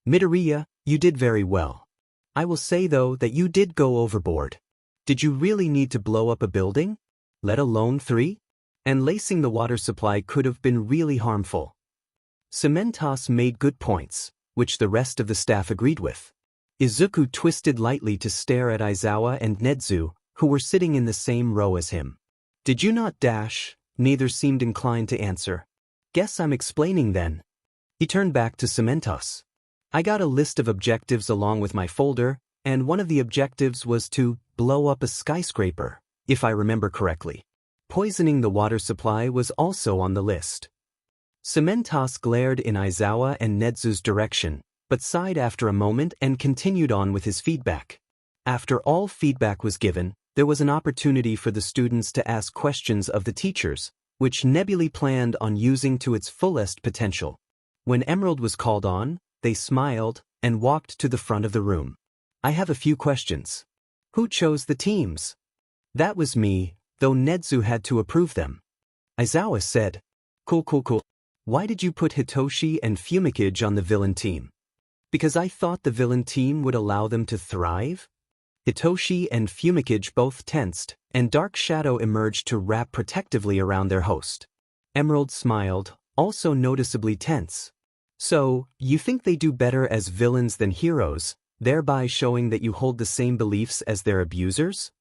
Midoriya, you did very well. I will say though that you did go overboard. Did you really need to blow up a building? Let alone 3? And lacing the water supply could have been really harmful. Cementos made good points, which the rest of the staff agreed with. Izuku twisted lightly to stare at Aizawa and Nezu, who were sitting in the same row as him. Did you not dash? Neither seemed inclined to answer. Guess I'm explaining then. He turned back to Cementos. I got a list of objectives along with my folder, and one of the objectives was to blow up a skyscraper, if I remember correctly. Poisoning the water supply was also on the list. Cementos glared in Aizawa and Nezu's direction, but sighed after a moment and continued on with his feedback. After all feedback was given, there was an opportunity for the students to ask questions of the teachers, which Nebulae planned on using to its fullest potential. When Emerald was called on, they smiled and walked to the front of the room. I have a few questions. Who chose the teams? That was me, though Nezu had to approve them. Aizawa said, Cool. Why did you put Hitoshi and Fumikage on the villain team? Because I thought the villain team would allow them to thrive? Hitoshi and Fumikage both tensed, and Dark Shadow emerged to wrap protectively around their host. Emerald smiled, also noticeably tense. So, you think they do better as villains than heroes, thereby showing that you hold the same beliefs as their abusers?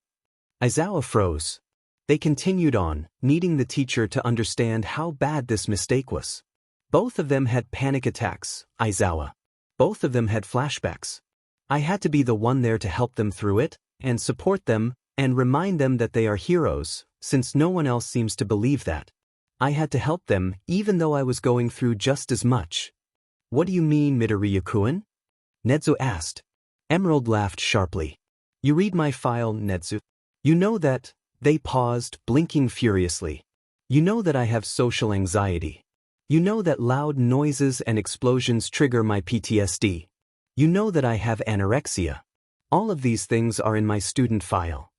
Aizawa froze. They continued on, needing the teacher to understand how bad this mistake was. Both of them had panic attacks, Aizawa. Both of them had flashbacks. I had to be the one there to help them through it, and support them, and remind them that they are heroes, since no one else seems to believe that. I had to help them, even though I was going through just as much. What do you mean, Midoriya-kun? Nezu asked. Emerald laughed sharply. You read my file, Nezu. You know that. They paused, blinking furiously. You know that I have social anxiety. You know that loud noises and explosions trigger my PTSD. You know that I have anorexia. All of these things are in my student file.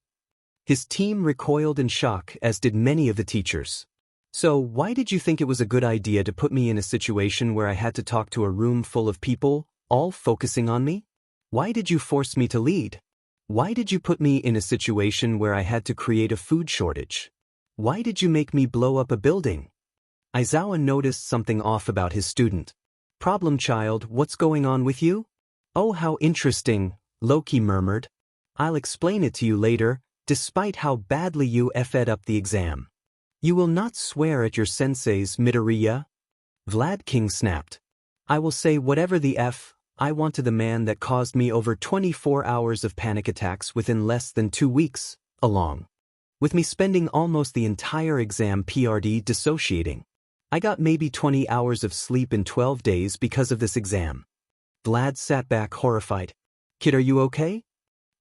His team recoiled in shock, as did many of the teachers. So why did you think it was a good idea to put me in a situation where I had to talk to a room full of people, all focusing on me? Why did you force me to lead? Why did you put me in a situation where I had to create a food shortage? Why did you make me blow up a building? Aizawa noticed something off about his student. Problem child, what's going on with you? Oh, how interesting, Loki murmured. I'll explain it to you later, despite how badly you effed up the exam. You will not swear at your senseis, Midoriya? Vlad King snapped. I will say whatever the F I want to the man that caused me over 24 hours of panic attacks within less than 2 weeks, along with me spending almost the entire exam PRD dissociating. I got maybe 20 hours of sleep in 12 days because of this exam. Vlad sat back horrified. Kid, are you okay?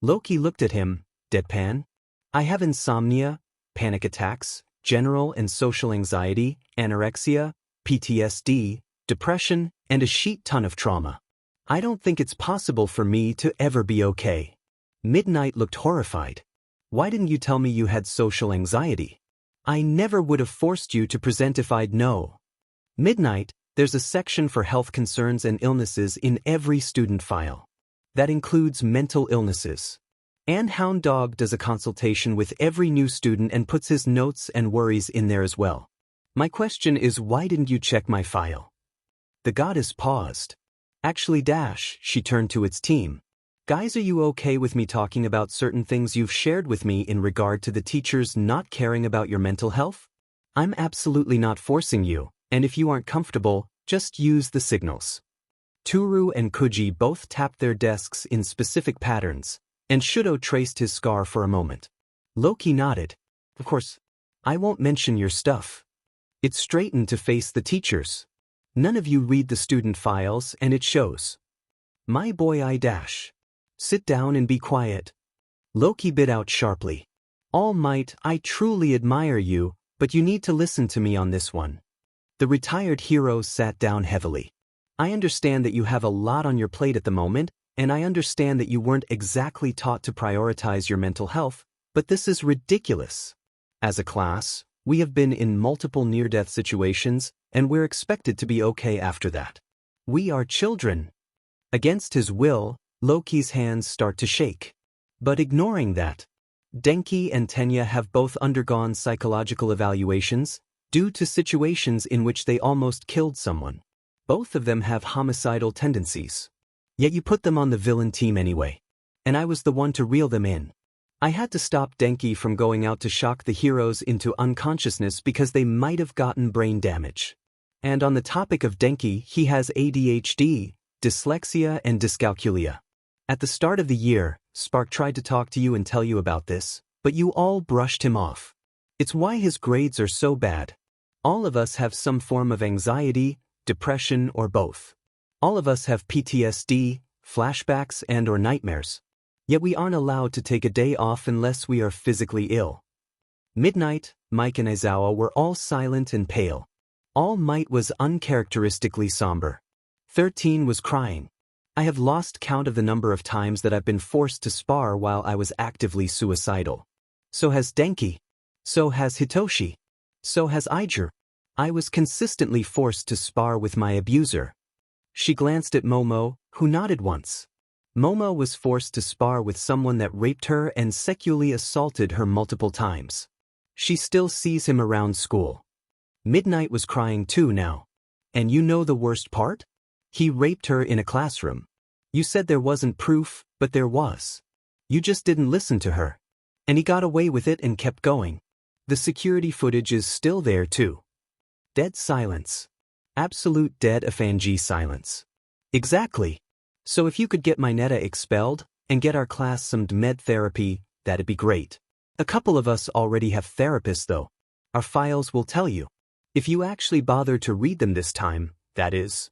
Loki looked at him, deadpan. I have insomnia, panic attacks, general and social anxiety, anorexia, PTSD, depression, and a shit ton of trauma. I don't think it's possible for me to ever be okay. Midnight looked horrified. Why didn't you tell me you had social anxiety? I never would have forced you to present if I'd know. Midnight, there's a section for health concerns and illnesses in every student file. That includes mental illnesses. And Hound Dog does a consultation with every new student and puts his notes and worries in there as well. My question is, why didn't you check my file? The goddess paused. Actually, she turned to its team. Guys, are you okay with me talking about certain things you've shared with me in regard to the teachers not caring about your mental health? I'm absolutely not forcing you, and if you aren't comfortable, just use the signals. Toru and Kuji both tapped their desks in specific patterns, and Shudo traced his scar for a moment. Loki nodded. Of course, I won't mention your stuff. It straightened to face the teachers. None of you read the student files, and it shows. My boy Sit down and be quiet. Loki bit out sharply. All Might, I truly admire you, but you need to listen to me on this one. The retired hero sat down heavily. I understand that you have a lot on your plate at the moment, and I understand that you weren't exactly taught to prioritize your mental health, but this is ridiculous. As a class, we have been in multiple near-death situations, and we're expected to be okay after that. We are children. Against his will, Loki's hands start to shake. But ignoring that, Denki and Tenya have both undergone psychological evaluations due to situations in which they almost killed someone. Both of them have homicidal tendencies. Yet you put them on the villain team anyway. And I was the one to reel them in. I had to stop Denki from going out to shock the heroes into unconsciousness because they might have gotten brain damage. And on the topic of Denki, he has ADHD, dyslexia and dyscalculia. At the start of the year, Spark tried to talk to you and tell you about this, but you all brushed him off. It's why his grades are so bad. All of us have some form of anxiety, depression, or both. All of us have PTSD, flashbacks, and/or nightmares. Yet we aren't allowed to take a day off unless we are physically ill. Midnight, Mike and Aizawa were all silent and pale. All Might was uncharacteristically somber. 13 was crying. I have lost count of the number of times that I've been forced to spar while I was actively suicidal. So has Denki. So has Hitoshi. So has Iger. I was consistently forced to spar with my abuser. She glanced at Momo, who nodded once. Momo was forced to spar with someone that raped her and sexually assaulted her multiple times. She still sees him around school. Midnight was crying too now. And you know the worst part? He raped her in a classroom. You said there wasn't proof, but there was. You just didn't listen to her. And he got away with it and kept going. The security footage is still there too. Dead silence. Absolute dead Afanji silence. Exactly. So if you could get my Netta expelled and get our class some med therapy, that'd be great. A couple of us already have therapists though. Our files will tell you. If you actually bother to read them this time, that is.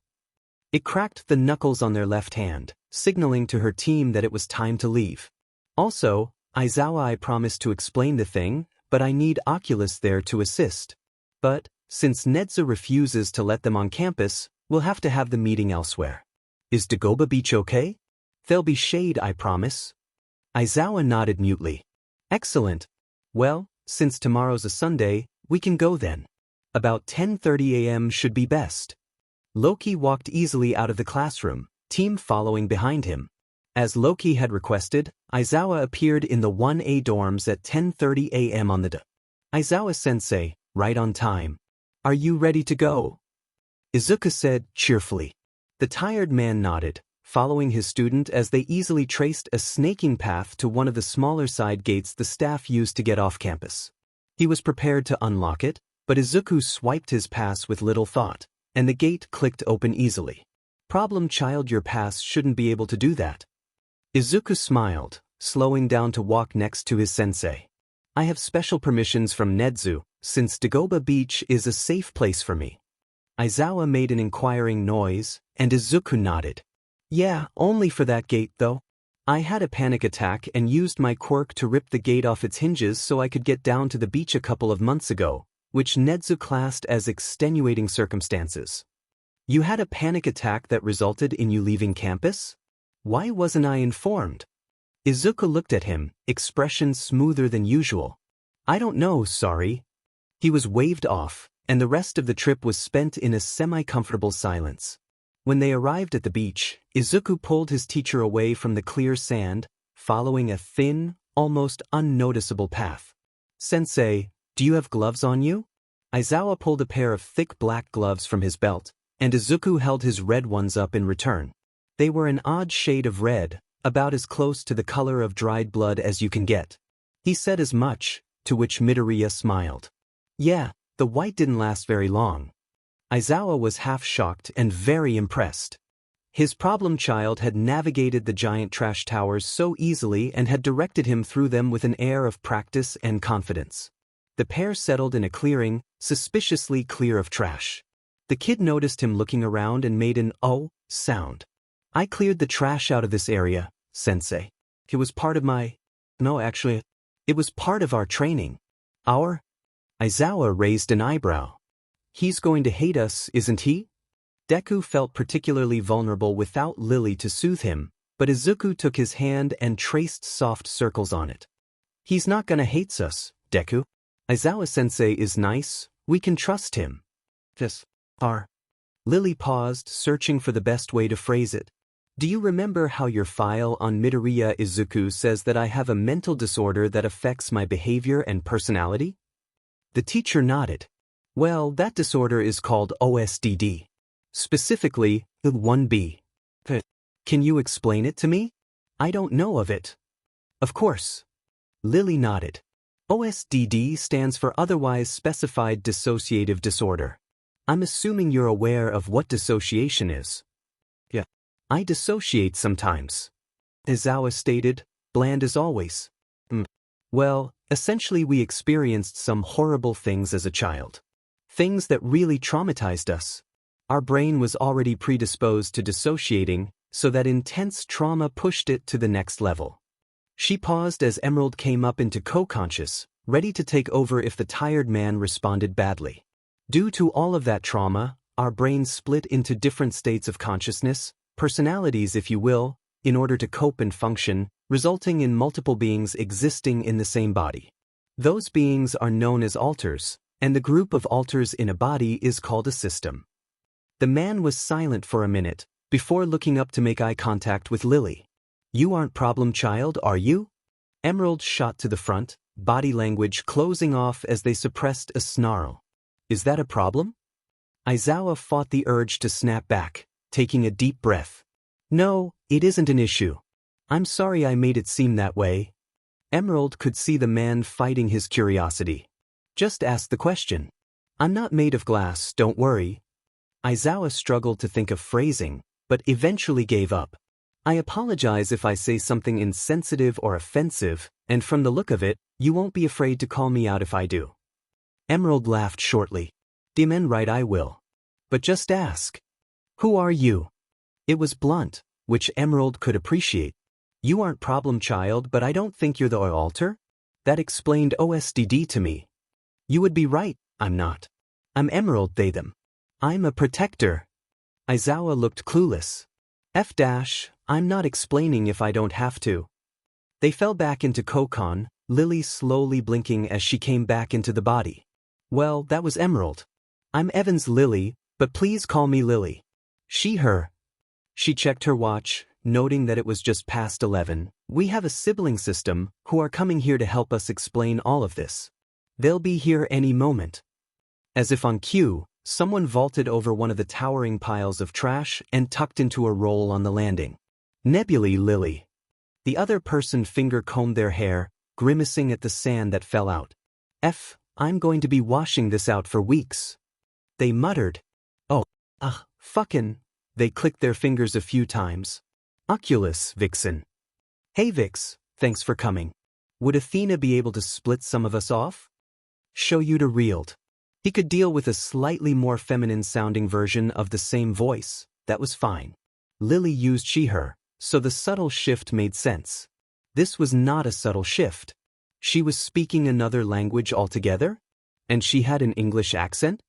It cracked the knuckles on their left hand, signaling to her team that it was time to leave. Also, Aizawa, I promised to explain the thing, but I need Oculus there to assist. But, since Nedza refuses to let them on campus, we'll have to have the meeting elsewhere. Is Dagoba Beach okay? There'll be shade, I promise. Aizawa nodded mutely. Excellent. Well, since tomorrow's a Sunday, we can go then. About 10:30 a.m. should be best. Loki walked easily out of the classroom, team following behind him. As Loki had requested, Aizawa appeared in the 1A dorms at 10:30 a.m. on the d. Aizawa-sensei, right on time. Are you ready to go? Izuku said cheerfully. The tired man nodded, following his student as they easily traced a snaking path to one of the smaller side gates the staff used to get off campus. He was prepared to unlock it, but Izuku swiped his pass with little thought, and the gate clicked open easily. Problem child, your pass shouldn't be able to do that. Izuku smiled, slowing down to walk next to his sensei. I have special permissions from Nedzu, since Dagoba Beach is a safe place for me. Aizawa made an inquiring noise, and Izuku nodded. Yeah, only for that gate though. I had a panic attack and used my quirk to rip the gate off its hinges so I could get down to the beach a couple of months ago, which Nedzu classed as extenuating circumstances. You had a panic attack that resulted in you leaving campus? Why wasn't I informed? Izuku looked at him, expression smoother than usual. I don't know, sorry. He was waved off, and the rest of the trip was spent in a semi-comfortable silence. When they arrived at the beach, Izuku pulled his teacher away from the clear sand, following a thin, almost unnoticeable path. Sensei, do you have gloves on you? Aizawa pulled a pair of thick black gloves from his belt, and Izuku held his red ones up in return. They were an odd shade of red, about as close to the color of dried blood as you can get. He said as much, to which Midoriya smiled. Yeah, the white didn't last very long. Aizawa was half shocked and very impressed. His problem child had navigated the giant trash towers so easily and had directed him through them with an air of practice and confidence. The pair settled in a clearing, suspiciously clear of trash. The kid noticed him looking around and made an "oh" sound. I cleared the trash out of this area, sensei. It was part of my... No, actually, it was part of our training. Our... Aizawa raised an eyebrow. He's going to hate us, isn't he? Deku felt particularly vulnerable without Lily to soothe him, but Izuku took his hand and traced soft circles on it. He's not gonna hate us, Deku. Aizawa-sensei is nice, we can trust him. Lily paused, searching for the best way to phrase it. Do you remember how your file on Midoriya Izuku says that I have a mental disorder that affects my behavior and personality? The teacher nodded. Well, that disorder is called OSDD. Specifically, the 1B. Can you explain it to me? I don't know of it. Of course. Lily nodded. OSDD stands for Otherwise Specified Dissociative Disorder. I'm assuming you're aware of what dissociation is. Yeah. I dissociate sometimes. Izawa stated, bland as always. Well, essentially we experienced some horrible things as a child. Things that really traumatized us. Our brain was already predisposed to dissociating, so that intense trauma pushed it to the next level. She paused as Emerald came up into co-conscious, ready to take over if the tired man responded badly. Due to all of that trauma, our brains split into different states of consciousness, personalities if you will, in order to cope and function, resulting in multiple beings existing in the same body. Those beings are known as alters, and the group of alters in a body is called a system. The man was silent for a minute, before looking up to make eye contact with Lily. You aren't problem child, are you? Emerald shot to the front, body language closing off as they suppressed a snarl. Is that a problem? Izawa fought the urge to snap back, taking a deep breath. No, it isn't an issue. I'm sorry I made it seem that way. Emerald could see the man fighting his curiosity. Just ask the question. I'm not made of glass, don't worry. Izawa struggled to think of phrasing, but eventually gave up. I apologize if I say something insensitive or offensive, and from the look of it, you won't be afraid to call me out if I do. Emerald laughed shortly. Demon right I will. But just ask. Who are you? It was blunt, which Emerald could appreciate. You aren't problem child, but I don't think you're the alter? That explained OSDD to me. You would be right, I'm not. I'm Emerald they them. I'm a protector. Izawa looked clueless. I'm not explaining if I don't have to. They fell back into Kokon, Lily slowly blinking as she came back into the body. Well, that was Emerald. I'm Evan's Lily, but please call me Lily. She, her. She checked her watch, noting that it was just past 11. We have a sibling system who are coming here to help us explain all of this. They'll be here any moment. As if on cue, someone vaulted over one of the towering piles of trash and tucked into a roll on the landing. Nebulae Lily. The other person finger-combed their hair, grimacing at the sand that fell out. I'm going to be washing this out for weeks. They muttered. Oh, fucking. They clicked their fingers a few times. Oculus, Vixen. Hey Vix, thanks for coming. Would Athena be able to split some of us off? Show you to reeled. He could deal with a slightly more feminine-sounding version of the same voice, that was fine. Lily used she-her, so the subtle shift made sense. This was not a subtle shift. She was speaking another language altogether? And she had an English accent?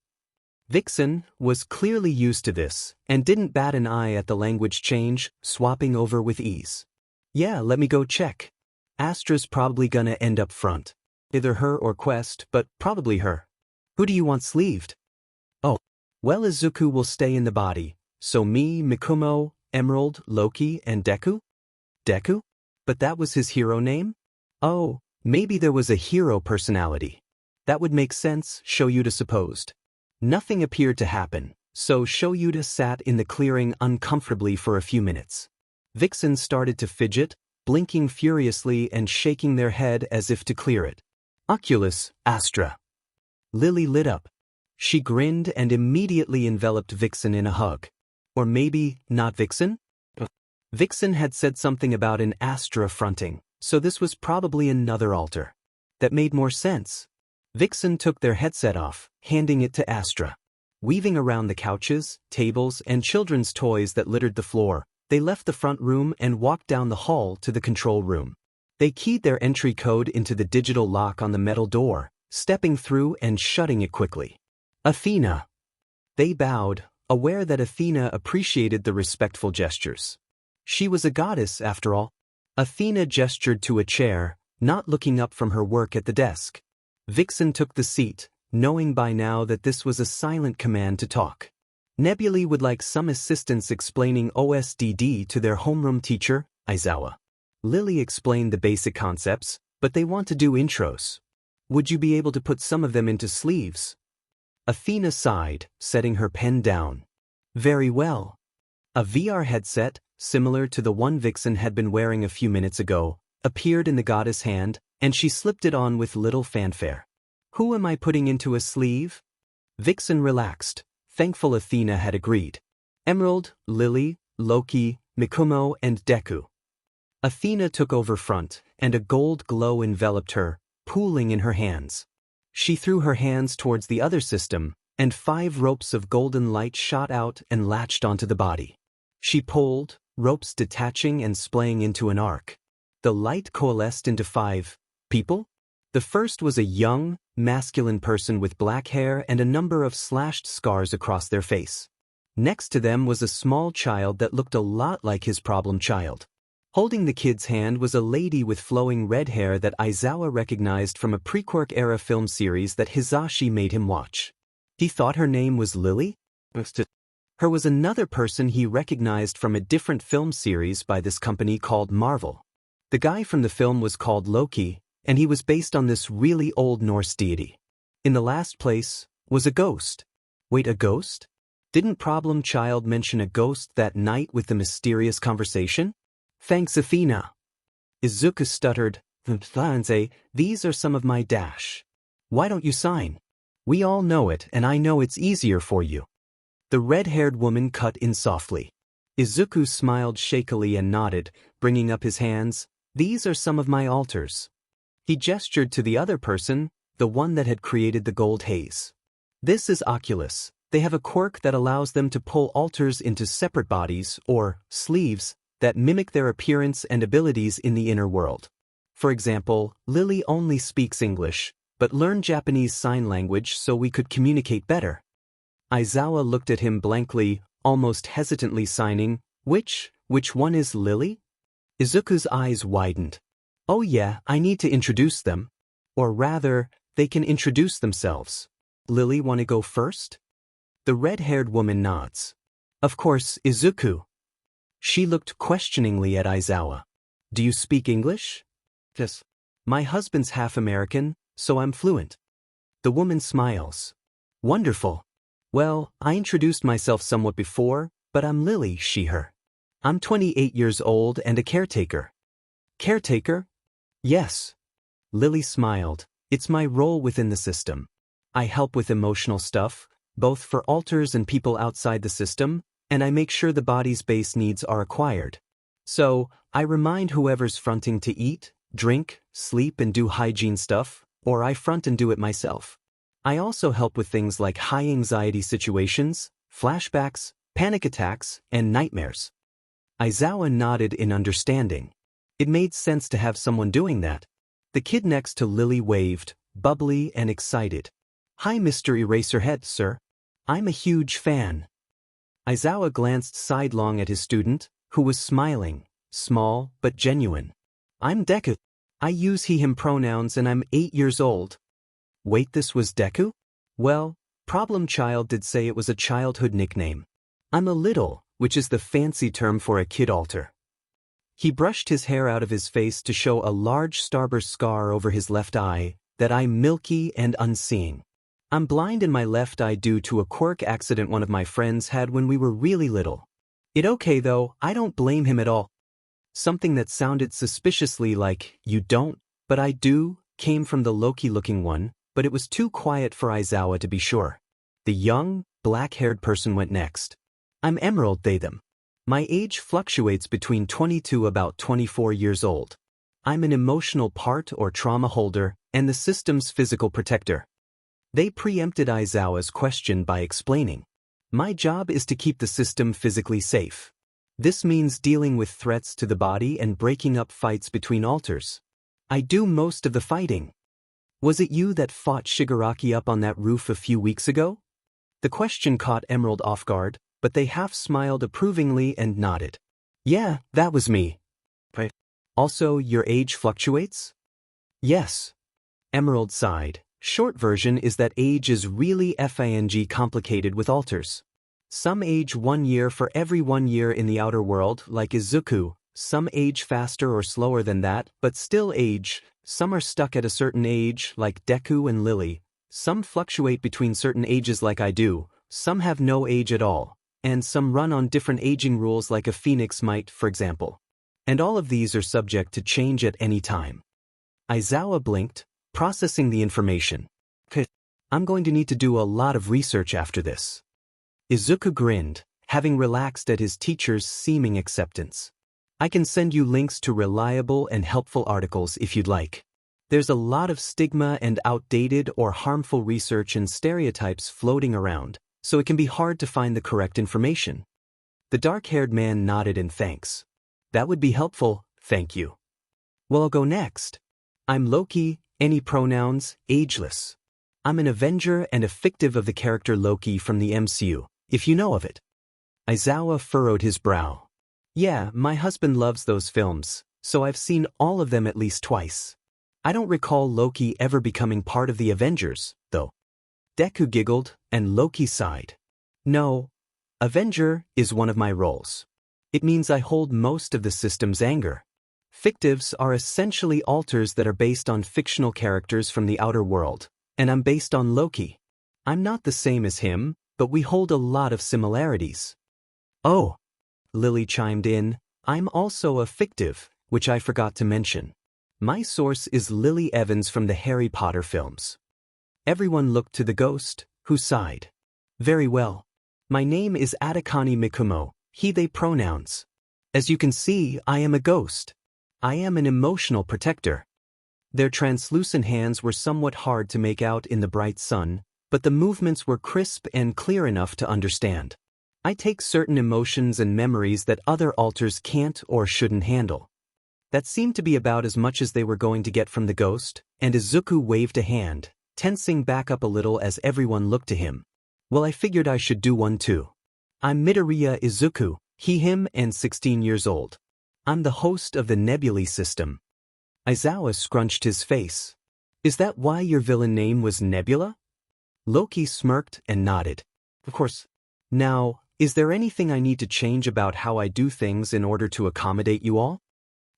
Vixen was clearly used to this, and didn't bat an eye at the language change, swapping over with ease. Yeah, let me go check. Astra's probably gonna end up front. Either her or Quest, but probably her. Who do you want sleeved? Oh, well Izuku will stay in the body, so me, Mikumo, Emerald, Loki, and Deku? Deku? But that was his hero name? Oh, maybe there was a hero personality. That would make sense, Shoyuta supposed. Nothing appeared to happen, so Shoyuta sat in the clearing uncomfortably for a few minutes. Vixen started to fidget, blinking furiously and shaking their head as if to clear it. Oculus, Astra. Lily lit up. She grinned and immediately enveloped Vixen in a hug. Or maybe not Vixen? Vixen had said something about an Astra fronting, so this was probably another alter. That made more sense. Vixen took their headset off, handing it to Astra. Weaving around the couches, tables, and children's toys that littered the floor, they left the front room and walked down the hall to the control room. They keyed their entry code into the digital lock on the metal door, stepping through and shutting it quickly. Athena. They bowed, aware that Athena appreciated the respectful gestures. She was a goddess, after all. Athena gestured to a chair, not looking up from her work at the desk. Vixen took the seat, knowing by now that this was a silent command to talk. Nebulae would like some assistance explaining OSDD to their homeroom teacher, Aizawa. Lily explained the basic concepts, but they want to do intros. Would you be able to put some of them into sleeves? Athena sighed, setting her pen down. Very well. A VR headset, similar to the one Vixen had been wearing a few minutes ago, appeared in the goddess' hand, and she slipped it on with little fanfare. Who am I putting into a sleeve? Vixen relaxed, thankful Athena had agreed. Emerald, Lily, Loki, Mikumo, and Deku. Athena took over front, and a gold glow enveloped her, pooling in her hands. She threw her hands towards the other system, and 5 ropes of golden light shot out and latched onto the body. She pulled, ropes detaching and splaying into an arc. The light coalesced into 5 people? The first was a young, masculine person with black hair and a number of slashed scars across their face. Next to them was a small child that looked a lot like his problem child. Holding the kid's hand was a lady with flowing red hair that Aizawa recognized from a pre-Quirk-era film series that Hisashi made him watch. He thought her name was Lily? Her was another person he recognized from a different film series by this company called Marvel. The guy from the film was called Loki, and he was based on this really old Norse deity. In the last place was a ghost. Wait, a ghost? Didn't Problem Child mention a ghost that night with the mysterious conversation? Thanks, Athena. Izuku stuttered, these are some of my dash. Why don't you sign? We all know it, and I know it's easier for you. The red-haired woman cut in softly. Izuku smiled shakily and nodded, bringing up his hands. These are some of my altars. He gestured to the other person, the one that had created the gold haze. This is Oculus. They have a quirk that allows them to pull altars into separate bodies, or sleeves, that mimic their appearance and abilities in the inner world. For example, Lily only speaks English, but learned Japanese sign language so we could communicate better. Aizawa looked at him blankly, almost hesitantly signing, Which one is Lily? Izuku's eyes widened. Oh yeah, I need to introduce them. Or rather, they can introduce themselves. Lily, want to go first? The red-haired woman nods. Of course, Izuku. She looked questioningly at Aizawa. Do you speak English? Yes. My husband's half American, so I'm fluent. The woman smiles. Wonderful. Well, I introduced myself somewhat before, but I'm Lily, she/her. I'm 28 years old and a caretaker. Caretaker? Yes. Lily smiled. It's my role within the system. I help with emotional stuff, both for alters and people outside the system, and I make sure the body's base needs are acquired. So, I remind whoever's fronting to eat, drink, sleep and do hygiene stuff, or I front and do it myself. I also help with things like high anxiety situations, flashbacks, panic attacks, and nightmares. Aizawa nodded in understanding. It made sense to have someone doing that. The kid next to Lily waved, bubbly and excited. Hi, Mr. Eraserhead, sir. I'm a huge fan. Aizawa glanced sidelong at his student, who was smiling, small but genuine. I'm Deku. I use he/him pronouns and I'm 8 years old. Wait, this was Deku? Well, Problem Child did say it was a childhood nickname. I'm a little, which is the fancy term for a kid alter. He brushed his hair out of his face to show a large starburst scar over his left eye, that eye milky and unseeing. I'm blind in my left eye due to a quirk accident one of my friends had when we were really little. It okay though, I don't blame him at all. Something that sounded suspiciously like, you don't, but I do, came from the Loki-looking one, but it was too quiet for Aizawa to be sure. The young, black-haired person went next. I'm Emerald, they/them. My age fluctuates between 22 about 24 years old. I'm an emotional part or trauma holder and the system's physical protector. They preempted Aizawa's question by explaining. My job is to keep the system physically safe. This means dealing with threats to the body and breaking up fights between alters. I do most of the fighting. Was it you that fought Shigaraki up on that roof a few weeks ago? The question caught Emerald off guard, but they half smiled approvingly and nodded. Yeah, that was me. Also, your age fluctuates? Yes. Emerald sighed. Short version is that age is really FING complicated with alters. Some age 1 year for every 1 year in the outer world, like Izuku. Some age faster or slower than that, but still age. Some are stuck at a certain age, like Deku and Lily. Some fluctuate between certain ages like I do. Some have no age at all. And some run on different aging rules like a phoenix might, for example. And all of these are subject to change at any time. Aizawa blinked, processing the information. I'm going to need to do a lot of research after this. Izuku grinned, having relaxed at his teacher's seeming acceptance. I can send you links to reliable and helpful articles if you'd like. There's a lot of stigma and outdated or harmful research and stereotypes floating around, so it can be hard to find the correct information. The dark-haired man nodded in thanks. That would be helpful, thank you. Well, I'll go next. I'm Loki, any pronouns, ageless. I'm an Avenger and a fictive of the character Loki from the MCU, if you know of it. Aizawa furrowed his brow. Yeah, my husband loves those films, so I've seen all of them at least twice. I don't recall Loki ever becoming part of the Avengers, though. Deku giggled, and Loki sighed. No, Avenger is one of my roles. It means I hold most of the system's anger. Fictives are essentially alters that are based on fictional characters from the outer world, and I'm based on Loki. I'm not the same as him, but we hold a lot of similarities. Oh, Lily chimed in, I'm also a fictive, which I forgot to mention. My source is Lily Evans from the Harry Potter films. Everyone looked to the ghost, who sighed. Very well. My name is Adekani Mikumo, he/they pronouns. As you can see, I am a ghost. I am an emotional protector. Their translucent hands were somewhat hard to make out in the bright sun, but the movements were crisp and clear enough to understand. I take certain emotions and memories that other alters can't or shouldn't handle. That seemed to be about as much as they were going to get from the ghost, and Izuku waved a hand, tensing back up a little as everyone looked to him. Well, I figured I should do one too. I'm Midoriya Izuku, he/him and 16 years old. I'm the host of the Nebulae system. Aizawa scrunched his face. Is that why your villain name was Nebula? Loki smirked and nodded. Of course. Now, is there anything I need to change about how I do things in order to accommodate you all?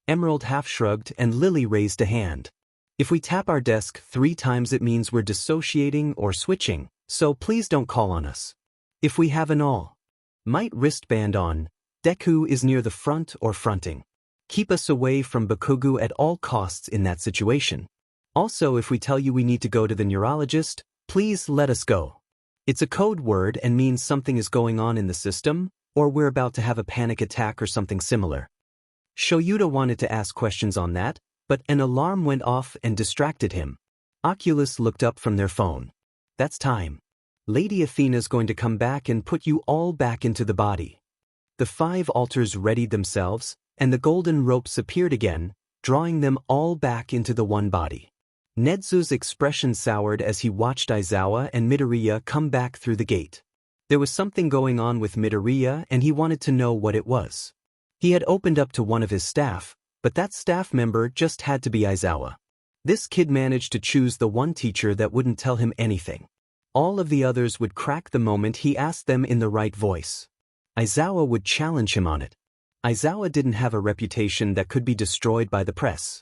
Emerald half shrugged and Lily raised a hand. If we tap our desk 3 times it means we're dissociating or switching, so please don't call on us. If we have an all-might wristband on, Deku is near the front or fronting. Keep us away from Bakugo at all costs in that situation. Also, if we tell you we need to go to the neurologist, please let us go. It's a code word and means something is going on in the system, or we're about to have a panic attack or something similar. Shoyuta wanted to ask questions on that, but an alarm went off and distracted him. Oculus looked up from their phone. That's time. Lady Athena's going to come back and put you all back into the body. The 5 altars readied themselves, and the golden ropes appeared again, drawing them all back into the one body. Netsu's expression soured as he watched Aizawa and Midoriya come back through the gate. There was something going on with Midoriya and he wanted to know what it was. He had opened up to one of his staff, but that staff member just had to be Aizawa. This kid managed to choose the one teacher that wouldn't tell him anything. All of the others would crack the moment he asked them in the right voice. Aizawa would challenge him on it. Aizawa didn't have a reputation that could be destroyed by the press.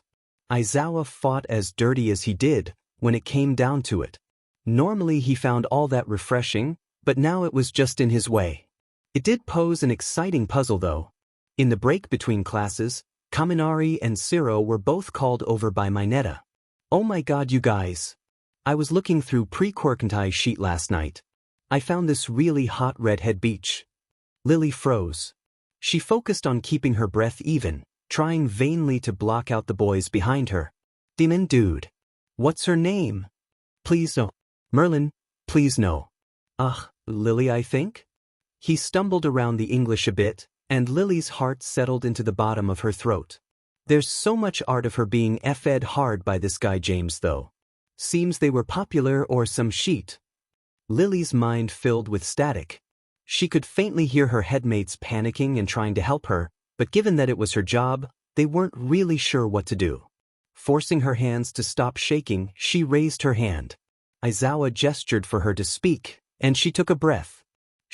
Aizawa fought as dirty as he did when it came down to it. Normally he found all that refreshing, but now it was just in his way. It did pose an exciting puzzle though. In the break between classes, Kaminari and Siro were both called over by Mineta. Oh my god, you guys. I was looking through pre-Quirkentai's sheet last night. I found this really hot redhead beach. Lily froze. She focused on keeping her breath even, trying vainly to block out the boys behind her. Demon dude. What's her name? Please no. Merlin, please no. Ugh, Lily I think? He stumbled around the English a bit, and Lily's heart settled into the bottom of her throat. There's so much art of her being f'd hard by this guy James though. Seems they were popular or some sheet. Lily's mind filled with static. She could faintly hear her headmates panicking and trying to help her, but given that it was her job, they weren't really sure what to do. Forcing her hands to stop shaking, she raised her hand. Aizawa gestured for her to speak, and she took a breath.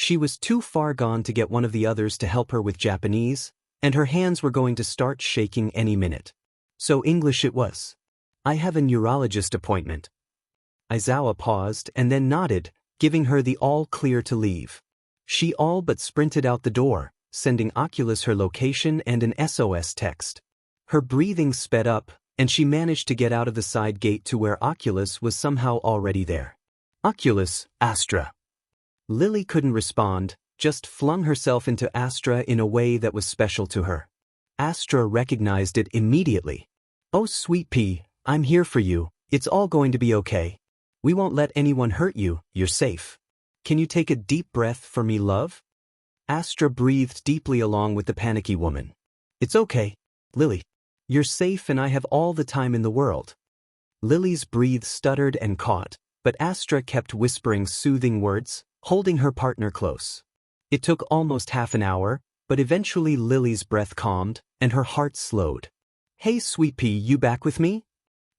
She was too far gone to get one of the others to help her with Japanese, and her hands were going to start shaking any minute. So English it was. I have a neurologist appointment. Aizawa paused and then nodded, giving her the all clear to leave. She all but sprinted out the door, sending Oculus her location and an SOS text. Her breathing sped up, and she managed to get out of the side gate to where Oculus was somehow already there. Oculus, Astra. Lily couldn't respond, just flung herself into Astra in a way that was special to her. Astra recognized it immediately. Oh sweet pea, I'm here for you, it's all going to be okay. We won't let anyone hurt you, you're safe. Can you take a deep breath for me, love? Astra breathed deeply along with the panicky woman. It's okay, Lily. You're safe and I have all the time in the world. Lily's breath stuttered and caught, but Astra kept whispering soothing words, holding her partner close. It took almost half an hour, but eventually Lily's breath calmed, and her heart slowed. Hey sweet pea, you back with me?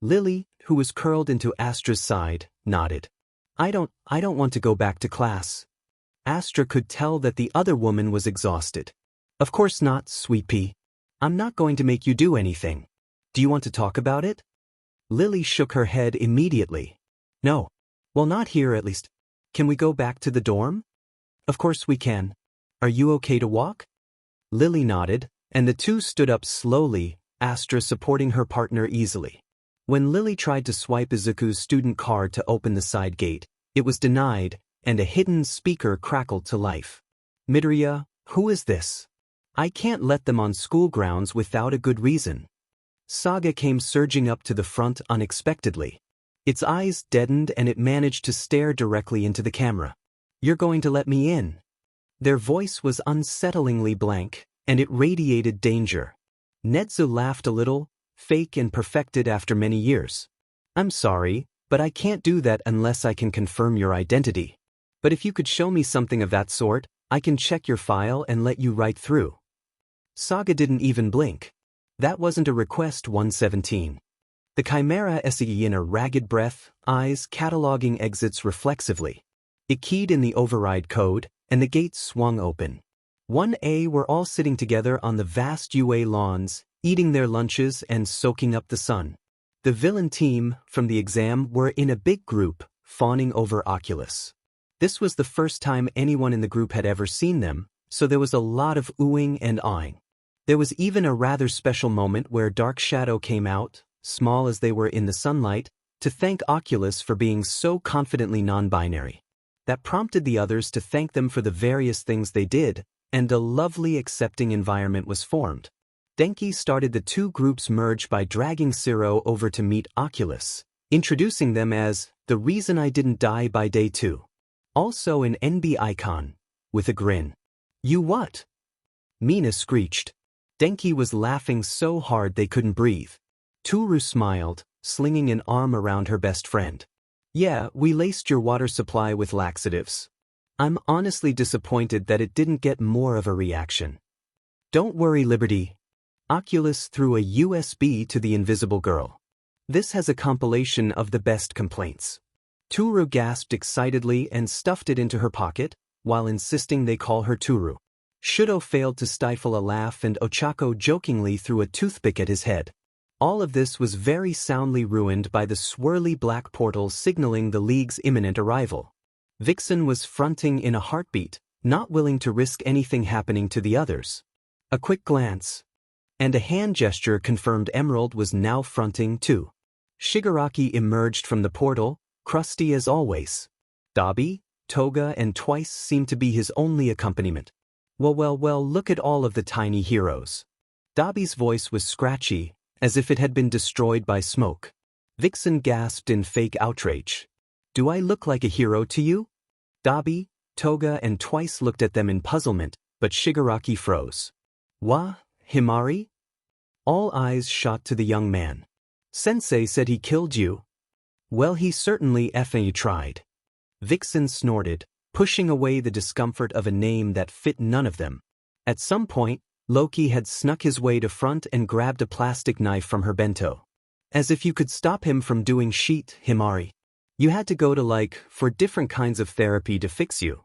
Lily, who was curled into Astra's side, nodded. I don't want to go back to class. Astra could tell that the other woman was exhausted. Of course not, sweet pea. I'm not going to make you do anything. Do you want to talk about it? Lily shook her head immediately. No. Well, not here at least. Can we go back to the dorm? Of course we can. Are you okay to walk? Lily nodded, and the two stood up slowly, Astra supporting her partner easily. When Lily tried to swipe Izuku's student card to open the side gate, it was denied, and a hidden speaker crackled to life. Midoriya, who is this? I can't let them on school grounds without a good reason. Saga came surging up to the front unexpectedly. Its eyes deadened and it managed to stare directly into the camera. You're going to let me in? Their voice was unsettlingly blank, and it radiated danger. Netsu laughed a little, fake and perfected after many years. I'm sorry, but I can't do that unless I can confirm your identity. But if you could show me something of that sort, I can check your file and let you right through. Saga didn't even blink. That wasn't a request 117. The Chimera SE in a ragged breath, eyes cataloging exits reflexively. It keyed in the override code, and the gate swung open. 1A were all sitting together on the vast UA lawns, eating their lunches and soaking up the sun. The villain team, from the exam, were in a big group, fawning over Oculus. This was the first time anyone in the group had ever seen them, so there was a lot of oohing and awing. There was even a rather special moment where Dark Shadow came out, small as they were in the sunlight, to thank Oculus for being so confidently non-binary. That prompted the others to thank them for the various things they did, and a lovely accepting environment was formed. Denki started the two groups merge by dragging Zero over to meet Oculus, introducing them as the reason I didn't die by day 2. Also an NB icon, with a grin. You what? Mina screeched. Denki was laughing so hard they couldn't breathe. Toru smiled, slinging an arm around her best friend. Yeah, we laced your water supply with laxatives. I'm honestly disappointed that it didn't get more of a reaction. Don't worry, Liberty. Oculus threw a USB to the invisible girl. This has a compilation of the best complaints. Toru gasped excitedly and stuffed it into her pocket, while insisting they call her Toru. Shudo failed to stifle a laugh and Ochako jokingly threw a toothpick at his head. All of this was very soundly ruined by the swirly black portal signaling the League's imminent arrival. Vixen was fronting in a heartbeat, not willing to risk anything happening to the others. A quick glance and a hand gesture confirmed Emerald was now fronting too. Shigaraki emerged from the portal, crusty as always. Dabi, Toga and Twice seemed to be his only accompaniment. Well, look at all of the tiny heroes. Dabi's voice was scratchy, as if it had been destroyed by smoke. Vixen gasped in fake outrage. Do I look like a hero to you? Dabi, Toga and Twice looked at them in puzzlement, but Shigaraki froze. Wa, Himari? All eyes shot to the young man. Sensei said he killed you. Well, he certainly effing tried. Vixen snorted, pushing away the discomfort of a name that fit none of them. At some point, Loki had snuck his way to front and grabbed a plastic knife from her bento. As if you could stop him from doing shit, Himari. You had to go to for different kinds of therapy to fix you.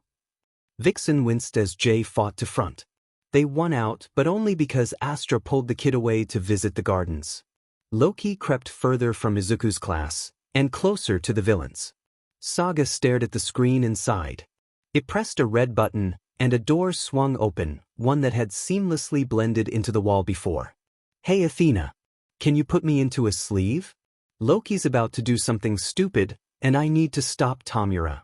Vixen winced as Jay fought to front. They won out, but only because Astra pulled the kid away to visit the gardens. Loki crept further from Izuku's class, and closer to the villains. Saga stared at the screen inside. It pressed a red button, and a door swung open, one that had seamlessly blended into the wall before. "Hey Athena. Can you put me into a sleeve? Loki's about to do something stupid, and I need to stop Tamura."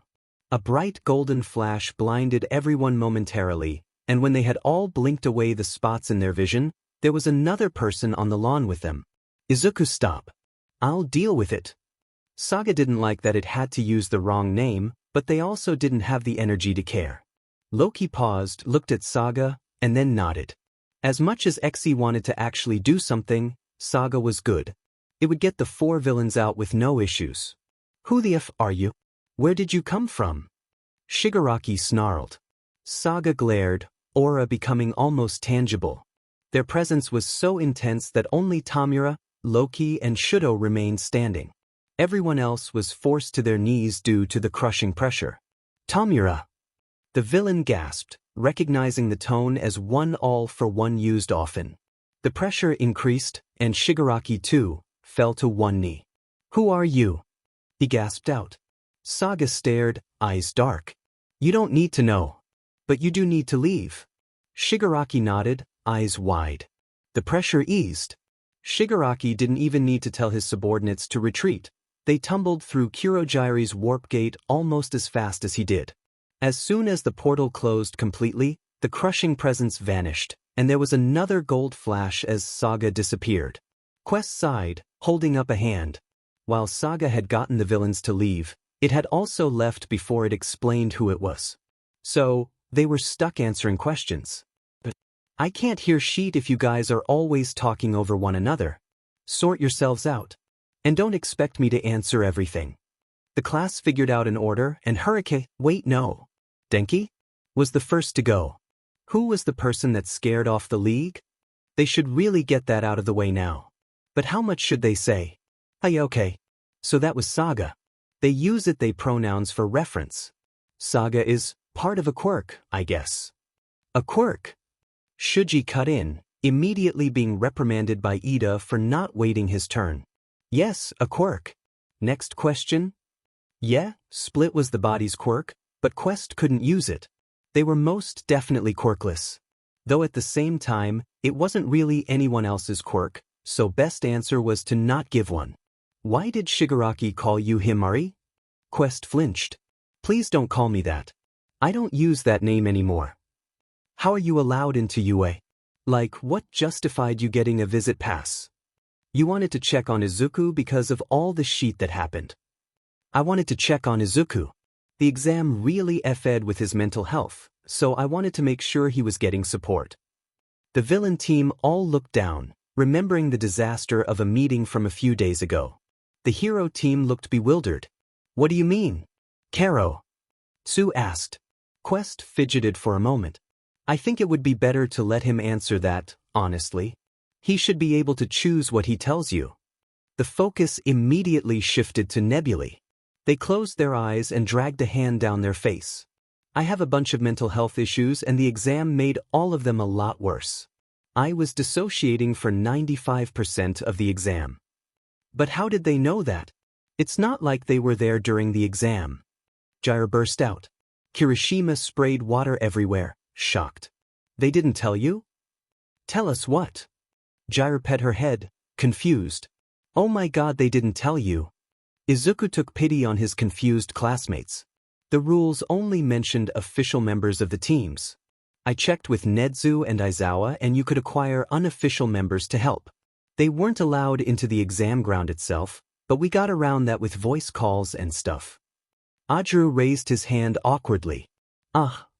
A bright golden flash blinded everyone momentarily, and when they had all blinked away the spots in their vision, there was another person on the lawn with them. "Izuku, stop. I'll deal with it." Saga didn't like that it had to use the wrong name, but they also didn't have the energy to care. Loki paused, looked at Saga, and then nodded. As much as Xe wanted to actually do something, Saga was good. It would get the 4 villains out with no issues. "Who the F are you? Where did you come from?" Shigaraki snarled. Saga glared, aura becoming almost tangible. Their presence was so intense that only Tamura, Loki, and Shudo remained standing. Everyone else was forced to their knees due to the crushing pressure. "Tamura!" The villain gasped, recognizing the tone as one all for one used often. The pressure increased, and Shigaraki too fell to one knee. "Who are you?" he gasped out. Saga stared, eyes dark. "You don't need to know. But you do need to leave." Shigaraki nodded, eyes wide. The pressure eased. Shigaraki didn't even need to tell his subordinates to retreat. They tumbled through Kurojire's warp gate almost as fast as he did. As soon as the portal closed completely, the crushing presence vanished, and there was another gold flash as Saga disappeared. Quest sighed, holding up a hand. While Saga had gotten the villains to leave, it had also left before it explained who it was. So, they were stuck answering questions. "But I can't hear shit if you guys are always talking over one another. Sort yourselves out. And don't expect me to answer everything." The class figured out an order, and Denki was the first to go. Who was the person that scared off the league? They should really get that out of the way now. But how much should they say? "Hey, okay. So that was Saga." They use they pronouns for reference. Saga is part of a quirk, I guess. A quirk? Shuji cut in, immediately being reprimanded by Ida for not waiting his turn. "Yes, a quirk. Next question?" Yeah, Split was the body's quirk, but Quest couldn't use it. They were most definitely quirkless. Though at the same time, it wasn't really anyone else's quirk, so best answer was to not give one. "Why did Shigaraki call you Himari?" Quest flinched. "Please don't call me that. I don't use that name anymore." "How are you allowed into UA? Like, what justified you getting a visit pass?" "You wanted to check on Izuku because of all the shit that happened." "I wanted to check on Izuku. The exam really effed with his mental health, so I wanted to make sure he was getting support." The villain team all looked down, remembering the disaster of a meeting from a few days ago. The hero team looked bewildered. "What do you mean?" "Karo?" Tsu asked. Quest fidgeted for a moment. "I think it would be better to let him answer that, honestly. He should be able to choose what he tells you." The focus immediately shifted to Nebulae. They closed their eyes and dragged a hand down their face. "I have a bunch of mental health issues and the exam made all of them a lot worse. I was dissociating for 95% of the exam." "But how did they know that? It's not like they were there during the exam." Jiraiya burst out. Kirishima sprayed water everywhere, shocked. "They didn't tell you?" "Tell us what?" Jiraiya pet her head, confused. "Oh my god, they didn't tell you." Izuku took pity on his confused classmates. "The rules only mentioned official members of the teams. I checked with Nedzu and Aizawa and you could acquire unofficial members to help. They weren't allowed into the exam ground itself, but we got around that with voice calls and stuff." Ajuru raised his hand awkwardly.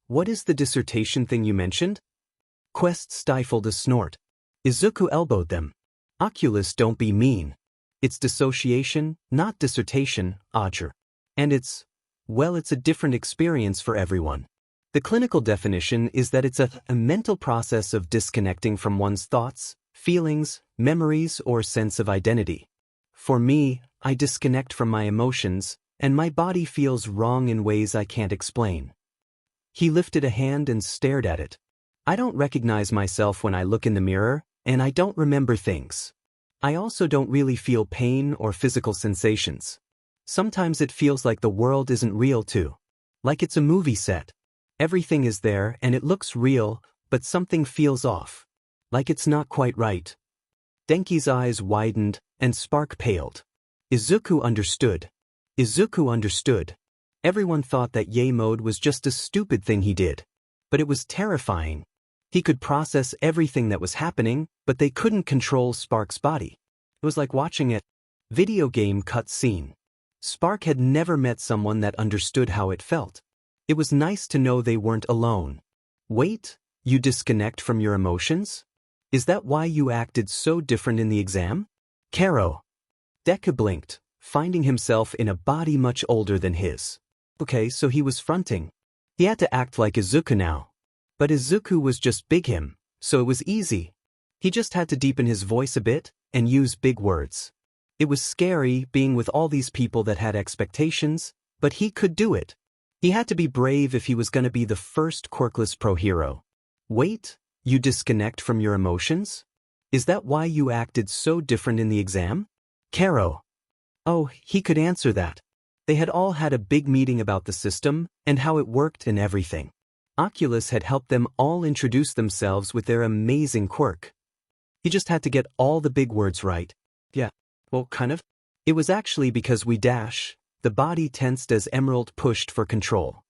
What is the dissertation thing you mentioned?" Quest stifled a snort. Izuku elbowed them. "Oculus, don't be mean. It's dissociation, not dissertation, Ajuru. And it's a different experience for everyone. The clinical definition is that it's a mental process of disconnecting from one's thoughts, feelings, memories, or sense of identity. For me, I disconnect from my emotions, and my body feels wrong in ways I can't explain." He lifted a hand and stared at it. I don't recognize myself when I look in the mirror, and I don't remember things. I also don't really feel pain or physical sensations. Sometimes it feels like the world isn't real too. Like it's a movie set. Everything is there and it looks real, but something feels off. Like it's not quite right. Denki's eyes widened, and Spark paled. Izuku understood. Izuku understood. Everyone thought that Yay mode was just a stupid thing he did. But it was terrifying. He could process everything that was happening, but they couldn't control Spark's body. It was like watching a video game cutscene. Spark had never met someone that understood how it felt. It was nice to know they weren't alone. Wait, you disconnect from your emotions? Is that why you acted so different in the exam? Karo. Deku blinked, finding himself in a body much older than his. Okay, so he was fronting. He had to act like Izuku now. But Izuku was just big him, so it was easy. He just had to deepen his voice a bit and use big words. It was scary being with all these people that had expectations, but he could do it. He had to be brave if he was going to be the first quirkless pro hero. Wait, you disconnect from your emotions? Is that why you acted so different in the exam? Karo. Oh, he could answer that. They had all had a big meeting about the system and how it worked and everything. Oculus had helped them all introduce themselves with their amazing quirk. He just had to get all the big words right. Yeah, well, kind of. It was actually because we dash. The body tensed as Emerald pushed for control.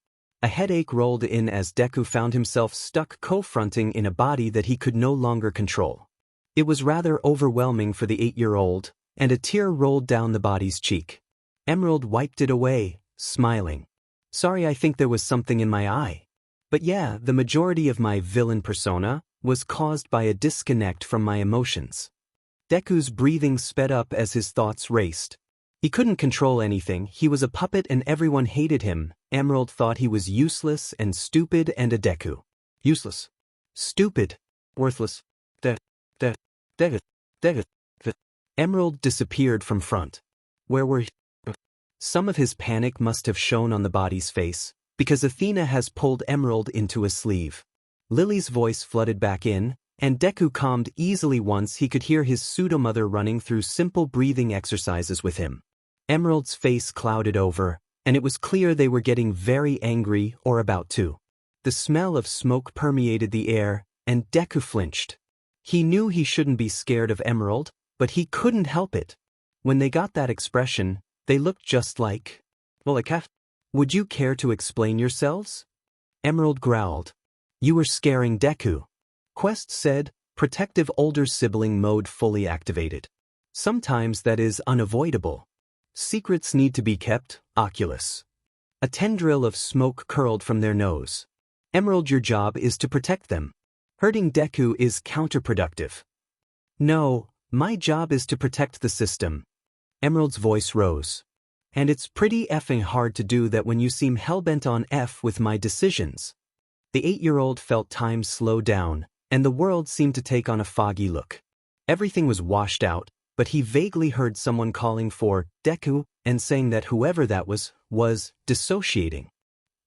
A headache rolled in as Deku found himself stuck co-fronting in a body that he could no longer control. It was rather overwhelming for the 8-year-old, and a tear rolled down the body's cheek. Emerald wiped it away, smiling. Sorry, I think there was something in my eye. But yeah, the majority of my villain persona was caused by a disconnect from my emotions. Deku's breathing sped up as his thoughts raced. He couldn't control anything, he was a puppet and everyone hated him. Emerald thought he was useless and stupid and a Deku. Useless. Stupid. Worthless. Emerald disappeared from front. Where were he? Some of his panic must have shown on the body's face, because Athena has pulled Emerald into a sleeve. Lily's voice flooded back in, and Deku calmed easily once he could hear his pseudo-mother running through simple breathing exercises with him. Emerald's face clouded over, and it was clear they were getting very angry or about to. The smell of smoke permeated the air, and Deku flinched. He knew he shouldn't be scared of Emerald, but he couldn't help it. When they got that expression, they looked just like... Well, a cat. Would you care to explain yourselves? Emerald growled. You were scaring Deku. Quest said, protective older sibling mode fully activated. Sometimes that is unavoidable. Secrets need to be kept, Oculus. A tendril of smoke curled from their nose. Emerald, your job is to protect them. Hurting Deku is counterproductive. No, my job is to protect the system. Emerald's voice rose. And it's pretty effing hard to do that when you seem hellbent on F with my decisions. The 8-year-old felt time slow down, and the world seemed to take on a foggy look. Everything was washed out, but he vaguely heard someone calling for Deku and saying that whoever that was dissociating.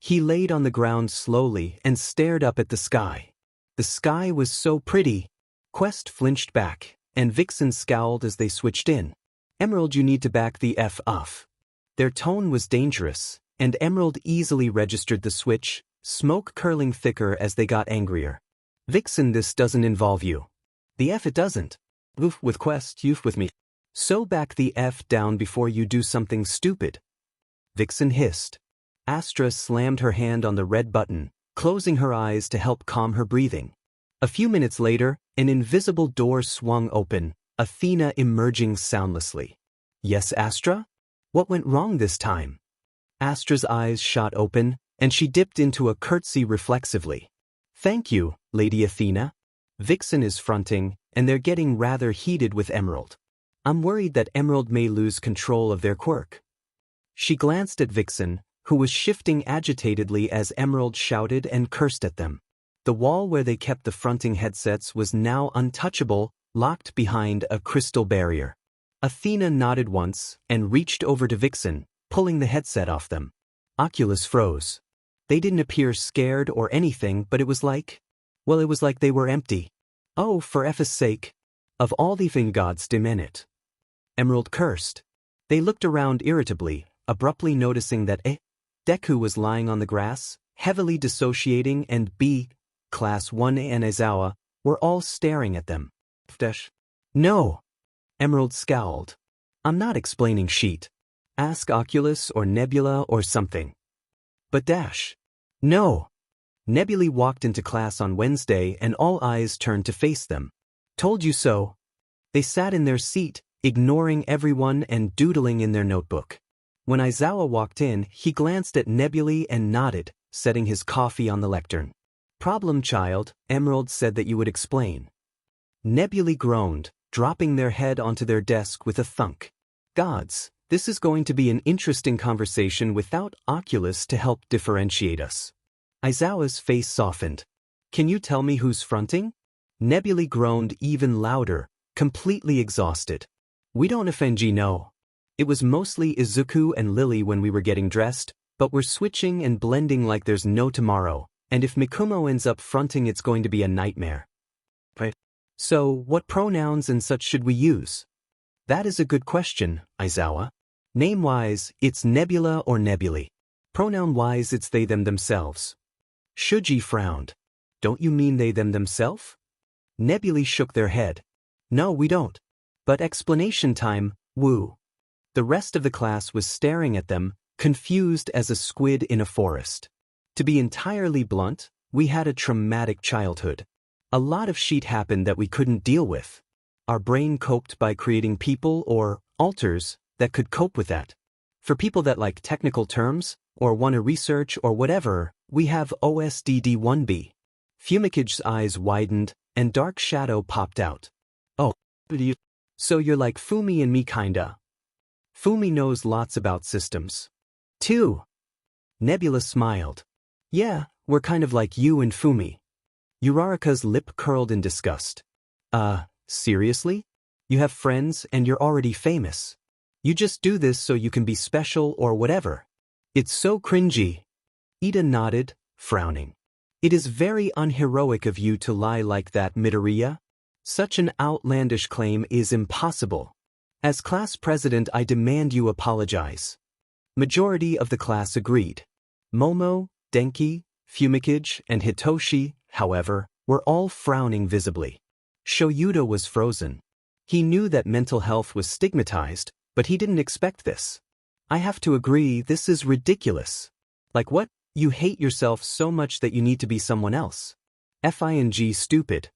He laid on the ground slowly and stared up at the sky. The sky was so pretty. Quest flinched back, and Vixen scowled as they switched in. Emerald, you need to back the F off. Their tone was dangerous, and Emerald easily registered the switch, smoke curling thicker as they got angrier. Vixen, this doesn't involve you. The F it doesn't. Oof with Quest, you've with me. So back the F down before you do something stupid. Vixen hissed. Astra slammed her hand on the red button, closing her eyes to help calm her breathing. A few minutes later, an invisible door swung open, Athena emerging soundlessly. Yes, Astra? What went wrong this time? Astra's eyes shot open, and she dipped into a curtsy reflexively. Thank you, Lady Athena. Vixen is fronting, and they're getting rather heated with Emerald. I'm worried that Emerald may lose control of their quirk. She glanced at Vixen, who was shifting agitatedly as Emerald shouted and cursed at them. The wall where they kept the fronting headsets was now untouchable, locked behind a crystal barrier. Athena nodded once and reached over to Vixen, pulling the headset off them. Oculus froze. They didn't appear scared or anything, but it was like they were empty. Oh, for F's sake. Of all the thing gods dim it. Emerald cursed. They looked around irritably, abruptly noticing that Deku was lying on the grass, heavily dissociating, and B, Class 1 and Aizawa were all staring at them. No. Emerald scowled. I'm not explaining sheet. Ask Oculus or Nebula or something. But no. Nebula walked into class on Wednesday and all eyes turned to face them. Told you so. They sat in their seat, ignoring everyone and doodling in their notebook. When Aizawa walked in, he glanced at Nebula and nodded, setting his coffee on the lectern. Problem child, Emerald said that you would explain. Nebula groaned, dropping their head onto their desk with a thunk. Gods, this is going to be an interesting conversation without Oculus to help differentiate us. Aizawa's face softened. Can you tell me who's fronting? Nebula groaned even louder, completely exhausted. We don't offend you, no. It was mostly Izuku and Lily when we were getting dressed, but we're switching and blending like there's no tomorrow, and if Mikumo ends up fronting it's going to be a nightmare. Right. So, what pronouns and such should we use? That is a good question, Aizawa. Name-wise, it's Nebula or Nebulae. Pronoun-wise, it's they them themselves. Shuji frowned. Don't you mean they them themselves? Nebulae shook their head. No, we don't. But explanation time, woo. The rest of the class was staring at them, confused as a squid in a forest. To be entirely blunt, we had a traumatic childhood. A lot of shit happened that we couldn't deal with. Our brain coped by creating people or alters that could cope with that. For people that like technical terms, or want to research or whatever, we have OSDD1B. Fumicage's eyes widened, and dark shadow popped out. Oh, so you're like Fumi and me kinda. Fumi knows lots about systems. Too. Nebula smiled. Yeah, we're kind of like you and Fumi. Uraraka's lip curled in disgust. Seriously? You have friends and you're already famous. You just do this so you can be special or whatever. It's so cringy. Ida nodded, frowning. It is very unheroic of you to lie like that, Midoriya. Such an outlandish claim is impossible. As class president, I demand you apologize. Majority of the class agreed. Momo, Denki, Fumicage, and Hitoshi, however, were all frowning visibly. Shoyuda was frozen. He knew that mental health was stigmatized, but he didn't expect this. I have to agree, this is ridiculous. Like what? You hate yourself so much that you need to be someone else. Fing stupid.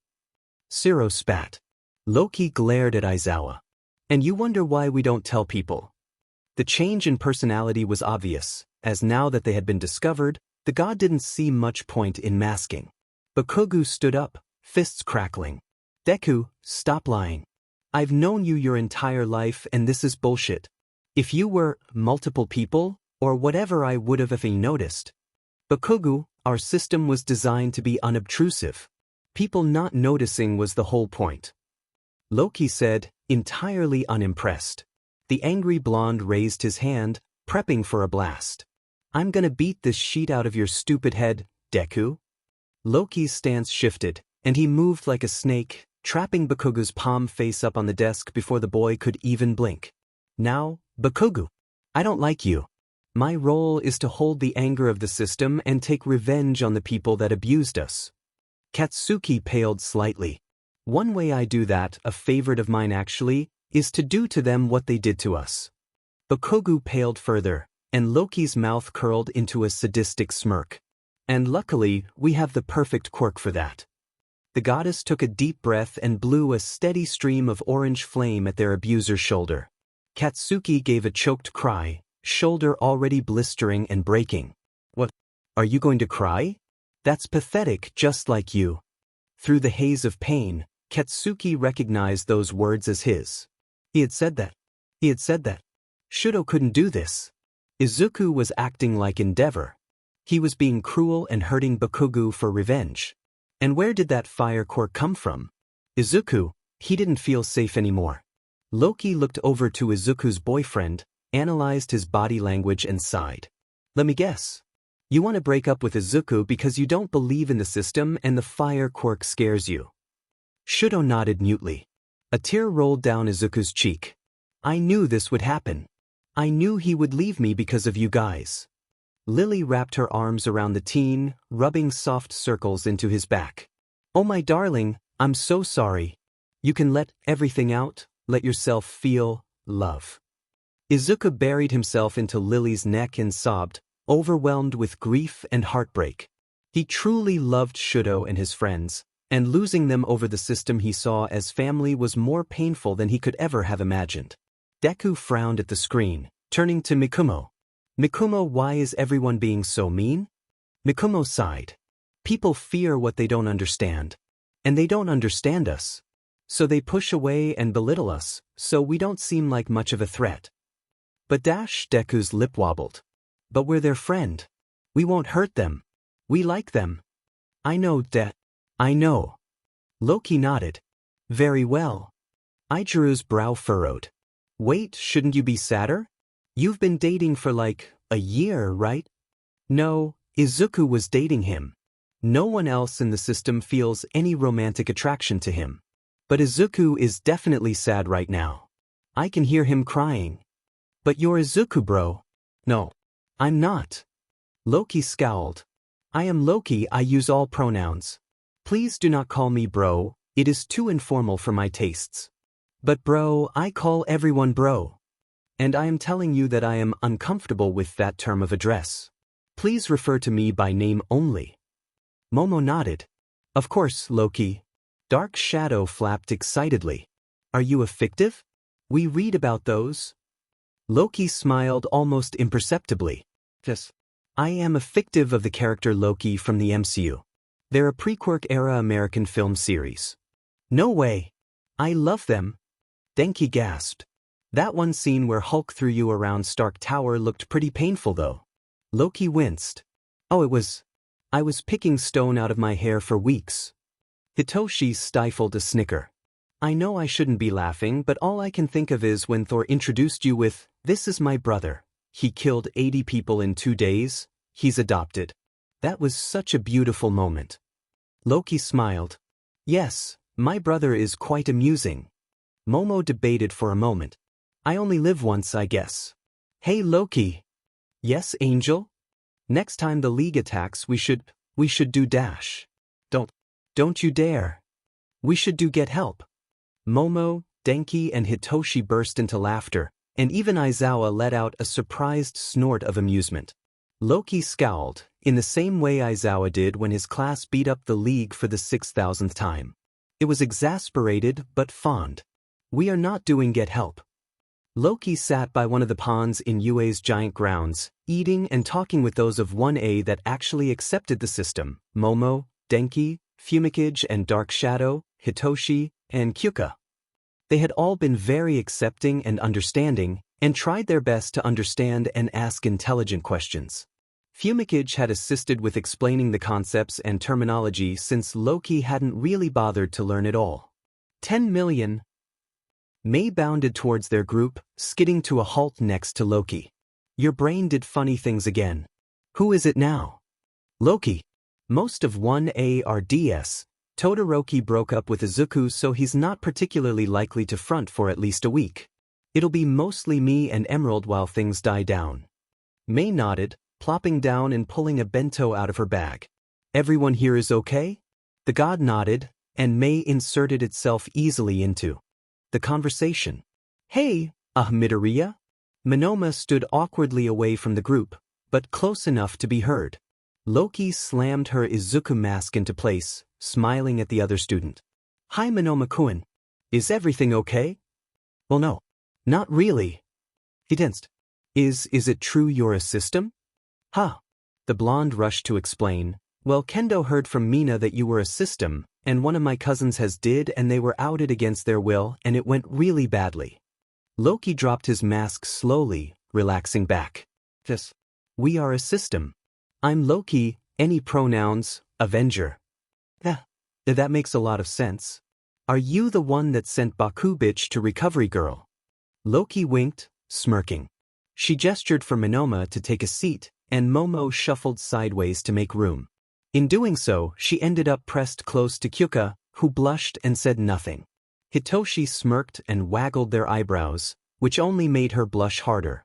Siro spat. Loki glared at Aizawa. And you wonder why we don't tell people. The change in personality was obvious, as now that they had been discovered, the god didn't see much point in masking. Bakugu stood up, fists crackling. Deku, stop lying. I've known you your entire life and this is bullshit. If you were multiple people, or whatever I would have noticed. Bakugu, our system was designed to be unobtrusive. People not noticing was the whole point. Loki said, entirely unimpressed. The angry blonde raised his hand, prepping for a blast. I'm gonna beat this sheet out of your stupid head, Deku. Loki's stance shifted, and he moved like a snake, trapping Bakugu's palm face up on the desk before the boy could even blink. Now, Bakugu, I don't like you. My role is to hold the anger of the system and take revenge on the people that abused us. Katsuki paled slightly. One way I do that, a favorite of mine actually, is to do to them what they did to us. Bakugu paled further, and Loki's mouth curled into a sadistic smirk. And luckily, we have the perfect quirk for that. The goddess took a deep breath and blew a steady stream of orange flame at their abuser's shoulder. Katsuki gave a choked cry, shoulder already blistering and breaking. What? Are you going to cry? That's pathetic, just like you. Through the haze of pain, Katsuki recognized those words as his. He had said that. Shudo couldn't do this. Izuku was acting like Endeavor. He was being cruel and hurting Bakugu for revenge. And where did that fire quirk come from? Izuku, he didn't feel safe anymore. Loki looked over to Izuku's boyfriend, analyzed his body language and sighed. Let me guess. You want to break up with Izuku because you don't believe in the system and the fire quirk scares you. Shudo nodded mutely. A tear rolled down Izuku's cheek. I knew this would happen. I knew he would leave me because of you guys. Lily wrapped her arms around the teen, rubbing soft circles into his back. Oh my darling, I'm so sorry. You can let everything out, let yourself feel love. Izuku buried himself into Lily's neck and sobbed, overwhelmed with grief and heartbreak. He truly loved Shudo and his friends, and losing them over the system he saw as family was more painful than he could ever have imagined. Deku frowned at the screen, turning to Mikumo. Mikumo, why is everyone being so mean? Mikumo sighed. People fear what they don't understand. And they don't understand us. So they push away and belittle us, so we don't seem like much of a threat. But Deku's lip wobbled. But we're their friend. We won't hurt them. We like them. I know, I know. Loki nodded. Very well. Ichiru's brow furrowed. Wait, shouldn't you be sadder? You've been dating for like a year, right? No, Izuku was dating him. No one else in the system feels any romantic attraction to him. But Izuku is definitely sad right now. I can hear him crying. But you're Izuku, bro. No. I'm not. Loki scowled. I am Loki, I use all pronouns. Please do not call me bro, it is too informal for my tastes. But bro, I call everyone bro. And I am telling you that I am uncomfortable with that term of address. Please refer to me by name only. Momo nodded. Of course, Loki. Dark Shadow flapped excitedly. Are you a fictive? We read about those. Loki smiled almost imperceptibly. Yes. I am a fictive of the character Loki from the MCU. They're a pre-Quirk era American film series. No way. I love them. Denki gasped. That one scene where Hulk threw you around Stark Tower looked pretty painful though. Loki winced. Oh, I was picking stone out of my hair for weeks. Hitoshi stifled a snicker. I know I shouldn't be laughing, but all I can think of is when Thor introduced you with, "This is my brother. He killed 80 people in 2 days. He's adopted." That was such a beautiful moment. Loki smiled. Yes, my brother is quite amusing. Momo debated for a moment. I only live once, I guess. Hey Loki. Yes, Angel? Next time the League attacks we should do dash. Don't you dare. We should do get help. Momo, Denki and Hitoshi burst into laughter, and even Aizawa let out a surprised snort of amusement. Loki scowled, in the same way Aizawa did when his class beat up the League for the 6,000th time. It was exasperated but fond. We are not doing get help. Loki sat by one of the ponds in UA's giant grounds, eating and talking with those of 1A that actually accepted the system, Momo, Denki, Fumikage and Dark Shadow, Hitoshi, and Kyuka. They had all been very accepting and understanding, and tried their best to understand and ask intelligent questions. Fumikage had assisted with explaining the concepts and terminology since Loki hadn't really bothered to learn it all. 10 million. May bounded towards their group, skidding to a halt next to Loki. Your brain did funny things again. Who is it now? Loki. Most of 1A are DS. Todoroki broke up with Izuku, so he's not particularly likely to front for at least a week. It'll be mostly me and Emerald while things die down. May nodded, plopping down and pulling a bento out of her bag. Everyone here is okay? The god nodded, and May inserted itself easily into the conversation. Hey, Midoriya? Monoma stood awkwardly away from the group, but close enough to be heard. Loki slammed her Izuku mask into place, smiling at the other student. Hi Monoma-kun. Is everything okay? Well no. Not really. He tensed. Is it true you're a system? Huh. The blonde rushed to explain. Well, Kendo heard from Mina that you were a system, and one of my cousins has did and they were outed against their will and it went really badly. Loki dropped his mask slowly, relaxing back. Yes. We are a system. I'm Loki, any pronouns, Avenger. That makes a lot of sense. Are you the one that sent Baku bitch to Recovery Girl? Loki winked, smirking. She gestured for Monoma to take a seat, and Momo shuffled sideways to make room. In doing so, she ended up pressed close to Kyuka, who blushed and said nothing. Hitoshi smirked and waggled their eyebrows, which only made her blush harder.